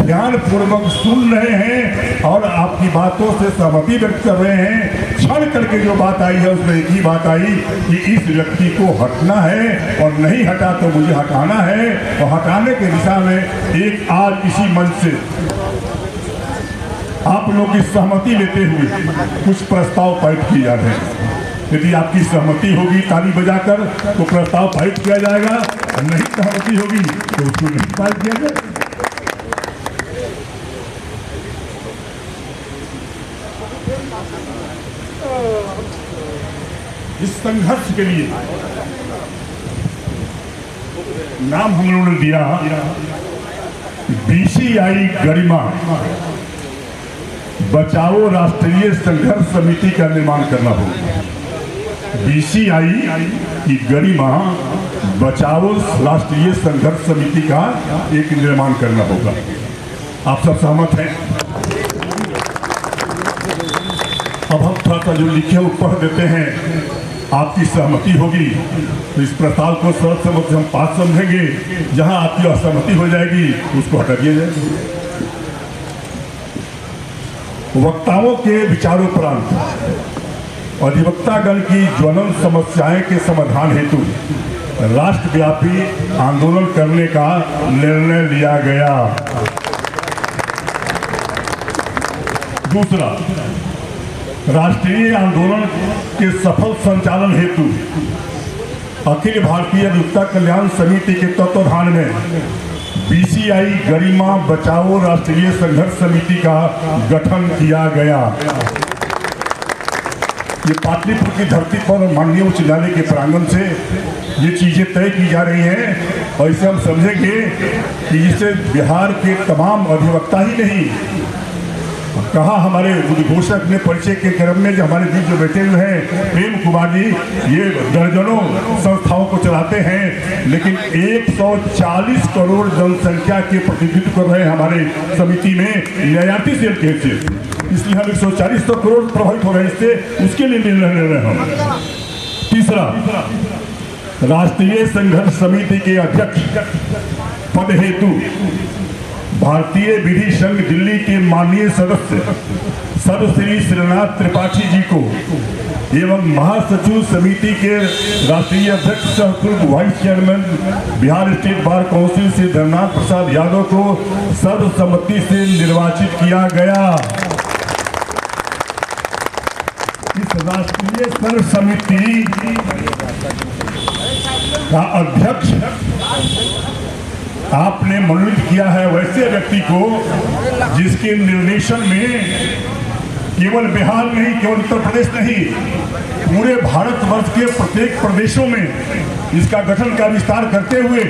ध्यान पूर्वक सुन रहे हैं और आपकी बातों से सहमति व्यक्त कर रहे हैं। क्षण करके जो बात आई है उसमें एक ही बात आई कि इस व्यक्ति को हटना है, और नहीं हटा तो मुझे हटाना है। और हटाने के दिशा में एक आज इसी मंच से आप लोग की सहमति लेते हुए कुछ प्रस्ताव पारित किए जा रहे हैं। यदि आपकी सहमति होगी ताली बजाकर तो प्रस्ताव पारित किया जाएगा, और नहीं सहमति होगी तो उसको नहीं पारित किया जाएगा। इस संघर्ष के लिए नाम हम लोगों ने दिया BCI गरिमा बचाओ राष्ट्रीय संघर्ष समिति का निर्माण करना होगा। BCI की गरिमा बचाओ राष्ट्रीय संघर्ष समिति का एक निर्माण करना होगा। आप सब सहमत हैं? अब हम थोड़ा सा जो लिखे वो पढ़ देते हैं, आपकी सहमति होगी तो इस प्रस्ताव को सर्वसम्मति हम पास समझेंगे, जहां आपकी असहमति हो जाएगी उसको हटा दिया जाएगा। वक्ताओं के विचारोपरांत अधिवक्तागण की ज्वलन समस्याएं के समाधान हेतु राष्ट्रव्यापी आंदोलन करने का निर्णय लिया गया। दूसरा, राष्ट्रीय आंदोलन के सफल संचालन हेतु अखिल भारतीय अधिवक्ता कल्याण समिति के तत्वाधान में बीसीआई गरिमा बचाओ राष्ट्रीय संघर्ष समिति का गठन किया गया। ये पाटलिपुत्र की धरती पर माननीय उच्च न्यायालय के प्रांगण से ये चीजें तय की जा रही हैं और इसे हम समझेंगे कि इससे बिहार के तमाम अधिवक्ता ही नहीं, कहा हमारे उद्घोषक ने परिचय के क्रम में जो हमारे बीच जो बैठे हुए हैं प्रेम कुमार जी, ये दर्जनों संस्थाओं को चलाते हैं, लेकिन 140 करोड़ जनसंख्या के प्रतिनिधित्व कर रहे हैं हमारे समिति में न्यायाधीश सेल के हिस्से, इसलिए हम 140 करोड़ प्रभावित हो रहे हैं इससे, उसके लिए निर्णय ले रहे हैं हम। तीसरा, राष्ट्रीय संघर्ष समिति के अध्यक्ष पद हेतु भारतीय विधि संघ दिल्ली के माननीय सदस्य सर्वश्री श्रीनाथ त्रिपाठी जी को एवं महासचिव समिति के राष्ट्रीय अध्यक्ष सह vice chairman Bihar state bar council से धर्मनाथ प्रसाद यादव को सर्वसम्मति से निर्वाचित किया गया। इस राष्ट्रीय सर्व समिति का अध्यक्ष आपने मनोनीत किया है वैसे व्यक्ति को जिसके निर्देशन में केवल बिहार नहीं, केवल उत्तर प्रदेश नहीं, पूरे भारतवर्ष के प्रत्येक प्रदेशों में इसका गठन का विस्तार करते हुए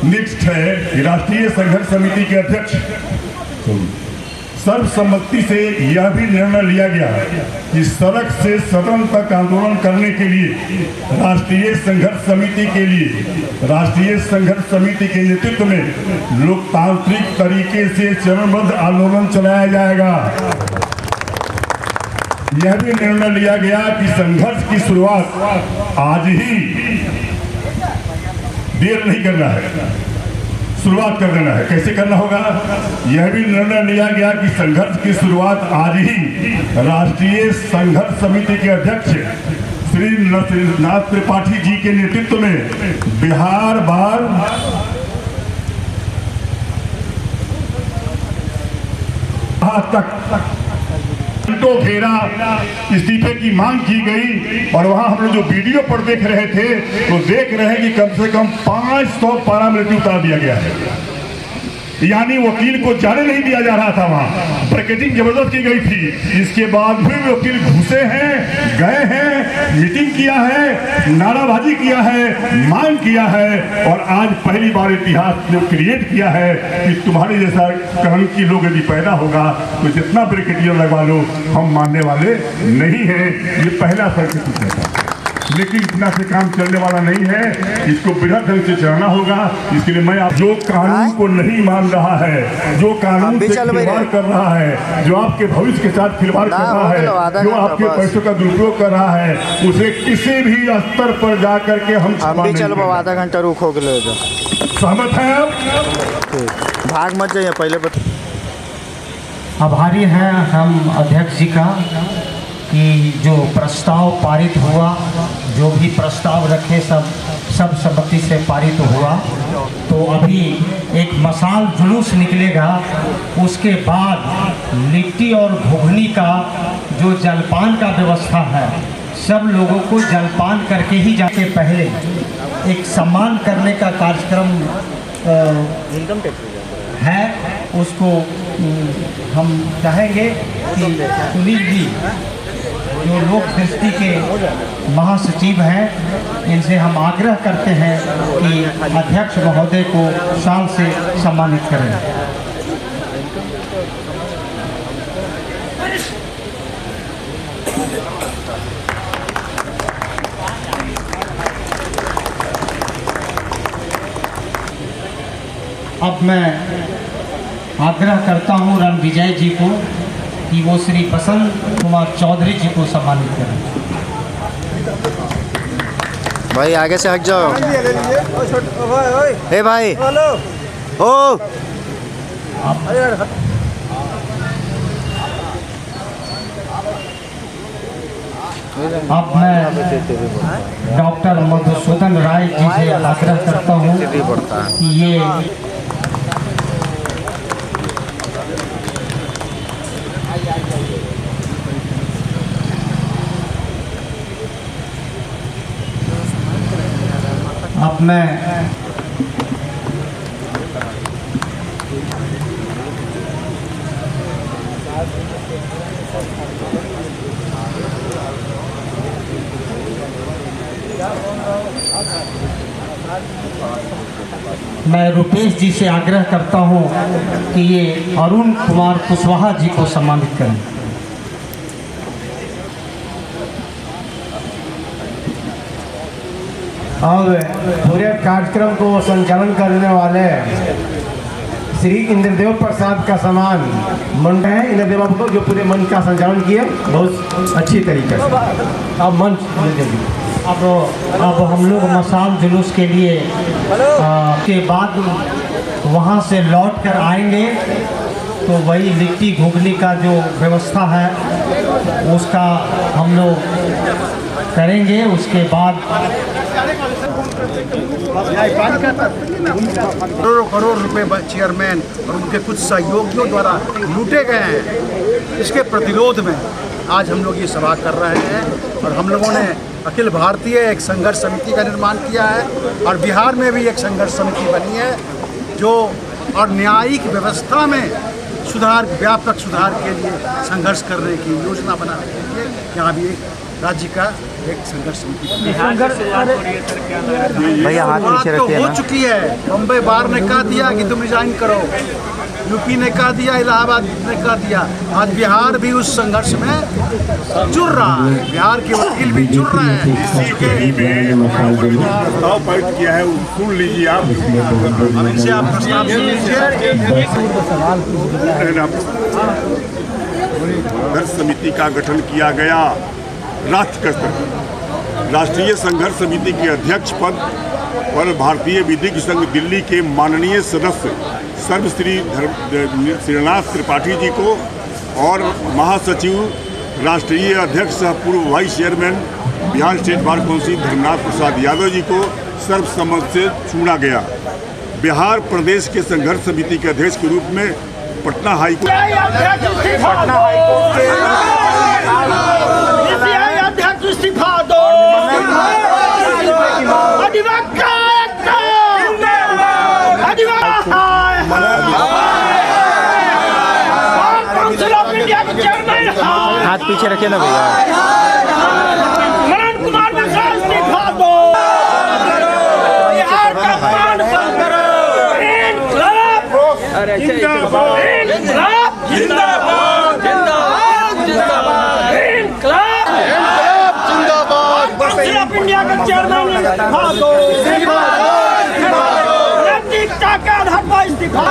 नेक्स्ट है राष्ट्रीय संघर्ष समिति के अध्यक्ष सर्वसम्मति से यह भी निर्णय लिया गया कि सड़क से सदन तक आंदोलन करने के लिए राष्ट्रीय संघर्ष समिति के नेतृत्व में लोकतांत्रिक तरीके से चरणबद्ध आंदोलन चलाया जाएगा। यह भी निर्णय लिया गया कि संघर्ष की शुरुआत आज ही, देर नहीं करना है, शुरुआत कर देना है। कैसे करना होगा? यह भी निर्णय लिया गया कि संघर्ष की शुरुआत आज ही राष्ट्रीय संघर्ष समिति के अध्यक्ष श्री नाथ त्रिपाठी जी के नेतृत्व में बिहार बार तक घंटों घेरा इस्तीफे की मांग की गई और वहां हम लोग जो वीडियो पर देख रहे थे तो देख रहे हैं कि कम से कम 500 पैरामिलिट्री उतार दिया गया है, यानी वकील को जाने नहीं दिया जा रहा था। वहां ब्रैकेटिंग जबरदस्त की गई थी। इसके बाद भी वकील घुसे हैं, गए हैं, मीटिंग किया है, नाराबाजी किया है, मांग किया है और आज पहली बार इतिहास ने क्रिएट किया है कि तुम्हारे जैसा कलंकी लोग यदि पैदा होगा तो जितना ब्रैकेटियर लगवा लो, हम मानने वाले नहीं हैं। ये पहला सर्किट है, लेकिन इतना से काम चलने वाला नहीं है, इसको बृहद ढंग से चलाना होगा। इसके लिए मैं जो कानून को नहीं मान रहा है, जो कानून से खिलवाड़ कर रहा है, जो आपके भविष्य के साथ खिलवाड़ कर रहा है, जो आपके पैसों का दुरुपयोग कर रहा है, उसे किसी भी स्तर पर जा करके हम चलो आधा घंटा रुको के ले जाओ। सहमत है आप? भाग मत जाइए, पहले बता। आभारी हैं हम अध्यक्ष जी का कि जो प्रस्ताव पारित हुआ, जो भी प्रस्ताव रखे सब सम्मति से पारित हुआ। तो अभी एक मसाल जुलूस निकलेगा, उसके बाद लिट्टी और घुघनी का जो जलपान का व्यवस्था है, सब लोगों को जलपान करके ही जाके पहले एक सम्मान करने का कार्यक्रम है। उसको हम चाहेंगे कि सुनील जी जो लोक दृष्टि के महासचिव हैं, इनसे हम आग्रह करते हैं कि अध्यक्ष महोदय को शाल से सम्मानित करें। अब मैं आग्रह करता हूँ रणविजय जी को कि वो श्री बसंत कुमार चौधरी जी को सम्मानित करें। भाई आगे से हट जाओ। हे भाई ओ अब मैं डॉक्टर मधुसूदन राय जी से आग्रह करता हूँ कि ये अब मैं रुपेश जी से आग्रह करता हूं कि ये अरुण कुमार कुशवाहा जी को सम्मानित करें। और पूरे कार्यक्रम को संचालन करने वाले श्री इंद्रदेव प्रसाद का समान मंच है। इंद्रदेव बाबू को जो पूरे मंच का संचालन किए बहुत अच्छी तरीके से। अब मंच अब हम लोग मसाल जुलूस के लिए के बाद वहाँ से लौट कर आएंगे तो वही लिट्टी घुगनी का जो व्यवस्था है उसका हम लोग करेंगे। उसके बाद करोड़ों करोड़ रुपए चेयरमैन और उनके कुछ सहयोगियों द्वारा लूटे गए हैं, इसके प्रतिरोध में आज हम लोग ये सभा कर रहे हैं। और हम लोगों ने अखिल भारतीय एक संघर्ष समिति का निर्माण किया है और बिहार में भी एक संघर्ष समिति बनी है जो और न्यायिक व्यवस्था में सुधार, व्यापक सुधार के लिए संघर्ष करने की योजना बनाने के लिए यहाँ भी एक राज्य का एक संघर्ष समिति हो चुकी है। बम्बई बार ने कह दिया कि तुम रिजाइन करो, यूपी ने कह दिया, इलाहाबाद ने कह दिया, आज बिहार भी उस संघर्ष में जुड़ रहा है। बिहार के वकील भी जुड़ रहे हैं। प्रस्ताव पारित किया है, सुन लीजिए आप। अब इनसे आप प्रस्ताव सुन लीजिए। संघर्ष समिति का गठन किया गया राष्ट्र स्तर पर। राष्ट्रीय संघर्ष समिति के अध्यक्ष पद पर भारतीय विधिक संघ दिल्ली के माननीय सदस्य सर्वश्री श्रीनाथ त्रिपाठी जी को और महासचिव राष्ट्रीय अध्यक्ष पूर्व vice chairman Bihar state bar council Dharmnath Prasad Yadav ji को सर्वसम्मत से चुना गया। बिहार प्रदेश के संघर्ष समिति के अध्यक्ष के रूप में पटना हाईकोर्ट इस्तीफा दो। हाथ पीछे रखे ना भैया। नरेंद्र कुमार मिश्रा इस्तीफा दो। बिहार का मान करो। इंडिया का चेयरमैन इस्तीफा दो। नैतिकता के आधार पर इस्तीफा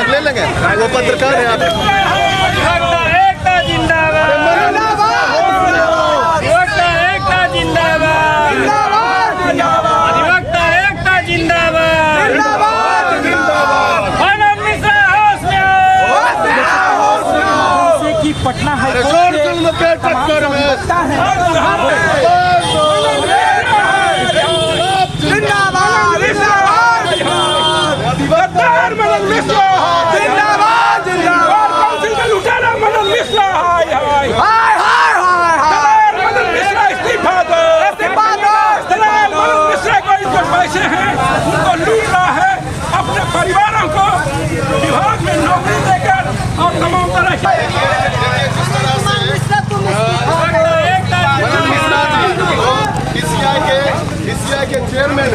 ले लेंगे वो पत्रकार है। एकता जिंदाबाद, एकता जिंदाबाद, अधिवक्ता एकता जिंदाबाद, की पटना हाईकोर्ट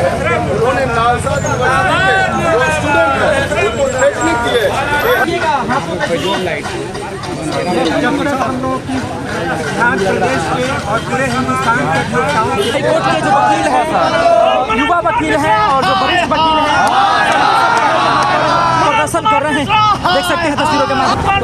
उन्होंने नालसा यूनिवर्सिटी के जो स्टूडेंट हैं उनको थ्रेटनिंग की है। जब तक हम लोगों की ध्यान प्रदेश के और पूरे हिंदुस्तान के युवताओं हाईकोर्ट के जो वकील हैं, युवा वकील हैं और जो वरिष्ठ वकील हैं प्रदर्शन कर रहे हैं, देख सकते हैं तस्वीरों के माध्यम से।